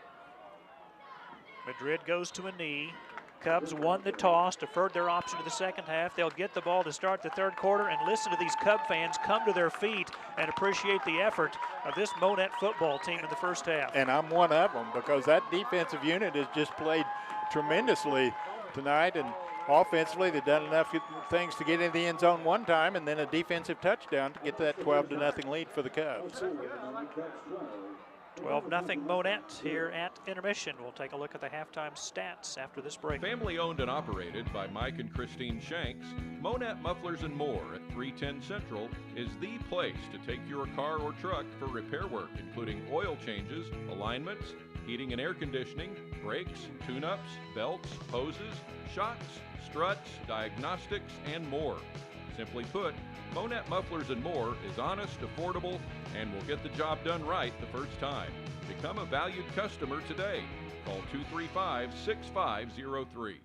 Madrid goes to a knee. Cubs won the toss, deferred their option to the second half. They'll get the ball to start the third quarter, and listen to these Cub fans come to their feet and appreciate the effort of this Monett football team in the first half. And I'm one of them, because that defensive unit has just played tremendously tonight, and offensively they've done enough things to get into the end zone one time, and then a defensive touchdown to get that 12-0 lead for the Cubs. 12-0 Monett here at intermission. We'll take a look at the halftime stats after this break. Family owned and operated by Mike and Christine Shanks, Monett Mufflers and More at 310 Central is the place to take your car or truck for repair work, including oil changes, alignments, heating and air conditioning, brakes, tune-ups, belts, hoses, shocks, struts, diagnostics, and more. Simply put, Monett Mufflers and More is honest, affordable, and will get the job done right the first time. Become a valued customer today. Call 235-6503.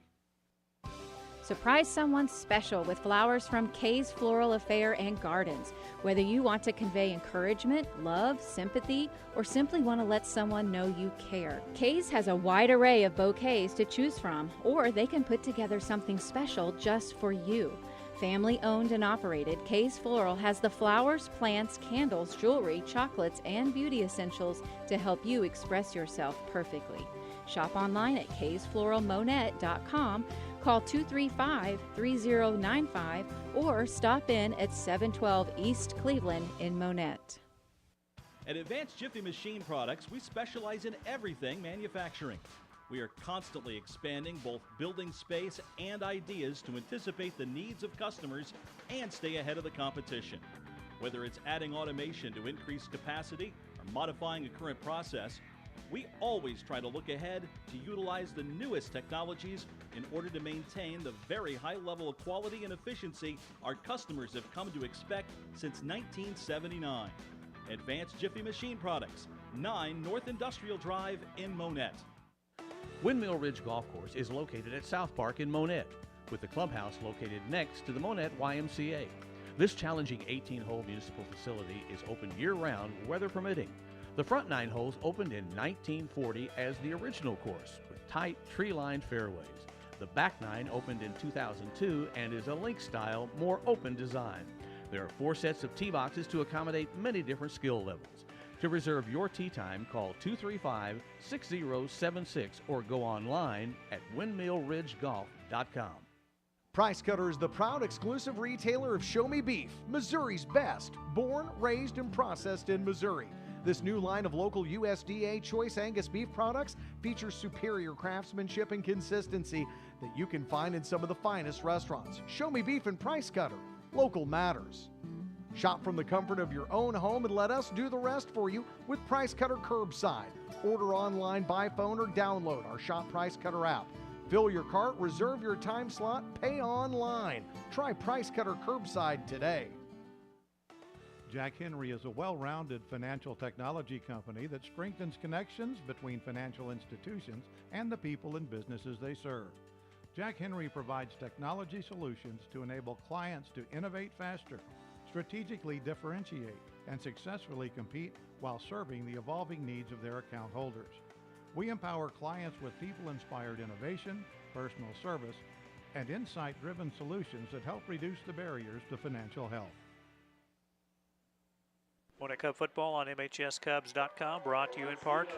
Surprise someone special with flowers from Kay's Floral Affair and Gardens. Whether you want to convey encouragement, love, sympathy, or simply want to let someone know you care, Kay's has a wide array of bouquets to choose from, or they can put together something special just for you. Family owned and operated, Kay's Floral has the flowers, plants, candles, jewelry, chocolates, and beauty essentials to help you express yourself perfectly. Shop online at kaysfloralmonett.com, call 235-3095, or stop in at 712 East Cleveland in Monett. At Advanced Jiffy Machine Products, we specialize in everything manufacturing. We are constantly expanding both building space and ideas to anticipate the needs of customers and stay ahead of the competition. Whether it's adding automation to increase capacity or modifying a current process, we always try to look ahead to utilize the newest technologies in order to maintain the very high level of quality and efficiency our customers have come to expect since 1979. Advanced Jiffy Machine Products, 9 North Industrial Drive in Monett. Windmill Ridge Golf Course is located at South Park in Monett, with the clubhouse located next to the Monett YMCA. This challenging 18-hole municipal facility is open year-round, weather permitting. The front 9 holes opened in 1940 as the original course, with tight, tree-lined fairways. The back 9 opened in 2002 and is a link-style, more open design. There are 4 sets of tee boxes to accommodate many different skill levels. To reserve your tee time, call 235-6076 or go online at windmillridgegolf.com. Price Cutter is the proud exclusive retailer of Show Me Beef, Missouri's best, born, raised, and processed in Missouri. This new line of local USDA Choice Angus beef products features superior craftsmanship and consistency that you can find in some of the finest restaurants. Show Me Beef and Price Cutter. Local matters. Shop from the comfort of your own home and let us do the rest for you with Price Cutter Curbside. Order online, by phone, or download our Shop Price Cutter app. Fill your cart, reserve your time slot, pay online. Try Price Cutter Curbside today. Jack Henry is a well-rounded financial technology company that strengthens connections between financial institutions and the people and businesses they serve. Jack Henry provides technology solutions to enable clients to innovate faster, strategically differentiate, and successfully compete while serving the evolving needs of their account holders. We empower clients with people-inspired innovation, personal service, and insight-driven solutions that help reduce the barriers to financial health. Monett Cub football on MHSCubs.com, brought to you in part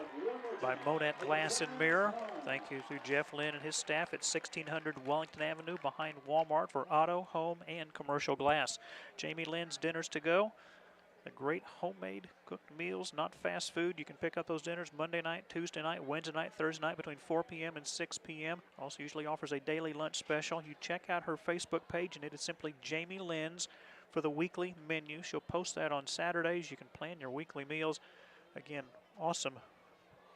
by Monett Glass and Mirror. Thank you to Jeff Lynn and his staff at 1600 Wellington Avenue behind Walmart for auto, home, and commercial glass. Jamie Lynn's Dinners to Go. The great homemade cooked meals, not fast food. You can pick up those dinners Monday night, Tuesday night, Wednesday night, Thursday night between 4 p.m. and 6 p.m. Also usually offers a daily lunch special. You check out her Facebook page, and it is simply Jamie Lynn's for the weekly menu. She'll post that on Saturdays. You can plan your weekly meals. Again, awesome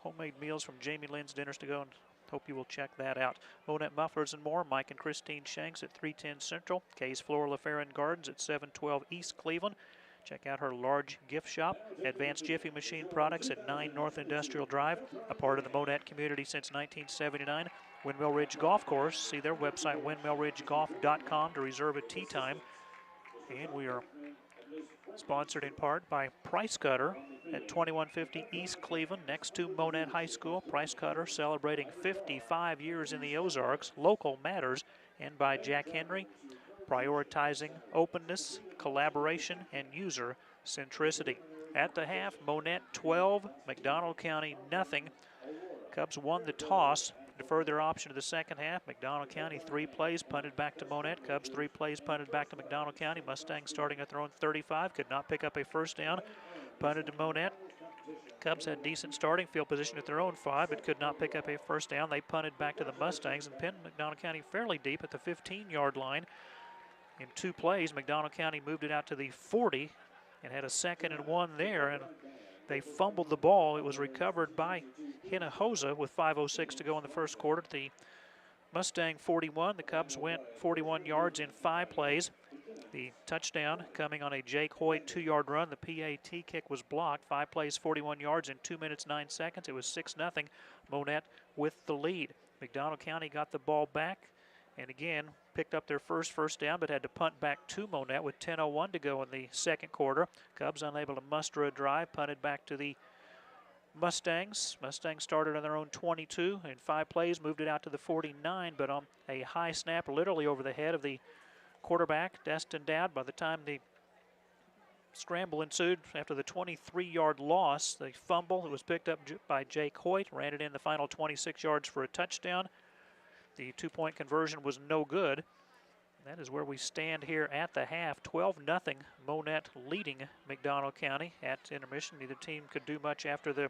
homemade meals from Jamie Lynn's Dinners to Go, and hope you will check that out. Monett Mufflers and More, Mike and Christine Shanks at 310 Central. Kay's Floral Affair and Gardens at 712 East Cleveland. Check out her large gift shop. Advanced Jiffy Machine Products at 9 North Industrial Drive, a part of the Monett community since 1979. Windmill Ridge Golf Course. See their website, windmillridgegolf.com, to reserve a tee time. And we are sponsored in part by Price Cutter at 2150 East Cleveland, next to Monett High School. Price Cutter celebrating 55 years in the Ozarks. Local matters. And by Jack Henry, prioritizing openness, collaboration, and user centricity. At the half, Monett 12, McDonald County nothing. Cubs won the toss, deferred their option to the second half. McDonald County 3 plays, punted back to Monett. Cubs 3 plays, punted back to McDonald County. Mustangs starting at their own 35, could not pick up a first down. Punted to Monett. Cubs had decent starting field position at their own 5, but could not pick up a first down. They punted back to the Mustangs and pinned McDonald County fairly deep at the 15-yard line. In 2 plays, McDonald County moved it out to the 40 and had a 2nd and 1 there, and they fumbled the ball. It was recovered by Hinojosa with 5:06 to go in the first quarter. The Mustang 41, the Cubs went 41 yards in 5 plays. The touchdown coming on a Jake Hoyt 2-yard run. The PAT kick was blocked. 5 plays, 41 yards in 2 minutes, 9 seconds. It was 6-0. Monett with the lead. McDonald County got the ball back and again picked up their first down, but had to punt back to Monett with 10:01 to go in the second quarter. Cubs unable to muster a drive, punted back to the Mustangs. Mustangs started on their own 22 in 5 plays, moved it out to the 49, but on a high snap literally over the head of the quarterback, Destin Dowd. By the time the scramble ensued after the 23-yard loss, the fumble, it was picked up by Jake Hoyt, ran it in the final 26 yards for a touchdown. The 2-point conversion was no good. That is where we stand here at the half. 12-0, Monett leading McDonald County at intermission. Neither team could do much after the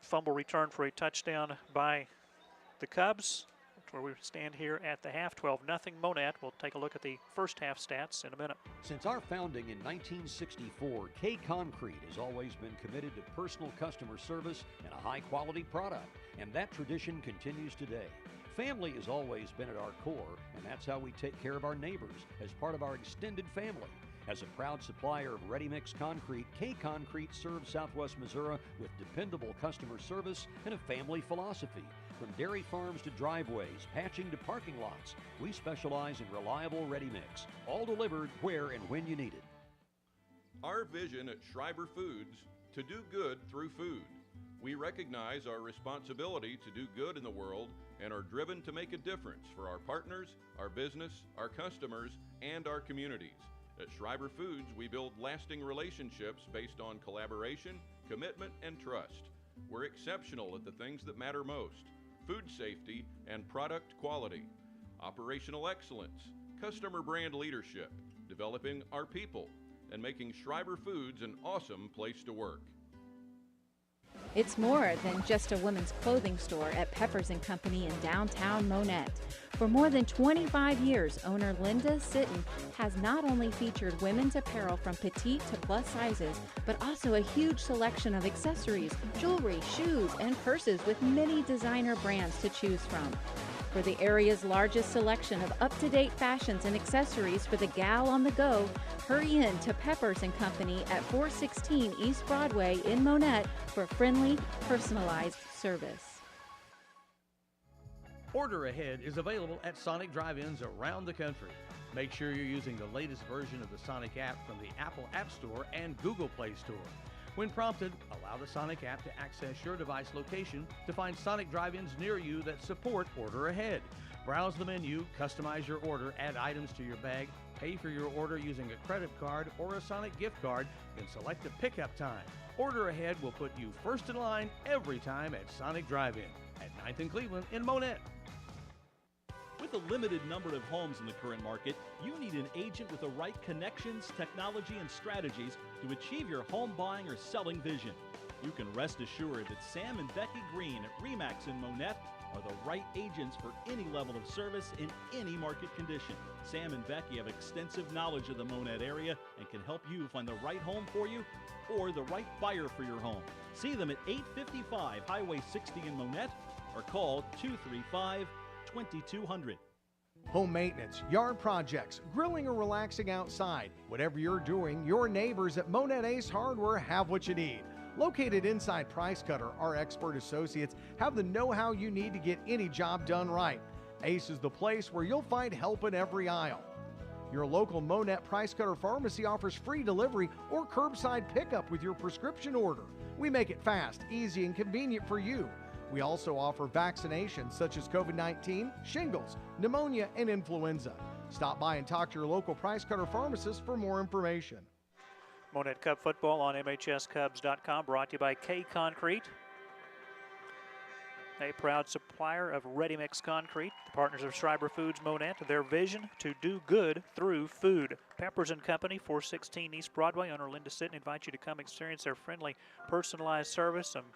fumble return for a touchdown by the Cubs. That's where we stand here at the half. 12-0 Monett. We'll take a look at the first half stats in a minute. Since our founding in 1964, K Concrete has always been committed to personal customer service and a high-quality product, and that tradition continues today. Family has always been at our core, and that's how we take care of our neighbors as part of our extended family. As a proud supplier of ready-mix concrete, K Concrete serves Southwest Missouri with dependable customer service and a family philosophy. From dairy farms to driveways, patching to parking lots, we specialize in reliable ready-mix, all delivered where and when you need it. Our vision at Schreiber Foods, to do good through food. We recognize our responsibility to do good in the world and are driven to make a difference for our partners, our business, our customers, and our communities. At Schreiber Foods, we build lasting relationships based on collaboration, commitment, and trust. We're exceptional at the things that matter most: food safety and product quality, operational excellence, customer brand leadership, developing our people, and making Schreiber Foods an awesome place to work. It's more than just a women's clothing store at Peppers & Company in downtown Monett. For more than 25 years, owner Linda Sitton has not only featured women's apparel from petite to plus sizes, but also a huge selection of accessories, jewelry, shoes, and purses with many designer brands to choose from. For the area's largest selection of up-to-date fashions and accessories for the gal on the go, hurry in to Peppers & Company at 416 East Broadway in Monett for friendly, personalized service. Order Ahead is available at Sonic drive-ins around the country. Make sure you're using the latest version of the Sonic app from the Apple App Store and Google Play Store. When prompted, allow the Sonic app to access your device location to find Sonic drive-ins near you that support Order Ahead. Browse the menu, customize your order, add items to your bag, pay for your order using a credit card or a Sonic gift card, then select a pickup time. Order Ahead will put you first in line every time at Sonic Drive-In at 9th and Cleveland in Monett. With a limited number of homes in the current market, you need an agent with the right connections, technology, and strategies to achieve your home buying or selling vision. You can rest assured that Sam and Becky Green at RE/MAX in Monett are the right agents for any level of service in any market condition. Sam and Becky have extensive knowledge of the Monett area and can help you find the right home for you or the right buyer for your home. See them at 855 Highway 60 in Monett or call 235-2200. Home maintenance, yard projects, grilling or relaxing outside. Whatever you're doing, your neighbors at Monett Ace Hardware have what you need. Located inside Price Cutter, our expert associates have the know-how you need to get any job done right. Ace is the place where you'll find help in every aisle. Your local Monett Price Cutter pharmacy offers free delivery or curbside pickup with your prescription order. We make it fast, easy, and convenient for you. We also offer vaccinations such as COVID-19, shingles, pneumonia, and influenza. Stop by and talk to your local Price Cutter pharmacist for more information. Monett Cub football on MHSCubs.com, brought to you by K Concrete, a proud supplier of ready-mix concrete. The partners of Schreiber Foods Monett, their vision to do good through food. Peppers & Company, 416 East Broadway. Owner Linda Sitton invites you to come experience their friendly, personalized service. Some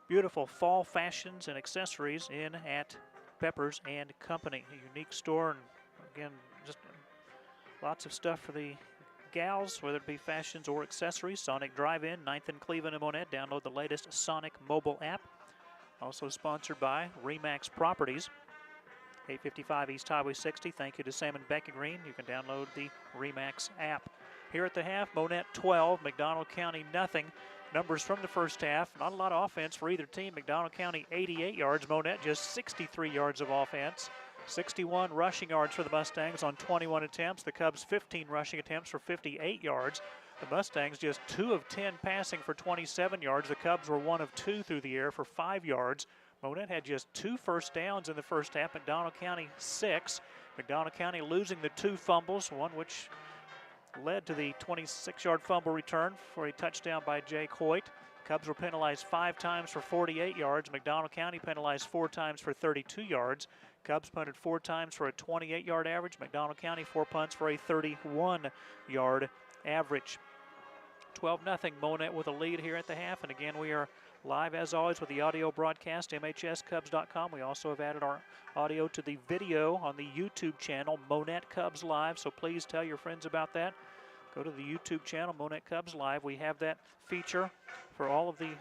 beautiful fall fashions and accessories in at Peppers & Company. A unique store, and again, just lots of stuff for the gals, whether it be fashions or accessories. Sonic Drive-In, 9th and Cleveland and Monett. Download the latest Sonic mobile app. Also sponsored by Remax Properties, 855 East Highway 60. Thank you to Sam and Becky Green. You can download the Remax app. Here at the half, Monett 12, McDonald County nothing. Numbers from the first half, not a lot of offense for either team. McDonald County 88 yards, Monett just 63 yards of offense. 61 rushing yards for the Mustangs on 21 attempts. The Cubs 15 rushing attempts for 58 yards. The Mustangs just 2 of 10 passing for 27 yards. The Cubs were 1 of 2 through the air for 5 yards. Monett had just 2 first downs in the first half. McDonald County 6. McDonald County losing the 2 fumbles, one which led to the 26-yard fumble return for a touchdown by Jake Hoyt. Cubs were penalized 5 times for 48 yards. McDonald County penalized 4 times for 32 yards. Cubs punted 4 times for a 28-yard average. McDonald County 4 punts for a 31-yard average. 12-0 Monett with a lead here at the half. And again, we are live as always with the audio broadcast, MHSCubs.com. We also have added our audio to the video on the YouTube channel, Monett Cubs Live. So please tell your friends about that. Go to the YouTube channel, Monett Cubs Live. We have that feature for all of the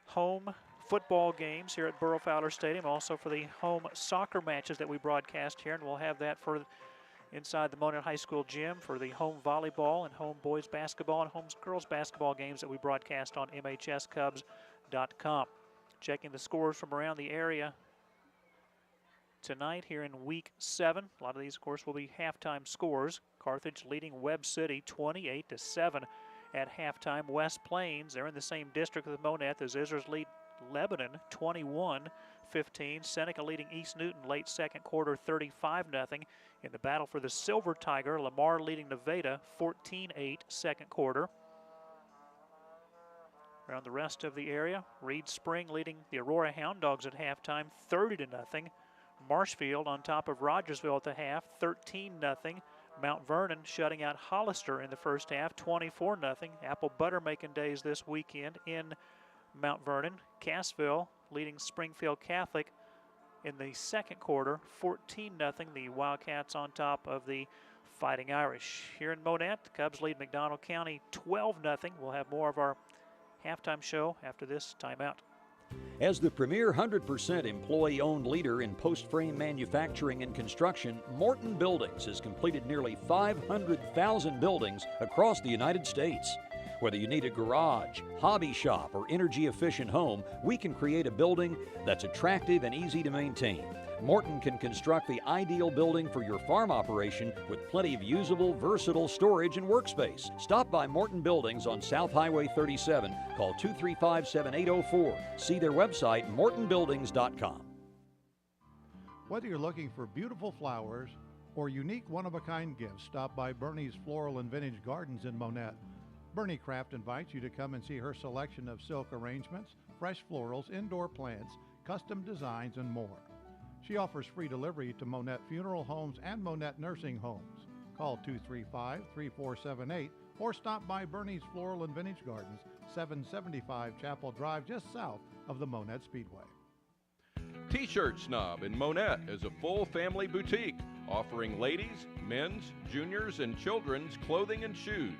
home football games here at Burrow Fowler Stadium, also for the home soccer matches that we broadcast here, and we'll have that for inside the Monett High School gym for the home volleyball and home boys basketball and home girls basketball games that we broadcast on MHSCubs.com. Checking the scores from around the area tonight here in Week 7. A lot of these, of course, will be halftime scores. Carthage leading Webb City 28-7 at halftime. West Plains, they're in the same district with Monett. The Zizzers lead Lebanon 21-15. Seneca leading East Newton late second quarter 35-0. In the battle for the Silver Tiger, Lamar leading Nevada 14-8 second quarter. Around the rest of the area, Reed Spring leading the Aurora Hound Dogs at halftime 30-0. Marshfield on top of Rogersville at the half 13-0. Mount Vernon shutting out Hollister in the first half 24-0. Apple Butter making days this weekend in Mount Vernon. Cassville leading Springfield Catholic in the second quarter, 14-0. The Wildcats on top of the Fighting Irish. Here in Monett, the Cubs lead McDonald County 12-0. We'll have more of our halftime show after this timeout. As the premier 100% employee-owned leader in post-frame manufacturing and construction, Morton Buildings has completed nearly 500,000 buildings across the United States. Whether you need a garage, hobby shop, or energy-efficient home, we can create a building that's attractive and easy to maintain. Morton can construct the ideal building for your farm operation with plenty of usable, versatile storage and workspace. Stop by Morton Buildings on South Highway 37. Call 235-7804. See their website, mortonbuildings.com. Whether you're looking for beautiful flowers or unique one-of-a-kind gifts, stop by Bernie's Floral and Vintage Gardens in Monett. Bernie Craft invites you to come and see her selection of silk arrangements, fresh florals, indoor plants, custom designs, and more. She offers free delivery to Monett Funeral Homes and Monett Nursing Homes. Call 235-3478 or stop by Bernie's Floral and Vintage Gardens, 775 Chapel Drive, just south of the Monett Speedway. T-Shirt Snob in Monett is a full family boutique offering ladies, men's, juniors, and children's clothing and shoes.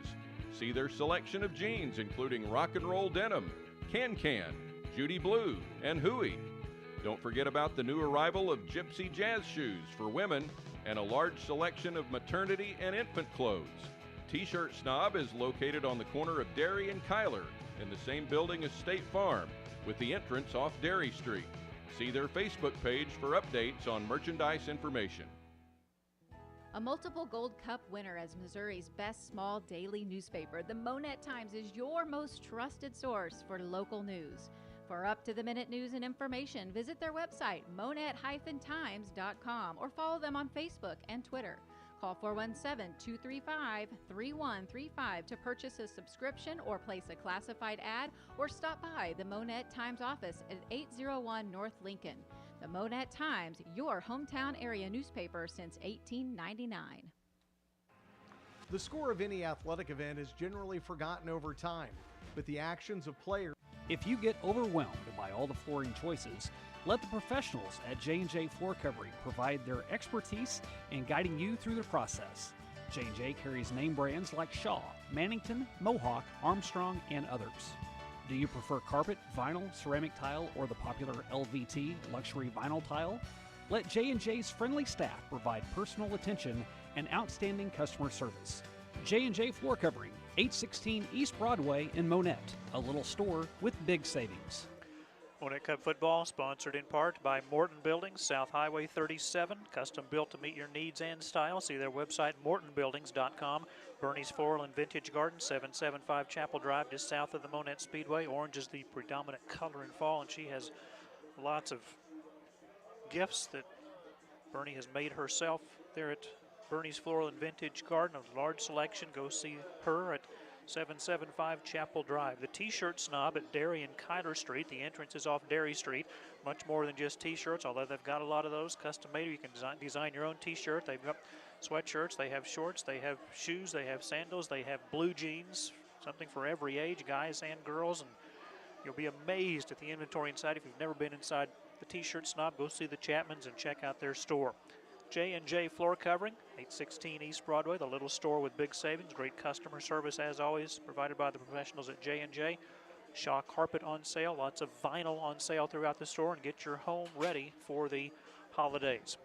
See their selection of jeans including rock and roll denim, Can-Can, Judy Blue, and Hooey. Don't forget about the new arrival of Gypsy Jazz shoes for women and a large selection of maternity and infant clothes. T-Shirt Snob is located on the corner of Dairy and Kyler in the same building as State Farm with the entrance off Dairy Street. See their Facebook page for updates on merchandise information. A multiple Gold Cup winner as Missouri's best small daily newspaper, the Monett Times is your most trusted source for local news. For up-to-the-minute news and information, visit their website, monett-times.com, or follow them on Facebook and Twitter. Call 417-235-3135 to purchase a subscription or place a classified ad, or stop by the Monett Times office at 801 North Lincoln. The Monett Times, your hometown area newspaper since 1899. The score of any athletic event is generally forgotten over time, but the actions of players. If you get overwhelmed by all the flooring choices, let the professionals at J&J Floor Covering provide their expertise in guiding you through the process. J&J carries name brands like Shaw, Mannington, Mohawk, Armstrong, and others. Do you prefer carpet, vinyl, ceramic tile, or the popular LVT luxury vinyl tile? Let J&J's friendly staff provide personal attention and outstanding customer service. J&J Floor Covering, 816 East Broadway in Monett, a little store with big savings. Monett Cup football sponsored in part by Morton Buildings, South Highway 37, custom built to meet your needs and style. See their website, mortonbuildings.com. Bernie's Floral and Vintage Garden, 775 Chapel Drive, just south of the Monett Speedway. Orange is the predominant color in fall, and she has lots of gifts that Bernie has made herself there at Bernie's Floral and Vintage Garden. A large selection. Go see her at 775 Chapel Drive. The T-Shirt Snob at Dairy and Kyler Street. The entrance is off Dairy Street. Much more than just T-shirts, although they've got a lot of those custom made. You can design your own T-shirt. They've got sweatshirts, they have shorts, they have shoes, they have sandals, they have blue jeans, something for every age, guys and girls. And you'll be amazed at the inventory inside. If you've never been inside the T-Shirt Snob, go see the Chapmans and check out their store. J&J Floor Covering, 816 East Broadway, the little store with big savings, great customer service as always, provided by the professionals at J&J. Shaw carpet on sale, lots of vinyl on sale throughout the store, and get your home ready for the holidays.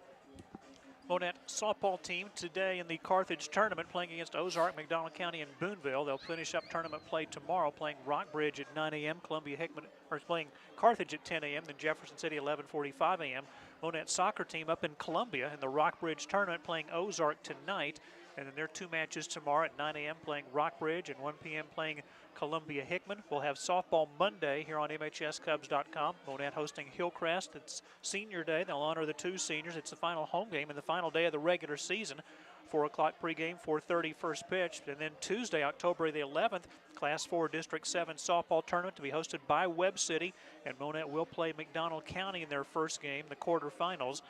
Monett softball team today in the Carthage tournament playing against Ozark, McDonald County, and Boonville. They'll finish up tournament play tomorrow playing Rockbridge at 9 a.m. Columbia Hickman or playing Carthage at 10 a.m. Then Jefferson City 11:45 a.m. Monett soccer team up in Columbia in the Rockbridge tournament playing Ozark tonight. And then there are two matches tomorrow at 9 a.m. playing Rockbridge and 1 p.m. playing Columbia Hickman. We'll have softball Monday here on MHSCubs.com. Monett hosting Hillcrest. It's senior day. They'll honor the two seniors. It's the final home game and the final day of the regular season. 4 o'clock pregame, 4:30 first pitch. And then Tuesday, October the 11th, Class 4 District 7 softball tournament to be hosted by Webb City. And Monett will play McDonald County in their first game, the quarterfinals.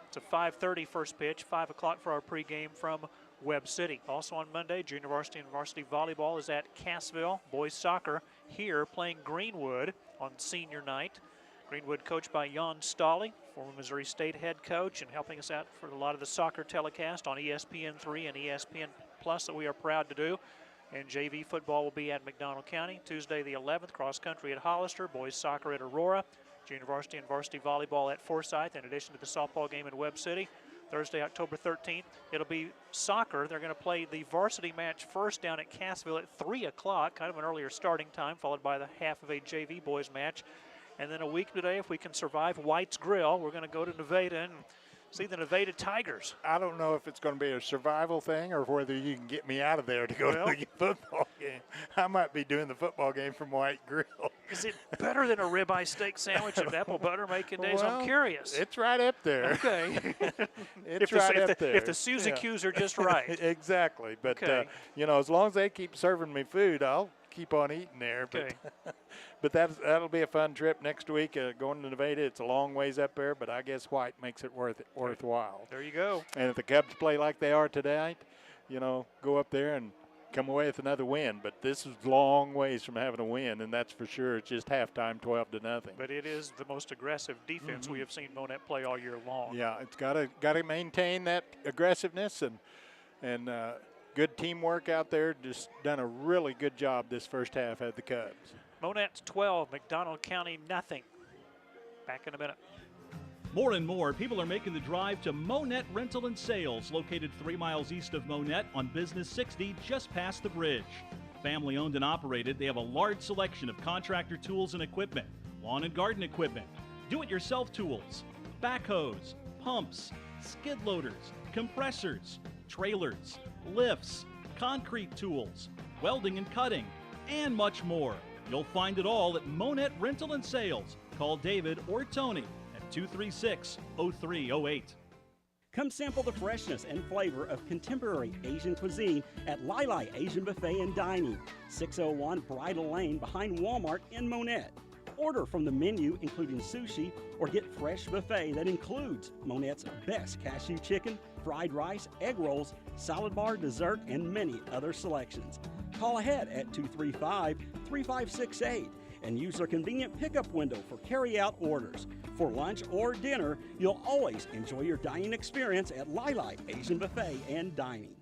It's a 5:30 first pitch, 5 o'clock for our pregame from Webb City. Also on Monday, junior varsity and varsity volleyball is at Cassville. Boys soccer here playing Greenwood on senior night. Greenwood coached by Jan Stolle, former Missouri State head coach, and helping us out for a lot of the soccer telecast on ESPN3 and ESPN Plus that we are proud to do. And JV football will be at McDonald County. Tuesday the 11th, cross country at Hollister, boys soccer at Aurora, junior varsity and varsity volleyball at Forsyth, in addition to the softball game in Webb City. Thursday, October 13th, it'll be soccer. They're going to play the varsity match first down at Cassville at 3 o'clock, kind of an earlier starting time, followed by the half of a JV boys match. And then a week today, if we can survive White's Grill, we're going to go to Nevada and see the Nevada Tigers. I don't know if it's going to be a survival thing or whether you can get me out of there to go to the football game. I might be doing the football game from White Grill. Is it better than a ribeye steak sandwich and apple butter making days? Well, I'm curious. It's right up there. Okay. It's right up there. If the Suzy Q's are just right. Exactly. But, okay. As long as they keep serving me food, I'll keep on eating there. Okay. But that'll be a fun trip next week. Going to Nevada, it's a long ways up there, but I guess White makes it worthwhile. There you go. And if the Cubs play like they are tonight, go up there and come away with another win. But this is long ways from having a win, and that's for sure. It's just halftime, 12-0. But it is the most aggressive defense we have seen Monett play all year long. Yeah, it's got to maintain that aggressiveness and good teamwork out there. Just done a really good job this first half at the Cubs. Monett 12, McDonald County nothing. Back in a minute. More and more people are making the drive to Monett Rental and Sales, located 3 miles east of Monett on Business 60, just past the bridge. Family owned and operated, they have a large selection of contractor tools and equipment, lawn and garden equipment, do-it-yourself tools, backhoes, pumps, skid loaders, compressors, trailers, lifts, concrete tools, welding and cutting, and much more. You'll find it all at Monett Rental and Sales. Call David or Tony at 236-0308. Come sample the freshness and flavor of contemporary Asian cuisine at Lai Lai Asian Buffet and Dining, 601 Bridal Lane behind Walmart in Monett. Order from the menu including sushi or get fresh buffet that includes Monett's best cashew chicken, fried rice, egg rolls, salad bar, dessert, and many other selections. Call ahead at 235-3568 and use their convenient pickup window for carry-out orders. For lunch or dinner, you'll always enjoy your dining experience at Lai Lai Asian Buffet and Dining.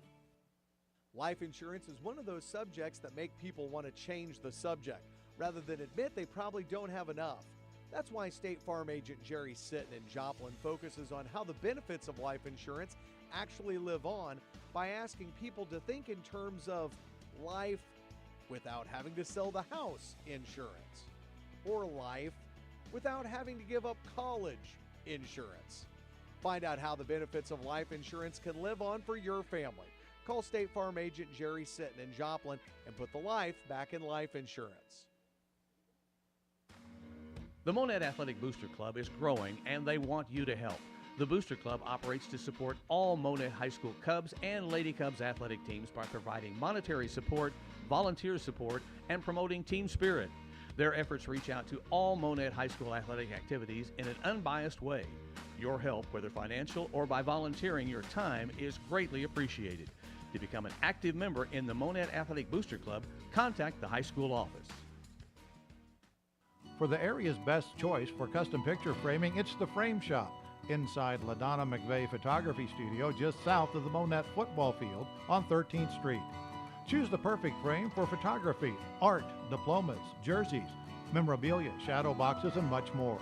Life insurance is one of those subjects that make people want to change the subject, rather than admit they probably don't have enough. That's why State Farm agent Jerry Sitton in Joplin focuses on how the benefits of life insurance actually live on by asking people to think in terms of life without having to sell the house insurance, or life without having to give up college insurance. Find out how the benefits of life insurance can live on for your family. Call State Farm agent Jerry Sitton in Joplin and put the life back in life insurance. The Monett Athletic Booster Club is growing, and they want you to help. The Booster Club operates to support all Monett High School Cubs and Lady Cubs athletic teams by providing monetary support, volunteer support, and promoting team spirit. Their efforts reach out to all Monett High School athletic activities in an unbiased way. Your help, whether financial or by volunteering your time, is greatly appreciated. To become an active member in the Monett Athletic Booster Club, contact the high school office. For the area's best choice for custom picture framing, it's the Frame Shop, inside LaDonna McVeigh Photography Studio just south of the Monett football field on 13th Street. Choose the perfect frame for photography, art, diplomas, jerseys, memorabilia, shadow boxes, and much more.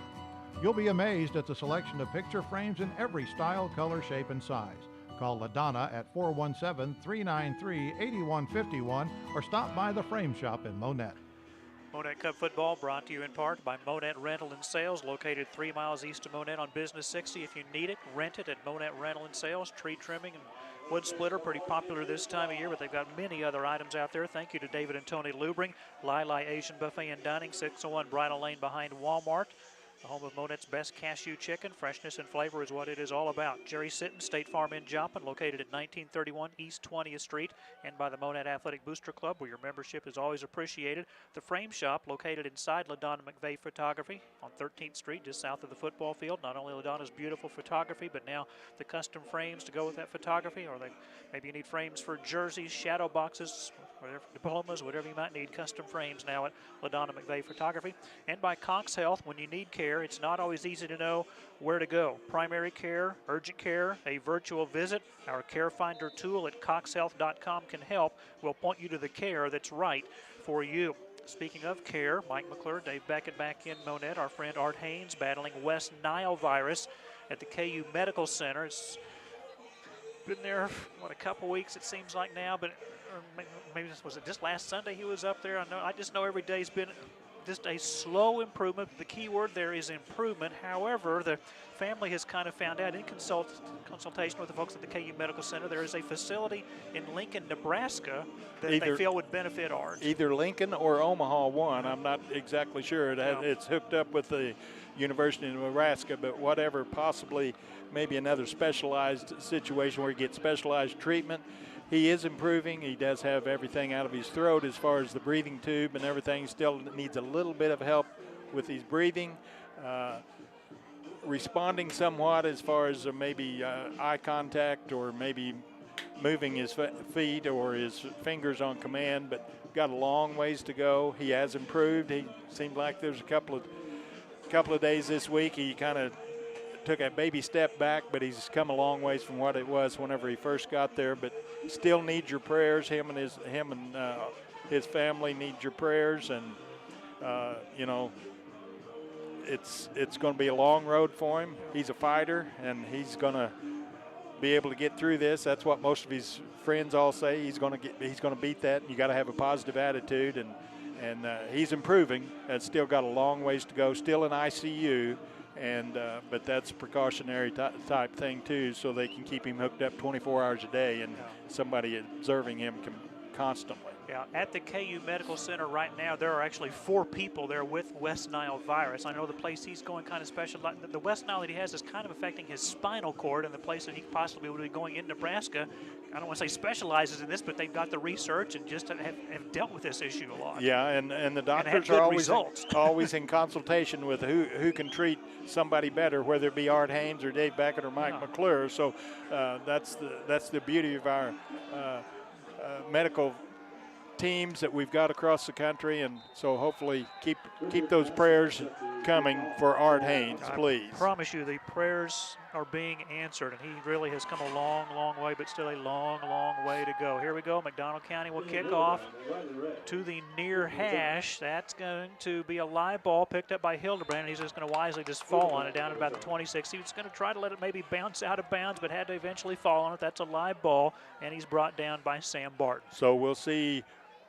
You'll be amazed at the selection of picture frames in every style, color, shape, and size. Call LaDonna at 417-393-8151 or stop by the Frame Shop in Monett. Monett Cub football brought to you in part by Monett Rental and Sales, located 3 miles east of Monett on Business 60. If you need it, rent it at Monett Rental and Sales. Tree trimming and wood splitter, pretty popular this time of year, but they've got many other items out there. Thank you to David and Tony Lubring. Lai Lai Asian Buffet and Dining, 601 Bridal Lane behind Walmart. The home of Monett's best cashew chicken. Freshness and flavor is what it is all about. Jerry Sitton, State Farm in Joplin, located at 1931 East 20th Street, and by the Monett Athletic Booster Club, where your membership is always appreciated. The Frame Shop, located inside LaDonna McVeigh Photography on 13th Street, just south of the football field. Not only LaDonna's beautiful photography, but now the custom frames to go with that photography, or maybe you need frames for jerseys, shadow boxes, whatever, diplomas, whatever you might need, custom frames now at LaDonna McVeigh Photography. And by Cox Health, when you need care, it's not always easy to know where to go. Primary care, urgent care, a virtual visit, our Care Finder tool at coxhealth.com can help. We'll point you to the care that's right for you. Speaking of care, Mike McClure, Dave Beckett back in Monett, our friend Art Haynes battling West Nile virus at the KU Medical Center. It's been there, a couple weeks it seems like now, but maybe was it just last Sunday he was up there? I just know every day's been just a slow improvement. The key word there is improvement. However, the family has kind of found out in consultation with the folks at the KU Medical Center, there is a facility in Lincoln, Nebraska that they feel would benefit Art. Either Lincoln or Omaha one. I'm not exactly sure. It's hooked up with the University of Nebraska, but whatever, possibly maybe another specialized situation where he gets specialized treatment. He is improving. He does have everything out of his throat as far as the breathing tube and everything. Still needs a little bit of help with his breathing. Responding somewhat as far as maybe eye contact or maybe moving his feet or his fingers on command, but got a long ways to go. He has improved. He seemed like there's a couple of days this week he kind of took a baby step back, but he's come a long ways from what it was whenever he first got there. But still needs your prayers. Him and his family need your prayers, and you know, it's going to be a long road for him. He's a fighter, and he's going to be able to get through this. That's what most of his friends all say. He's going to beat that. You got to have a positive attitude, and he's improving. It's still got a long ways to go. Still in ICU, and but that's a precautionary type thing too, so they can keep him hooked up 24 hours a day, and somebody observing him constantly. Yeah, at the KU Medical Center right now, there are actually 4 people there with West Nile virus. I know the place he's going kind of special. The West Nile that he has is kind of affecting his spinal cord, and the place that he possibly would be going in Nebraska, I don't want to say specializes in this, but they've got the research and just have dealt with this issue a lot. Yeah, and the doctors are always in consultation with who can treat somebody better, whether it be Art Haynes or Dave Beckett or Mike McClure. So that's the beauty of our medical teams that we've got across the country, and so hopefully keep those prayers coming for Art Haynes, please. I promise you the prayers are being answered, and he really has come a long, long way, but still a long, long way to go. Here we go. McDonald County will kick off to the near hash. That's going to be a live ball picked up by Hildebrand. He's just going to wisely just fall on it down at about the 26. He was going to try to let it maybe bounce out of bounds, but had to eventually fall on it. That's a live ball, and he's brought down by Sam Barton. So we'll see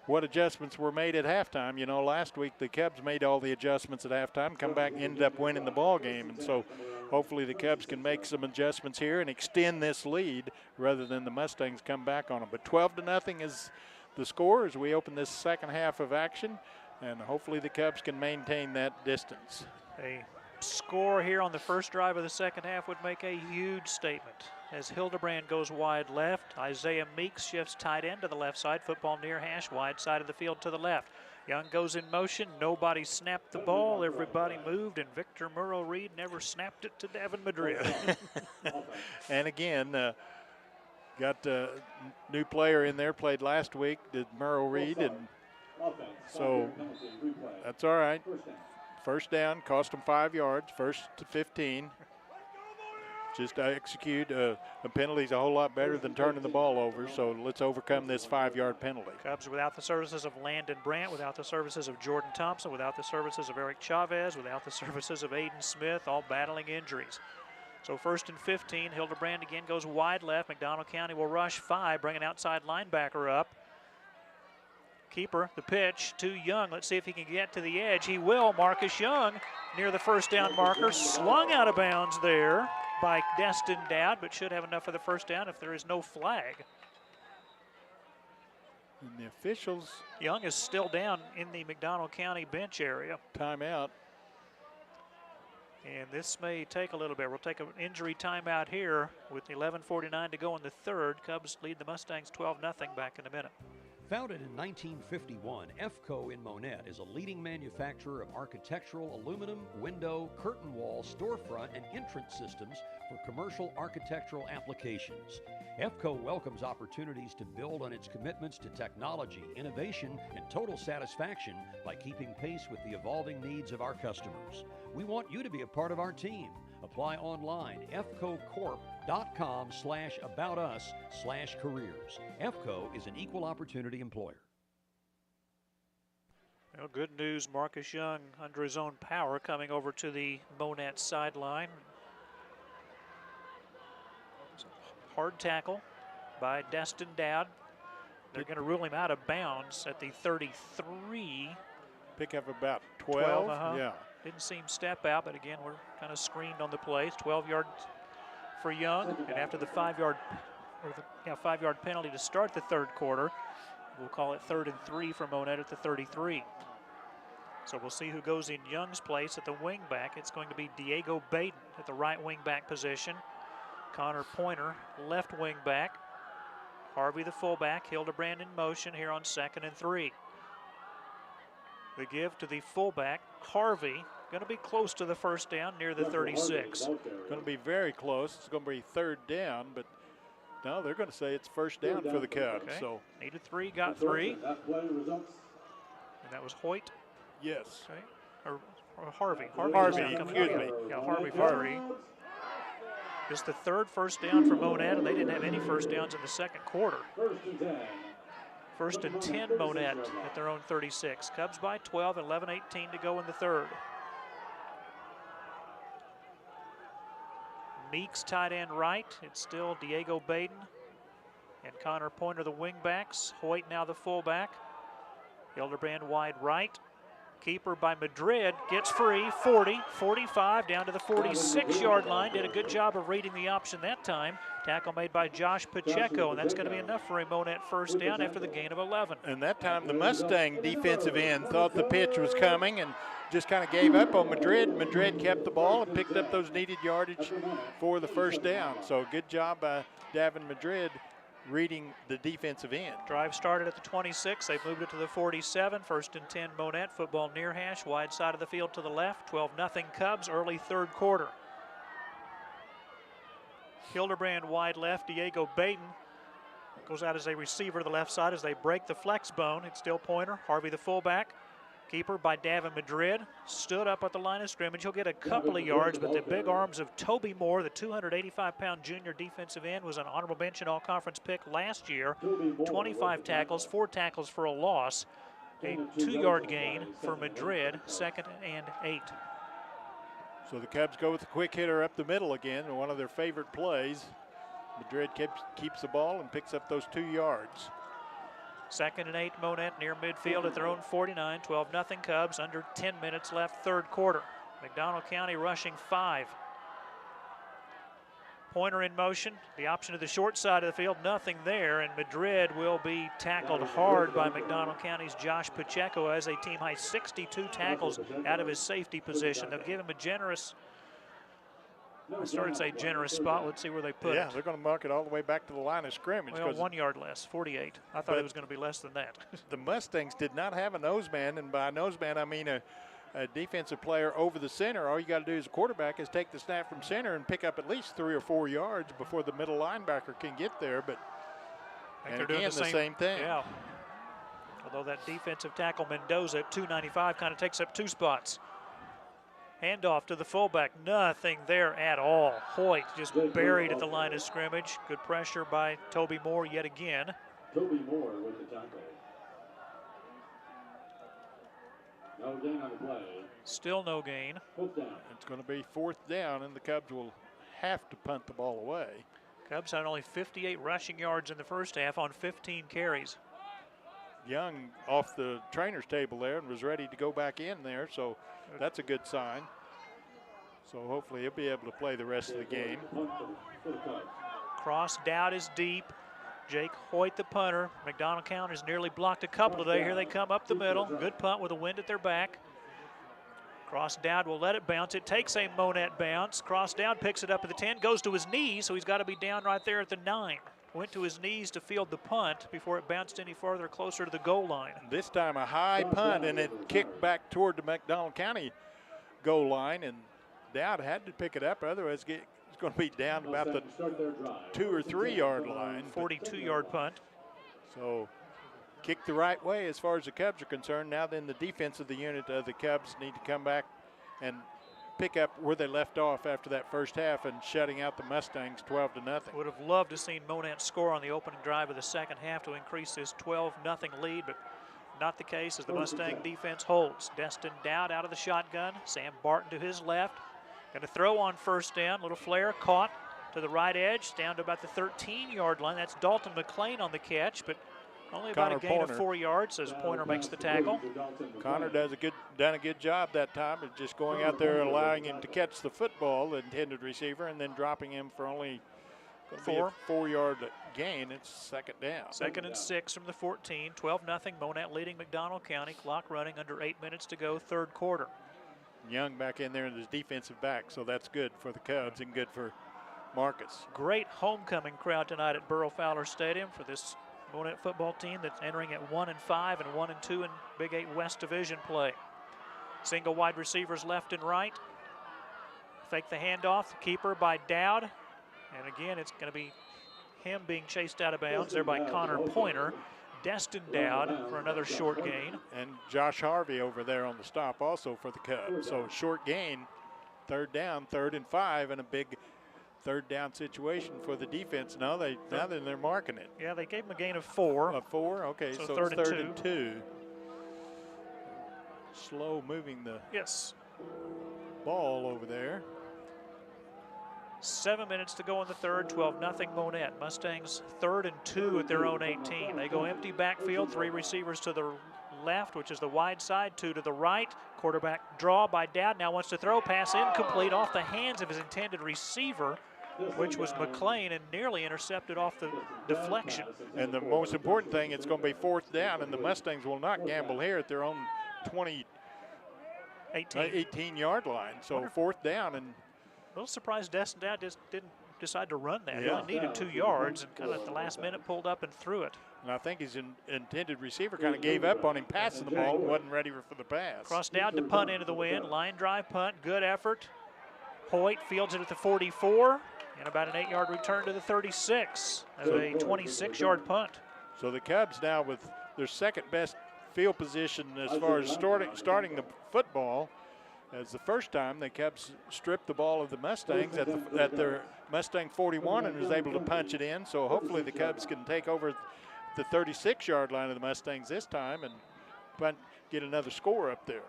what adjustments were made at halftime. You know, last week the Cubs made all the adjustments at halftime, come back and ended up winning the ball game. And so hopefully the Cubs can make some adjustments here and extend this lead rather than the Mustangs come back on them. But 12-0 is the score as we open this second half of action, and hopefully the Cubs can maintain that distance. A score here on the first drive of the second half would make a huge statement. As Hildebrand goes wide left, Isaiah Meeks shifts tight end to the left side, football near hash, wide side of the field to the left. Young goes in motion, nobody snapped the ball, everybody moved, and Victor Murrow-Reed never snapped it to Davin Madrid. And again, got a new player in there, played last week, did Murrow-Reed, and so that's all right. First down, cost them 5 yards, first to 15. Just execute a penalty is a whole lot better than turning the ball over, so let's overcome this 5-yard penalty. Cubs without the services of Landon Brandt, without the services of Jordan Thompson, without the services of Eric Chavez, without the services of Aiden Smith, all battling injuries. So first and 15, Hildebrand again goes wide left. McDonald County will rush 5, bring an outside linebacker up. Keeper, the pitch to Young. Let's see if he can get to the edge. He will. Marcus Young near the first down marker, slung out of bounds there by Destin Dowd, but should have enough for the first down if there is no flag. And the officials. Young is still down in the McDonald County bench area. Timeout. And this may take a little bit. We'll take an injury timeout here with 11:49 to go in the third. Cubs lead the Mustangs 12-0 back in a minute. Founded in 1951, EFCO in Monett is a leading manufacturer of architectural aluminum, window, curtain wall, storefront, and entrance systems for commercial architectural applications. EFCO welcomes opportunities to build on its commitments to technology, innovation, and total satisfaction by keeping pace with the evolving needs of our customers. We want you to be a part of our team. Apply online, fcocorp.com/aboutus/careers. EFCO is an equal opportunity employer. Well, good news, Marcus Young under his own power coming over to the Monett sideline. Hard tackle by Destin Dowd. They're going to rule him out of bounds at the 33. Pick up about 12. Yeah. Didn't see him step out, but again, we're kind of screened on the plays. 12 yards for Young, and after the 5-yard penalty to start the third quarter, we'll call it 3rd and 3 for Monett at the 33. So we'll see who goes in Young's place at the wing back. It's going to be Diego Baden at the right wing back position. Connor Pointer, left wing back. Harvey the fullback, Hildebrand in motion here on 2nd and 3. The give to the fullback, Harvey, going to be close to the first down near the 36. Going to be very close. It's going to be 3rd down, but No, they're going to say it's first down for the Cubs. Okay. So Needed 3, got 3. And that was Hoyt. Yes. Okay. Or Harvey. Harvey, excuse me. Yeah, Harvey for 3. Just the 3rd first down for Monett, and they didn't have any first downs in the second quarter. First and 10, Monett at their own 36. Cubs by 12, 11:18 to go in the 3rd. Meeks tight end right. It's still Diego Baden and Connor Pointer the wing-backs. Hoyt now the fullback. Hildebrand wide right. Keeper by Madrid gets free, 40, 45, down to the 46-yard line. Did a good job of reading the option that time. Tackle made by Josh Pacheco, and that's going to be enough for a Monett first down after the gain of 11. And that time the Mustang defensive end thought the pitch was coming and just kind of gave up on Madrid. Madrid kept the ball and picked up those needed yardage for the first down. So good job by Davin Madrid reading the defensive end. Drive started at the 26. They've moved it to the 47. First and 10, Monett. Football near hash, wide side of the field to the left. 12-0 Cubs, early 3rd quarter. Hildebrand wide left. Diego Baden goes out as a receiver to the left side as they break the flex bone. It's still Pointer. Harvey the fullback. Keeper by Davin Madrid. Stood up at the line of scrimmage. He'll get a couple of yards, but the big arms of Toby Moore, the 285-pound junior defensive end, was an honorable mention all-conference pick last year. 25 tackles, 4 tackles for a loss. A 2-yard gain for Madrid, 2nd and 8. So the Cubs go with the quick hitter up the middle again, one of their favorite plays. Madrid keeps the ball and picks up those 2 yards. 2nd and 8, Monett near midfield at their own 49. 12-0 Cubs, under 10 minutes left, 3rd quarter. McDonald County rushing 5. Pointer in motion, the option to the short side of the field, nothing there, and Madrid will be tackled hard by McDonald County's Josh Pacheco as a team high 62 tackles out of his safety position. They'll give him a generous, I started to say generous spot. Let's see where they put it. Yeah, they're going to mark it all the way back to the line of scrimmage. Well, 1 yard less, 48. I thought it was going to be less than that. The Mustangs did not have a noseman, and by noseman I mean a defensive player over the center. All you got to do as a quarterback is take the snap from center and pick up at least 3 or 4 yards before the middle linebacker can get there. But I think they're doing the same thing. Yeah. Although that defensive tackle Mendoza at 295 kind of takes up 2 spots. Handoff to the fullback, nothing there at all. Hoyt just buried at the line of scrimmage. Good pressure by Toby Moore yet again. Toby Moore with the tackle. No gain on the play. Still no gain. It's going to be 4th down, and the Cubs will have to punt the ball away. Cubs had only 58 rushing yards in the first half on 15 carries. Young off the trainer's table there and was ready to go back in there, so that's a good sign. So hopefully he'll be able to play the rest of the game. Cross Dowd is deep. Jake Hoyt, the punter. McDonald County's nearly blocked a couple today. Here they come up the middle. Good punt with a wind at their back. Cross Dowd will let it bounce. It takes a Monett bounce. Cross Dowd picks it up at the 10, goes to his knees, so he's got to be down right there at the 9. Went to his knees to field the punt before it bounced any farther closer to the goal line. This time a high punt, and it kicked back toward the McDonald County goal line, and Dowd had to pick it up, otherwise it's going to be down about the 2 or 3 yard line. 42-yard punt. So kicked the right way as far as the Cubs are concerned. Now then the defense of the unit of the Cubs need to come back and pick up where they left off after that first half and shutting out the Mustangs 12-0. Would have loved to seen Monett score on the opening drive of the second half to increase this 12-0 lead, but not the case as the Mustang defense holds. Destin Dowd out of the shotgun. Sam Barton to his left. Going to throw on first down. Little flare caught to the right edge, down to about the 13-yard line. That's Dalton McLean on the catch, but only about a gain of 4 yards as Pointer makes the tackle. Connor done a good job that time of just going out there and allowing him to catch the football, the intended receiver, and then dropping him for only a 4-yard gain. It's 2nd down. 2nd and 6 from the 14. 12-0. Monett leading McDonald County. Clock running under 8 minutes to go, 3rd quarter. Young back in there in his defensive back, so that's good for the Cubs and good for Marcus. Great homecoming crowd tonight at Burrow Fowler Stadium for this Monett football team that's entering at 1-5 and 1-2 in Big 8 West Division play. Single wide receivers left and right. Fake the handoff. The keeper by Dowd. And again, it's going to be him being chased out of bounds there by Connor Pointer. Destin Dowd for another short gain. And Josh Harvey over there on the stop also for the Cubs. So short gain, third down, 3rd and 5, and a big third down situation for the defense. Now they're marking it. Yeah, they gave him a gain of 4. Of 4, okay, so third it's 3rd and 2. Slow moving the ball over there. 7 minutes to go in the third, 12-0 Monett. Mustangs 3rd and 2 at their own 18. They go empty backfield, 3 receivers to the left, which is the wide side, 2 to the right. Quarterback draw by Dowd, now wants to throw, pass incomplete off the hands of his intended receiver, which was McLean, and nearly intercepted off the deflection. And the most important thing, it's going to be 4th down, and the Mustangs will not gamble here at their own 18-yard line. So 4th down, and a little surprised Destin Dowd just didn't decide to run that. He only needed 2 yards and kind of at the last minute pulled up and threw it. And I think his intended receiver kind of gave up on him passing the ball and wasn't ready for the pass. Cross Dowd to punt into the wind. Line drive punt, good effort. Hoyt fields it at the 44 and about an 8-yard return to the 36 as a 26-yard punt. So the Cubs now with their 2nd best field position as far as starting the football. As the first time the Cubs stripped the ball of the Mustangs at their Mustang 41 and was able to punch it in. So hopefully the Cubs can take over the 36-yard line of the Mustangs this time and get another score up there.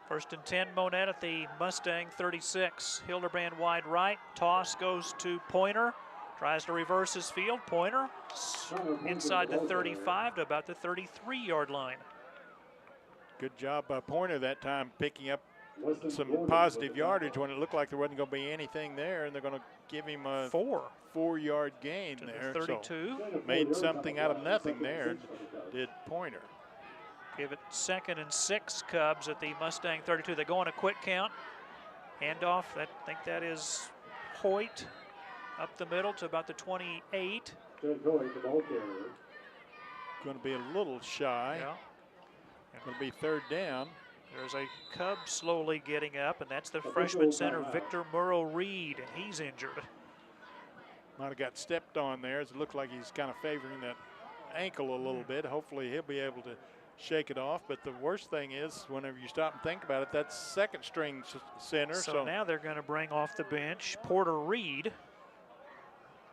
1st and 10 Monett at the Mustang 36. Hildebrand wide right. Toss goes to Pointer. Tries to reverse his field. Pointer inside the 35 to about the 33-yard line. Good job by Pointer that time, picking up some positive yardage when it looked like there wasn't going to be anything there, and they're going to give him a 4-yard gain there. 32. So made something out of nothing there, did Pointer. Give it 2nd and 6 Cubs at the Mustang 32. They go on a quick count. Handoff, I think that is Hoyt up the middle to about the 28. Going to be a little shy. Yeah. Going to be 3rd down. There's a Cub slowly getting up, and that's the freshman center, Victor Murrow-Reed, and he's injured. Might have got stepped on there, as it looked like he's kind of favoring that ankle a little bit. Hopefully he'll be able to shake it off, but the worst thing is, whenever you stop and think about it, that's 2nd string center. So now they're going to bring off the bench Porter Reed,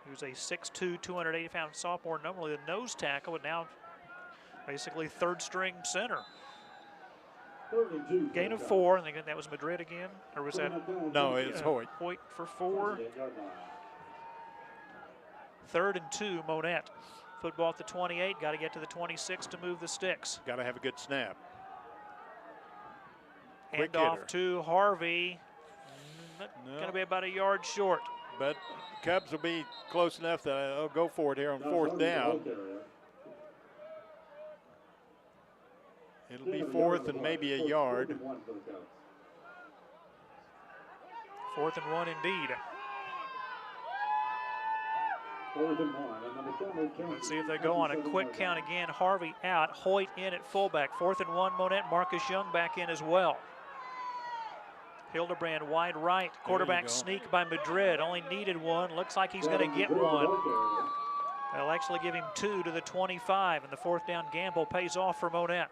who's a 6'2", 280-pound sophomore, normally the nose tackle, but now basically 3rd string center. Gain of 4, and that was Madrid again, or was that? No, it's Hoyt. Hoyt for 4. 3rd and 2, Monett. Football at the 28, got to get to the 26 to move the sticks. Got to have a good snap. Hand off to Harvey. Going to be about a yard short. But Cubs will be close enough that they'll go for it here on 4th down. It'll be 4th and maybe a yard. 4th and 1 indeed. Let's see if they go on a quick count again. Harvey out, Hoyt in at fullback. 4th and 1, Monett. Marcus Young back in as well. Hildebrand wide right. Quarterback sneak by Madrid. Only needed 1. Looks like he's going to get 1. They'll actually give him 2 to the 25, and the 4th down gamble pays off for Monett.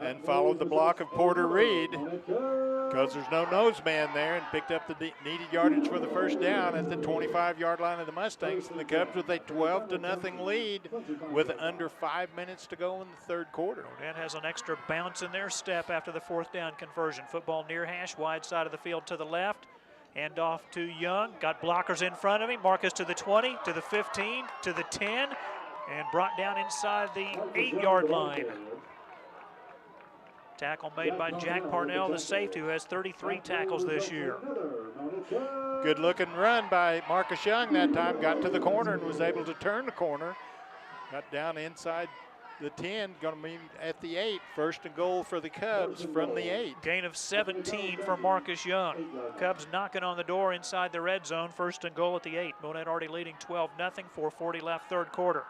And followed the block of Porter Reed because there's no nose man there, and picked up the needed yardage for the 1st down at the 25-yard line of the Mustangs. And the Cubs with a 12-0 lead with under 5 minutes to go in the 3rd quarter. Monett has an extra bounce in their step after the 4th down conversion. Football near hash, wide side of the field to the left. Hand off to Young. Got blockers in front of him. Marcus to the 20, to the 15, to the 10, and brought down inside the 8-yard line. Tackle made by Jack Parnell, the safety, who has 33 tackles this year. Good looking run by Marcus Young that time. Got to the corner and was able to turn the corner. Got down inside the 10, going to be at the 8. 1st and goal for the Cubs from the 8. Gain of 17 for Marcus Young. Cubs knocking on the door inside the red zone. 1st and goal at the 8. Monett already leading 12-0, 4:40 left, 3rd quarter.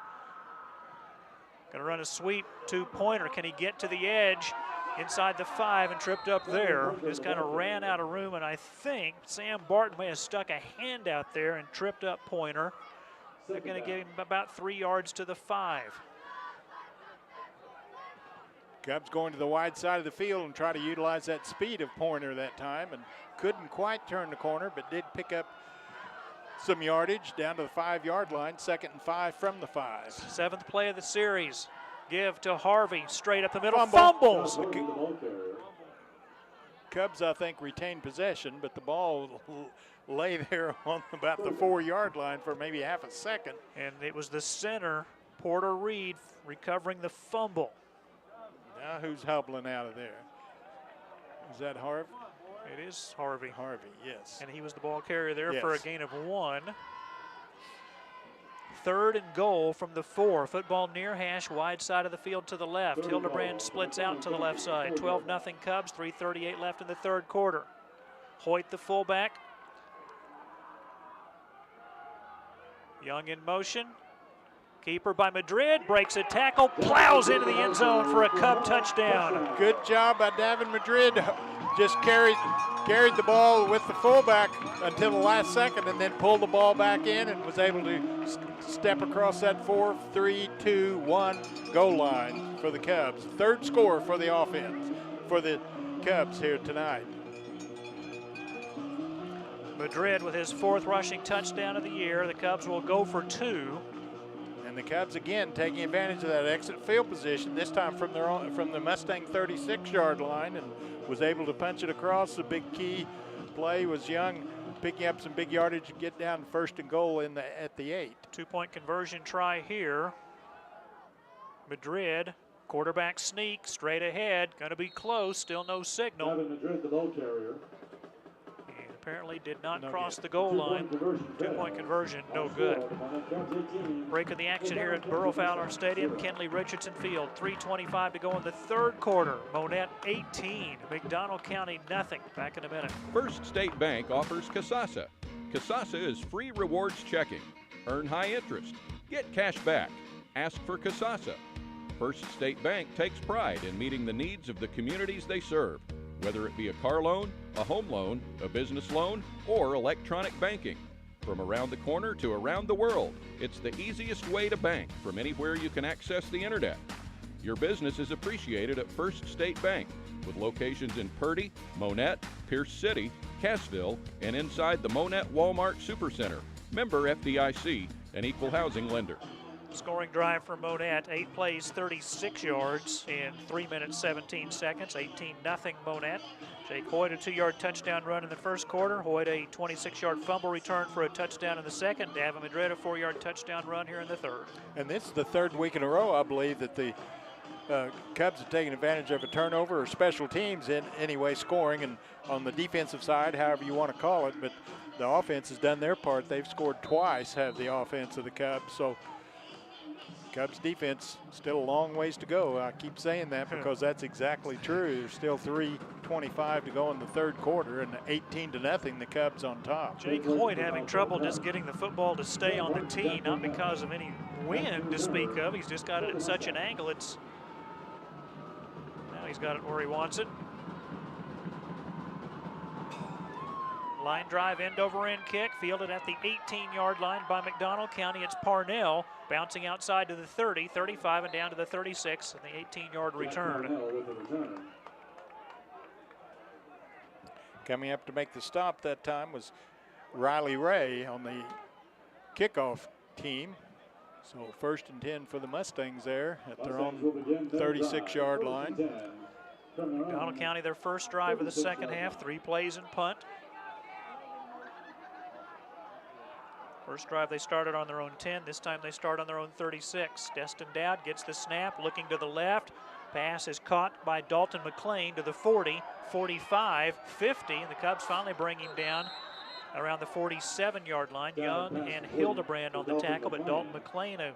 Going to run a sweep to Pointer. Can he get to the edge? inside the 5 and tripped up there. Just kind of ran out of room, and I think Sam Barton may have stuck a hand out there and tripped up Pointer. They're going to give him about 3 yards to the 5. Cubs going to the wide side of the field and try to utilize that speed of Pointer that time, and couldn't quite turn the corner, but did pick up some yardage down to the 5-yard line. 2nd and 5 from the 5. 7th play of the series. Give to Harvey, straight up the middle. Fumbles. Cubs, I think, retained possession, but the ball lay there on about the 4-yard line for maybe half a second. And it was the center, Porter Reed, recovering the fumble. Now who's hobbling out of there? Is that Harvey? It is Harvey. Harvey, yes. And he was the ball carrier there yes. for a gain of 1. 3rd and goal from the 4. Football near hash, wide side of the field to the left. Hildebrand splits out to the left side. 12-0 Cubs, 3:38 left in the 3rd quarter. Hoyt, the fullback. Young in motion. Keeper by Madrid, breaks a tackle, plows into the end zone for a Cub touchdown. Good job by Davin Madrid. Just carried the ball with the fullback until the last second and then pulled the ball back in and was able to step across that 4-3-2-1 goal line for the Cubs. 3rd score for the offense, for the Cubs here tonight. Madrid with his 4th rushing touchdown of the year. The Cubs will go for 2. And the Cubs again taking advantage of that exit field position, this time from the Mustang 36-yard line, and was able to punch it across. The big key play was Young picking up some big yardage to get down to 1st and goal at the 8. 2-point conversion try here. Madrid, quarterback sneak, straight ahead, going to be close, still no signal. Davin Madrid, the ball carrier. And apparently did not cross the goal line. 2-point conversion, no good. Break of the action here at Burrow Fowler Stadium, Kenley Richardson Field. 3:25 to go in the 3rd quarter. Monett 18, McDonald County nothing. Back in a minute. First State Bank offers Casasa. Casasa is free rewards checking. Earn high interest. Get cash back. Ask for Casasa. First State Bank takes pride in meeting the needs of the communities they serve, whether it be a car loan, a home loan, a business loan, or electronic banking. From around the corner to around the world, it's the easiest way to bank from anywhere you can access the internet. Your business is appreciated at First State Bank, with locations in Purdy, Monett, Pierce City, Cassville, and inside the Monett Walmart Supercenter. Member FDIC, an equal housing lender. Scoring drive for Monett, 8 plays, 36 yards in 3 minutes, 17 seconds, 18-0 Monett. Jake Hoyt, a 2-yard touchdown run in the 1st quarter. Hoyt, a 26-yard fumble return for a touchdown in the 2nd. Davin Madrid, a 4-yard touchdown run here in the 3rd. And this is the 3rd week in a row, I believe, that the Cubs have taken advantage of a turnover or special teams in any way scoring, and on the defensive side, however you want to call it, but the offense has done their part. They've scored twice, have the offense of the Cubs, so Cubs defense still a long ways to go. I keep saying that because that's exactly true. There's still 3:25 to go in the 3rd quarter, and 18-0 the Cubs on top. Jake Hoyt having trouble just getting the football to stay on the tee, not because of any wind to speak of. He's just got it at such an angle. Now he's got it where he wants it. Line drive, end over end kick, fielded at the 18-yard line by McDonald County. It's Parnell bouncing outside to the 30, 35, and down to the 36, and the 18-yard return. Coming up to make the stop that time was Riley Ray on the kickoff team. So 1st and 10 for the Mustangs there at their own 36-yard line. McDonald County, their first drive of the 2nd half, 3 plays and punt. First drive they started on their own 10. This time they start on their own 36. Destin Dowd gets the snap, looking to the left. Pass is caught by Dalton McLean to the 40, 45, 50, and the Cubs finally bring him down around the 47-yard line. Young and Hildebrand on the tackle, but Dalton McLean a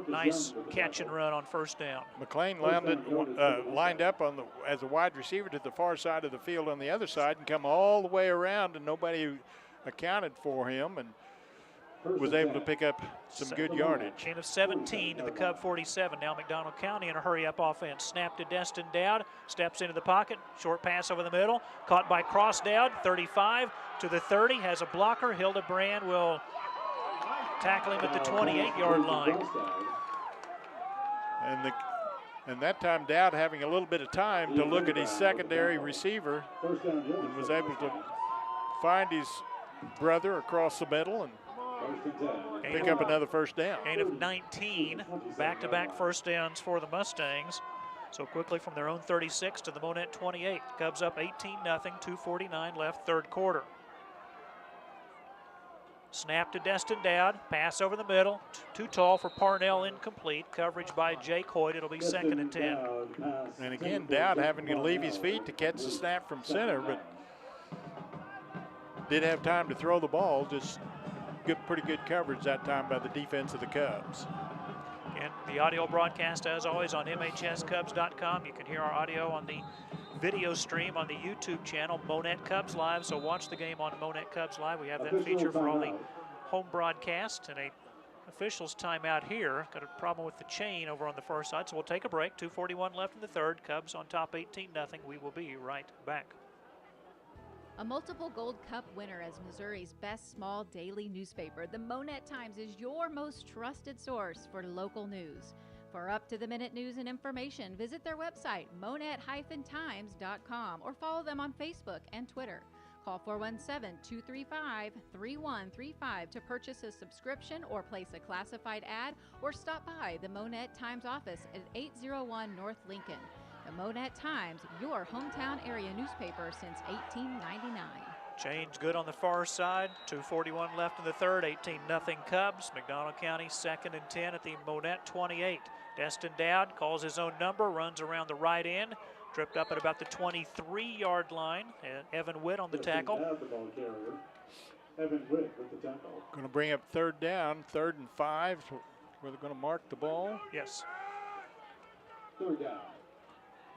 nice catch and run on 1st down. McLean lined up as a wide receiver to the far side of the field on the other side and come all the way around, and nobody accounted for him. And was able to pick up some good yardage. Gain of 17 to the Cub 47. Now McDonald County in a hurry-up offense. Snap to Destin Dowd. Steps into the pocket. Short pass over the middle. Caught by Cross Dowd. 35 to the 30. Has a blocker. Hildebrand will tackle him at the 28-yard line. And that time Dowd having a little bit of time to look at his secondary receiver and was able to find his brother across the middle and pick up another first down. Gain of 19, back-to-back first downs for the Mustangs. So quickly from their own 36 to the Monett 28. Cubs up 18-0, 2:49 left, third quarter. Snap to Destin Dowd, pass over the middle, too tall for Parnell, incomplete. Coverage by Jake Hoyt, it'll be 2nd and 10. And again, Dowd having to leave his feet to catch the snap from center, but did have time to throw the ball. Just pretty good coverage that time by the defense of the Cubs. And the audio broadcast, as always, on MHSCubs.com. You can hear our audio on the video stream on the YouTube channel, Monett Cubs Live. So watch the game on Monett Cubs Live. We have that feature for all the home broadcasts. And a officials timeout here. Got a problem with the chain over on the far side. So we'll take a break. 2:41 left in the third. Cubs on top 18-0. We will be right back. A multiple Gold Cup winner as Missouri's best small daily newspaper, the Monett Times is your most trusted source for local news. For up-to-the-minute news and information, visit their website, monett-times.com, or follow them on Facebook and Twitter. Call 417-235-3135 to purchase a subscription or place a classified ad, or stop by the Monett Times office at 801 North Lincoln. The Monett Times, your hometown area newspaper since 1899. Change good on the far side. 2:41 left in the third. 18-0 Cubs. McDonald County 2nd and 10 at the Monett 28. Destin Dowd calls his own number, runs around the right end, tripped up at about the 23-yard line. And Evan Witt on the tackle. Evan Witt with the tackle. Going to bring up third down, 3rd and 5, where they're going to mark the ball. Yes. Third down.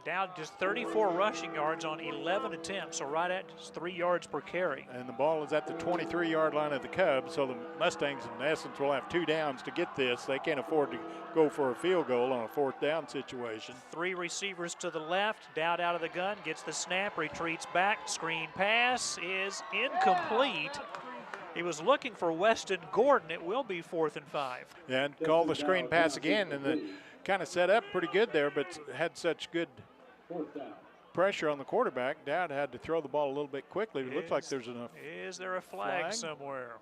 Dowd just 34 rushing yards on 11 attempts, so right at just 3 yards per carry. And the ball is at the 23-yard line of the Cubs, so the Mustangs, in essence, will have 2 downs to get this. They can't afford to go for a field goal on a 4th down situation. 3 receivers to the left. Dowd out of the gun, gets the snap, retreats back. Screen pass is incomplete. He was looking for Weston Gordon. It will be 4th and 5. Yeah, and call the screen pass again, and the kind of set up pretty good there, but had such good pressure on the quarterback. Dowd had to throw the ball a little bit quickly. It looks like there's enough. Is there a flag somewhere?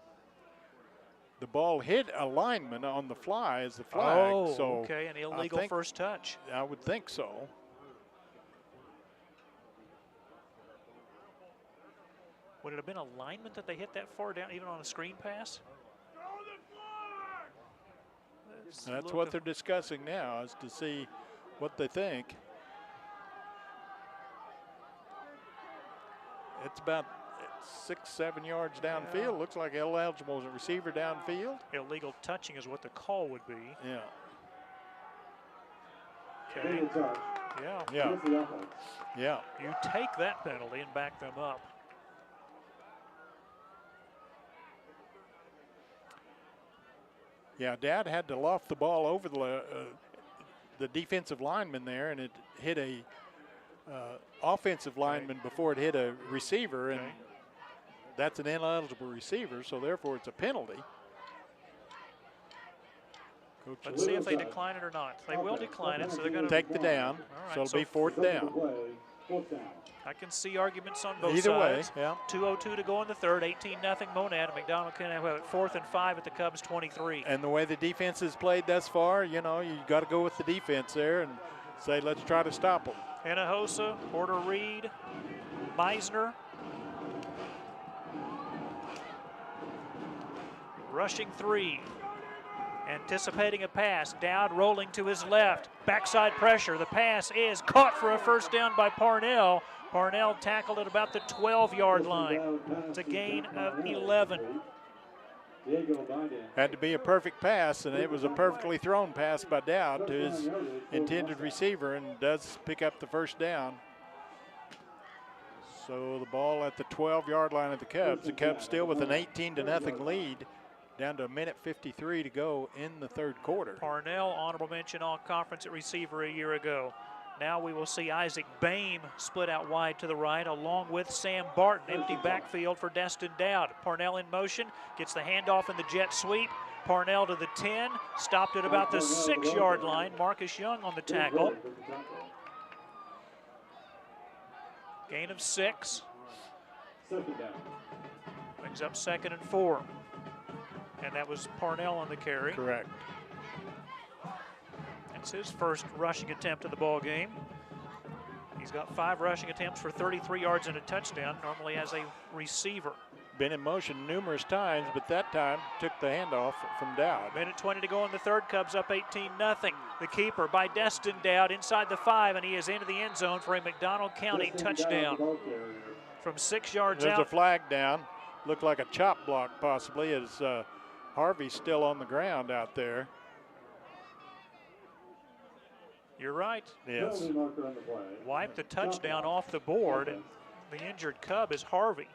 The ball hit a lineman on the fly as the flag. Oh, so okay, an illegal first touch. I would think so. Would it have been a lineman that they hit that far down, even on a screen pass? That's what they're discussing now, is to see what they think. It's about 6-7 yards downfield. Looks like eligible as a receiver downfield. Illegal touching is what the call would be. Yeah. Okay. Yeah. Yeah. Yeah. You take that penalty and back them up. Yeah, Dowd had to loft the ball over the defensive lineman there, and it hit a offensive lineman before it hit a receiver, and that's an ineligible receiver, so therefore it's a penalty. Let's see if they decline it or not. They will decline it, so they're going to take the down. Right, so it'll be 4th down. I can see arguments on both Either sides. way, yeah. 2:02 to go in the third. 18-0 Monett. McDonald can have it 4th and 5 at the Cubs 23. And the way the defense has played thus far, you know, you got to go with the defense there and say, let's try to stop them. Hinojosa, Porter Reed, Meisner. Rushing 3. Anticipating a pass. Dowd rolling to his left. Backside pressure. The pass is caught for a first down by Parnell. Parnell tackled at about the 12-yard line. It's a gain of 11. Had to be a perfect pass, and it was a perfectly thrown pass by Dowd to his intended receiver, and does pick up the first down. So the ball at the 12-yard line of the Cubs. The Cubs still with an 18-0 lead Down to 1:53 to go in the third quarter. Parnell, honorable mention all conference at receiver a year ago. Now we will see Isaac Boehm split out wide to the right along with Sam Barton. Empty backfield for Destin Dowd. Parnell in motion, gets the handoff in the jet sweep. Parnell to the 10, stopped at about the 6-yard line. Marcus Young on the tackle. Gain of 6. Brings up 2nd and 4. And that was Parnell on the carry. Correct. That's his first rushing attempt of the ball game. He's got 5 rushing attempts for 33 yards and a touchdown, normally as a receiver. Been in motion numerous times, but that time took the handoff from Dowd. Minute 20 to go in the third. Cubs up 18-0. The keeper by Destin Dowd inside the 5, and he is into the end zone for a McDonald County touchdown. From 6 yards out. There's a flag down. Looked like a chop block possibly, as Harvey's still on the ground out there. You're right. Yes. Wipe the touchdown off the board. And the injured Cub is Harvey.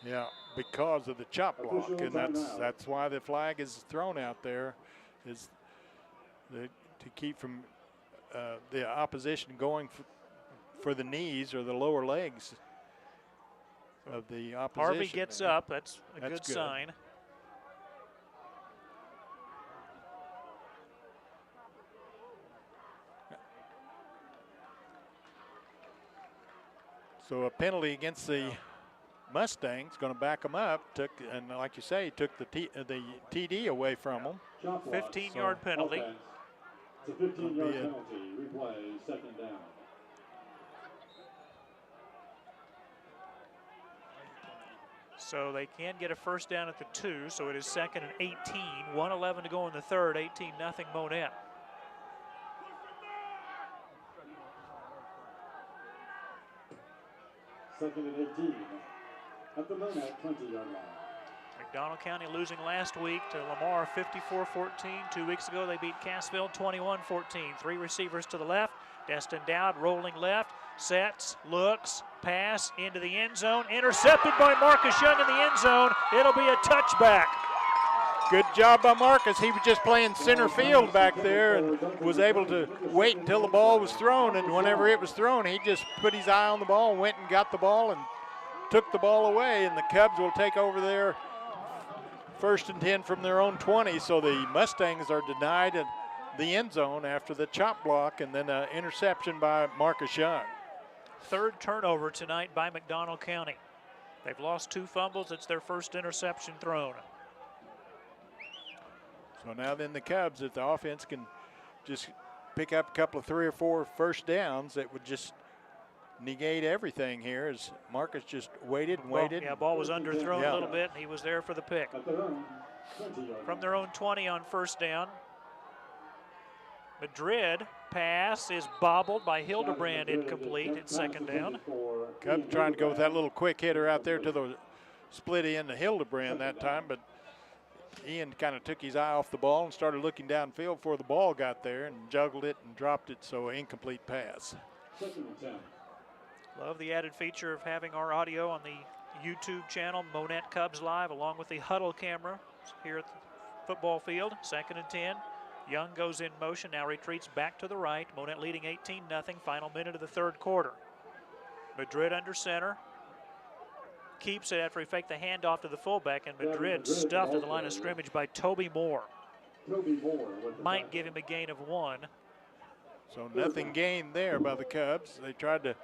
Yeah, because of the chop block, and that's why the flag is thrown out there, is to keep from the opposition going for the knees or the lower legs of the opposition. Harvey gets up. That's a good sign. So a penalty against the Mustangs going to back them up. And like you say, took the TD away from them. 15-yard penalty. It's a 15-yard penalty. Replay, 2nd down. So they can get a first down at the 2, so it is 2nd and 18. 1:11 to go in the third. 18-0 Monett. Second and 18 at the Monett 20-yard line. McDonald County losing last week to Lamar 54-14. 2 weeks ago they beat Cassville 21-14. 3 receivers to the left. Destin Dowd rolling left, sets, looks, pass into the end zone. Intercepted by Marcus Young in the end zone. It'll be a touchback. Good job by Marcus. He was just playing center field back there and was able to wait until the ball was thrown. And whenever it was thrown, he just put his eye on the ball, went and got the ball and took the ball away. And the Cubs will take over their 1st and 10 from their own 20. So the Mustangs are denied the end zone after the chop block and then an interception by Marcus Young. 3rd turnover tonight by McDonald County. They've lost 2 fumbles. It's their first interception thrown. So now then the Cubs, if the offense can just pick up a couple of 3 or 4 first downs, that would just negate everything here, as Marcus just waited and waited. Yeah, ball was underthrown a little bit, and he was there for the pick. From their own 20 on first down. Madrid pass is bobbled by Hildebrand, incomplete at 2nd down. Cubs trying to go with that little quick hitter out there to the split end to Hildebrand that time, but Ian kind of took his eye off the ball and started looking downfield before the ball got there and juggled it and dropped it, so incomplete pass. Love the added feature of having our audio on the YouTube channel, Monett Cubs Live, along with the huddle camera here at the football field. 2nd and 10. Young goes in motion, now retreats back to the right. Monett leading 18-0, final minute of the third quarter. Madrid under center. Keeps it after he faked the handoff to the fullback, and Madrid stuffed at the line of scrimmage by Toby Moore. Might give him a gain of 1. So nothing gained there by the Cubs. They tried to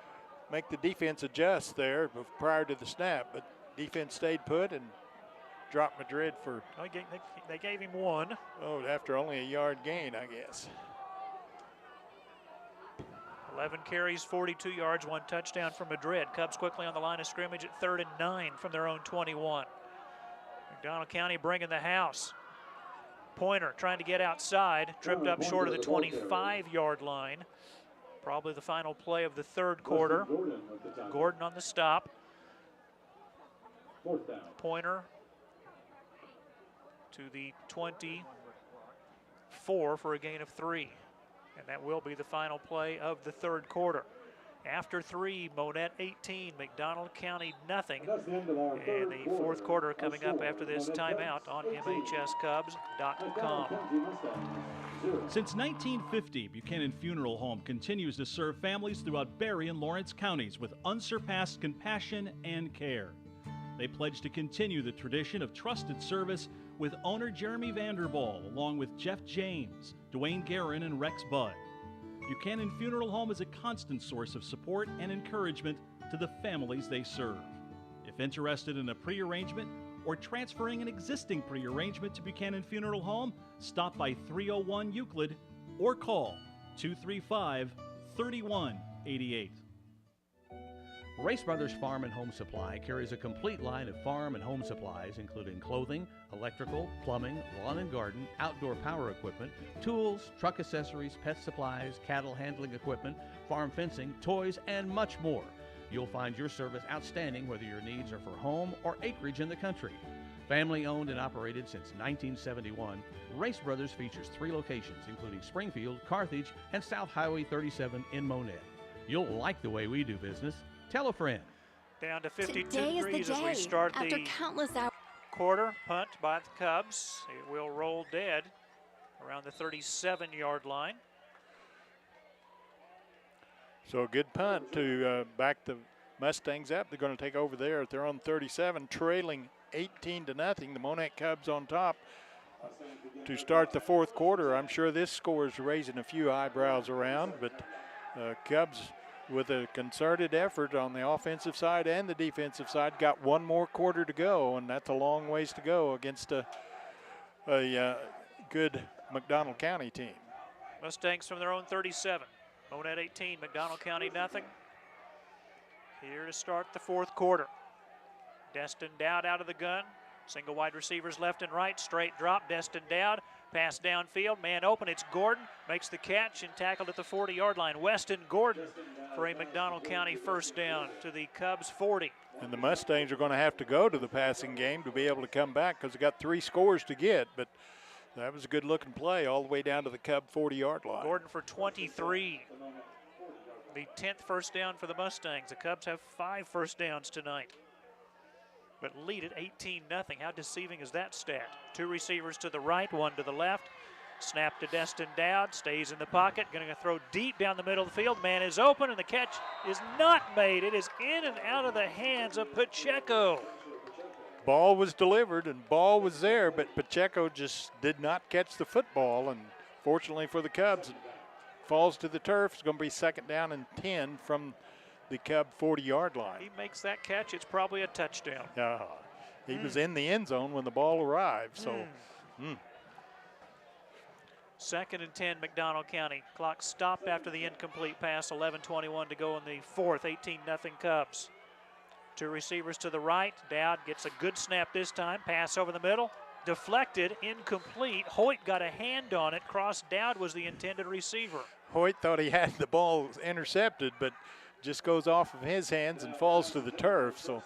make the defense adjust there prior to the snap, but defense stayed put and dropped Madrid for. They gave him 1. Oh, after only a yard gain, I guess. 11 carries, 42 yards, 1 touchdown for Madrid. Cubs quickly on the line of scrimmage at 3rd and 9 from their own 21. McDonald County bringing the house. Pointer trying to get outside, tripped up short of the 25-yard line. Probably the final play of the third quarter. Gordon on the stop. Pointer to the 24 for a gain of 3. And that will be the final play of the third quarter. After 3, Monett 18, McDonald County nothing. That's the end of our And third the quarter. fourth quarter coming The up score, after this Monett timeout on 18, MHSCubs.com. County Mustangs 0. Since 1950, Buchanan Funeral Home continues to serve families throughout Berry and Lawrence counties with unsurpassed compassion and care. They pledge to continue the tradition of trusted service with owner Jeremy Vanderball, along with Jeff James, Dwayne Guerin, and Rex Budd. Buchanan Funeral Home is a constant source of support and encouragement to the families they serve. If interested in a pre-arrangement or transferring an existing pre-arrangement to Buchanan Funeral Home, stop by 301 Euclid or call 235-3188. Race Brothers Farm and Home Supply carries a complete line of farm and home supplies, including clothing, electrical, plumbing, lawn and garden, outdoor power equipment, tools, truck accessories, pet supplies, cattle handling equipment, farm fencing, toys, and much more. You'll find your service outstanding whether your needs are for home or acreage in the country. Family owned and operated since 1971, Race Brothers features 3 locations, including Springfield, Carthage, and South Highway 37 in Monett. You'll like the way we do business. Tell a friend. Down to 52 Today is the degrees as we day. start After the countless hours. quarter. Punt by the Cubs. It will roll dead around the 37-yard line. So a good punt to back the Mustangs up. They're going to take over there. They're on 37, trailing 18-0. The Monett Cubs on top to start the fourth quarter. I'm sure this score is raising a few eyebrows around, but Cubs, with a concerted effort on the offensive side and the defensive side, got one more quarter to go, and that's a long ways to go against a good McDonald County team. Mustangs from their own 37. Monett 18, McDonald County nothing. Here to start the fourth quarter. Destin Dowd out of the gun. Single wide receivers left and right. Straight drop. Destin Dowd. Pass downfield. Man open. It's Gordon. Makes the catch and tackled at the 40-yard line. Weston Gordon for a McDonald County first down to the Cubs 40. And the Mustangs are going to have to go to the passing game to be able to come back because they got 3 scores to get. But that was a good-looking play all the way down to the Cub 40-yard line. Gordon for 23. The 10th first down for the Mustangs. The Cubs have 5 first downs tonight, but lead at 18-0. How deceiving is that stat? 2 receivers to the right, 1 to the left. Snap to Destin Dowd, stays in the pocket, going to throw deep down the middle of the field. Man is open, and the catch is not made. It is in and out of the hands of Pacheco. Ball was delivered, and ball was there, but Pacheco just did not catch the football, and fortunately for the Cubs, it falls to the turf. It's going to be 2nd down and 10 from the Cub 40-yard line. He makes that catch, it's probably a touchdown. He was in the end zone when the ball arrived, so. 2nd and 10, McDonald County. Clock stopped after the incomplete pass. 11:21 to go in the fourth. 18-0 Cubs. 2 receivers to the right. Dowd gets a good snap this time. Pass over the middle. Deflected, incomplete. Hoyt got a hand on it. Cross Dowd was the intended receiver. Hoyt thought he had the ball intercepted, but just goes off of his hands and falls to the turf. So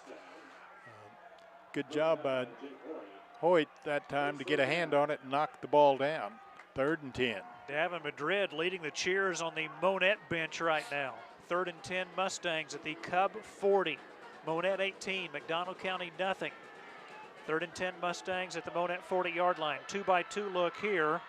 good job by Hoyt that time to get a hand on it and knock the ball down. 3rd and 10. Davin Madrid leading the cheers on the Monett bench right now. 3rd and 10 Mustangs at the Cub 40. Monett 18, McDonald County nothing. 3rd and 10 Mustangs at the Monett 40-yard line. 2-by-2 look here.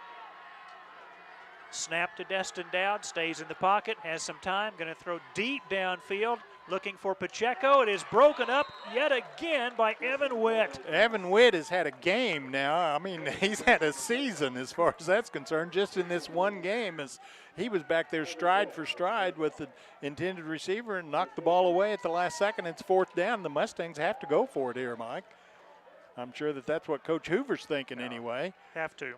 Snap to Destin Dowd, stays in the pocket, has some time, going to throw deep downfield, looking for Pacheco. It is broken up yet again by Evan Witt. Evan Witt has had a game now. I mean, he's had a season as far as that's concerned, just in this one game, as he was back there stride for stride with the intended receiver and knocked the ball away at the last second. It's 4th down. The Mustangs have to go for it here, Mike. I'm sure that's what Coach Hoover's thinking anyway. Have to.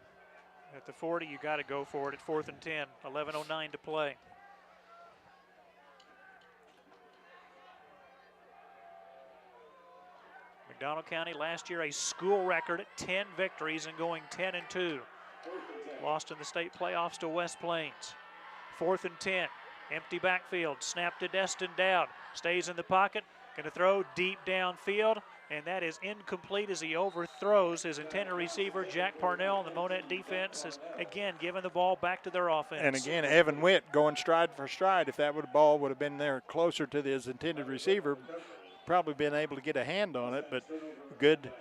At the 40, you got to go for it at 4th and 10. 11:09 to play. McDonald County last year a school record at 10 victories and going 10-2. Lost in the state playoffs to West Plains. 4th and 10. Empty backfield. Snap to Destin Dowd. Stays in the pocket. Going to throw deep downfield. and that is incomplete as he overthrows his intended receiver, Jack Parnell, and the Monett defense is, again, giving the ball back to their offense. And again, Evan Witt going stride for stride. If that ball would have been there closer to his intended receiver, probably been able to get a hand on it, but good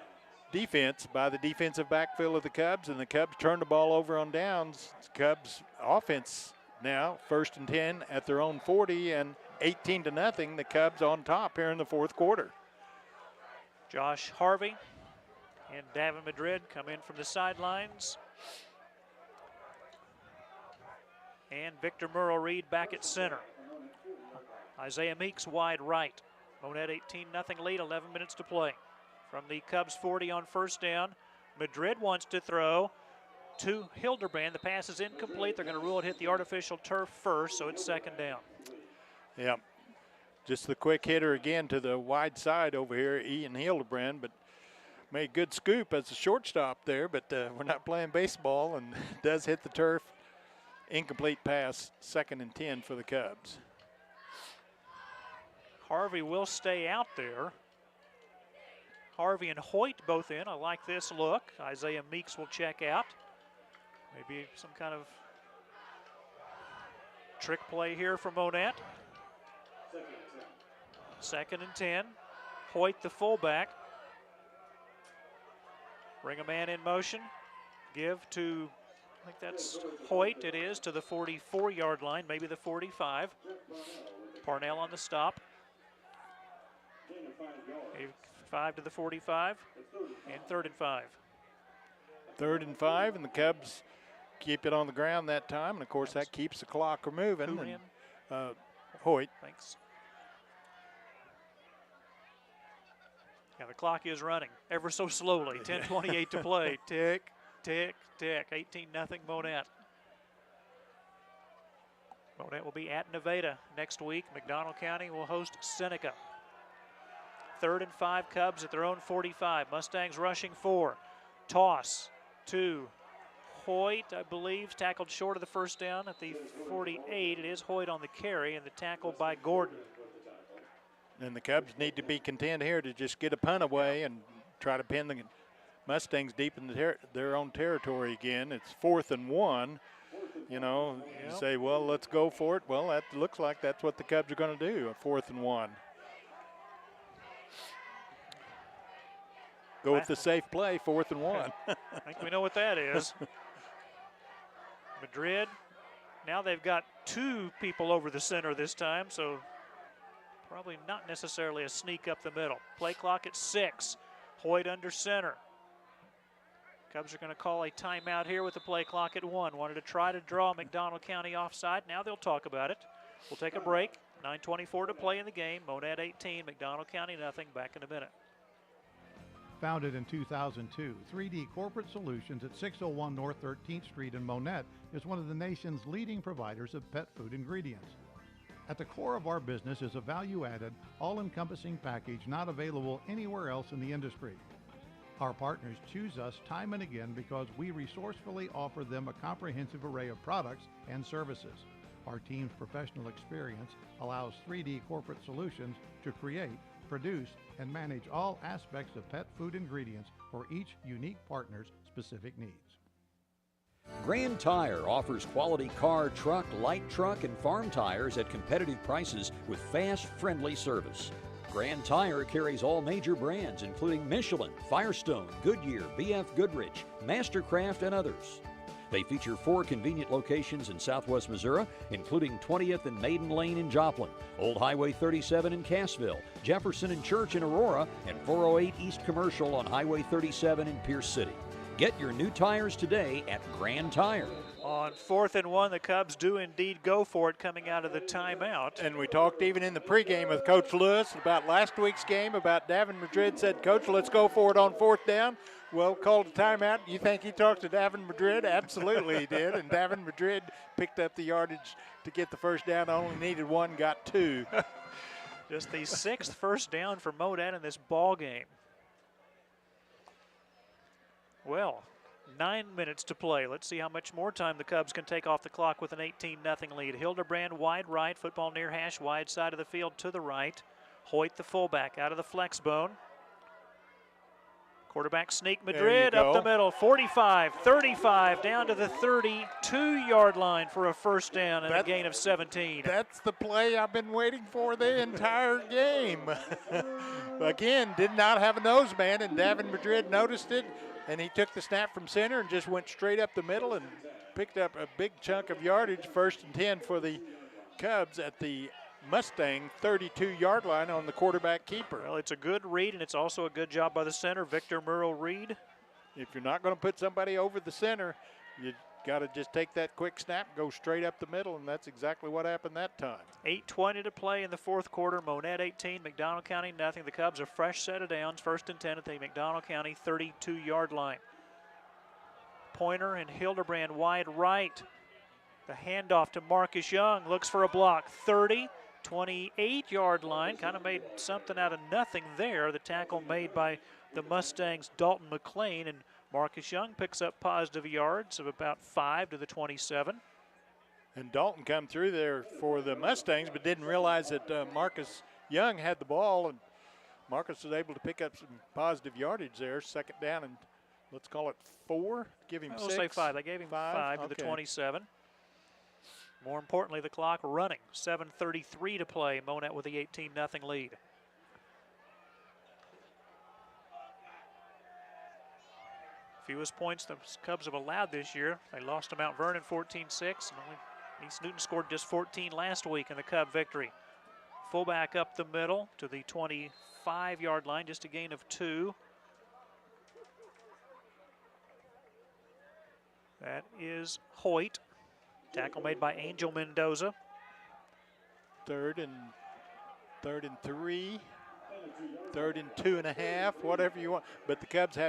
defense by the defensive backfield of the Cubs, and the Cubs turned the ball over on downs. Cubs offense now 1st and 10 at their own 40, and 18-0, the Cubs on top here in the fourth quarter. Josh Harvey and Davin Madrid come in from the sidelines. And Victor Murrow-Reed back at center. Isaiah Meeks wide right. Monett 18-0 lead, 11 minutes to play. From the Cubs 40 on first down, Madrid wants to throw to Hildebrand. The pass is incomplete. They're going to rule it hit the artificial turf first, so it's 2nd down. Yeah, just the quick hitter again to the wide side over here, Ian Hildebrand, but made good scoop as a shortstop there, but we're not playing baseball, and does hit the turf. Incomplete pass, 2nd and 10 for the Cubs. Harvey will stay out there. Harvey and Hoyt both in. I like this look. Isaiah Meeks will check out. Maybe some kind of trick play here for Monett. 2nd and 10. Hoyt the fullback. Bring a man in motion. Give to, I think that's Hoyt. It is to the 44-yard line, maybe the 45. Parnell on the stop. 5 to the 45, and 3rd and 5. 3rd and 5, and the Cubs keep it on the ground that time, and of course that keeps the clock moving. Who ran? Hoyt. Thanks. Yeah, the clock is running ever so slowly. 10:28 to play. Tick, tick, tick. 18-0 Monett. Monett will be at Nevada next week. McDonald County will host Seneca. 3rd and 5 Cubs at their own 45. Mustangs rushing 4. Toss to Hoyt, I believe, tackled short of the first down at the 48. It is Hoyt on the carry, and the tackle by Gordon. And the Cubs need to be content here to just get a punt away and try to pin the Mustangs deep in their own territory again. It's 4th and 1. You know, you say, well, let's go for it. Well, that looks like that's what the Cubs are going to do, a 4th and 1. Go with the safe play, 4th and 1. I think we know what that is. Madrid, now they've got 2 people over the center this time, so probably not necessarily a sneak up the middle. Play clock at 6. Hoyt under center. Cubs are going to call a timeout here with the play clock at 1. Wanted to try to draw McDonald County offside. Now they'll talk about it. We'll take a break. 9:24 to play in the game. Monett 18, McDonald County nothing. Back in a minute. Founded in 2002, 3D Corporate Solutions at 601 North 13th Street in Monett is one of the nation's leading providers of pet food ingredients. At the core of our business is a value-added, all-encompassing package not available anywhere else in the industry. Our partners choose us time and again because we resourcefully offer them a comprehensive array of products and services. Our team's professional experience allows 3D Corporate Solutions to create, produce, and manage all aspects of pet food ingredients for each unique partner's specific needs. Grand Tire offers quality car, truck, light truck, and farm tires at competitive prices with fast, friendly service. Grand Tire carries all major brands including Michelin, Firestone, Goodyear, BF Goodrich, Mastercraft, and others. They feature 4 convenient locations in southwest Missouri, including 20th and Maiden Lane in Joplin, Old Highway 37 in Cassville, Jefferson and Church in Aurora, and 408 East Commercial on Highway 37 in Pierce City. Get your new tires today at Grand Tire. On 4th and 1, the Cubs do indeed go for it coming out of the timeout. And we talked even in the pregame with Coach Lewis about last week's game, about Davin Madrid said, Coach, let's go for it on 4th down. Well, called a timeout. You think he talked to Davin Madrid? Absolutely he did. And Davin Madrid picked up the yardage to get the first down. Only needed 1, got 2. Just the 6th first down for Monett in this ball game. Well, 9 minutes to play. Let's see how much more time the Cubs can take off the clock with an 18-0 lead. Hildebrand wide right, football near hash, wide side of the field to the right. Hoyt the fullback out of the flex bone. Quarterback sneak There Madrid you up the go. middle, 45, 35, down to the 32-yard line for a first down and a gain of 17. That's the play I've been waiting for the entire game. Again, did not have a nose man, and Davin Madrid noticed it, and he took the snap from center and just went straight up the middle and picked up a big chunk of yardage, 1st and 10 for the Cubs at the Mustang 32-yard line on the quarterback keeper. Well, it's a good read, and it's also a good job by the center, Victor Murrow Reed. If you're not going to put somebody over the center, you got to just take that quick snap, go straight up the middle, and that's exactly what happened that time. 8:20 to play in the fourth quarter. Monett 18, McDonald County nothing. The Cubs a fresh set of downs, 1st and 10 at the McDonald County 32-yard line. Pointer and Hildebrand wide right. The handoff to Marcus Young, looks for a block, 30, 28-yard line, kind of made something out of nothing there. The tackle made by the Mustangs' Dalton McLean, and Marcus Young picks up positive yards of about 5 to the 27. And Dalton come through there for the Mustangs, but didn't realize that Marcus Young had the ball, and Marcus was able to pick up some positive yardage there. 2nd down and let's call it 4. Give him 6. We'll say 5. They gave him 5 to the 27. More importantly, the clock running. 7:33 to play. Monett with the 18-0 lead. Fewest points the Cubs have allowed this year. They lost to Mount Vernon 14-6. And East Newton scored just 14 last week in the Cub victory. Fullback up the middle to the 25-yard line, just a gain of 2. That is Hoyt. Tackle made by Angel Mendoza. 3rd and 3, 3rd and 2.5, whatever you want. But the Cubs have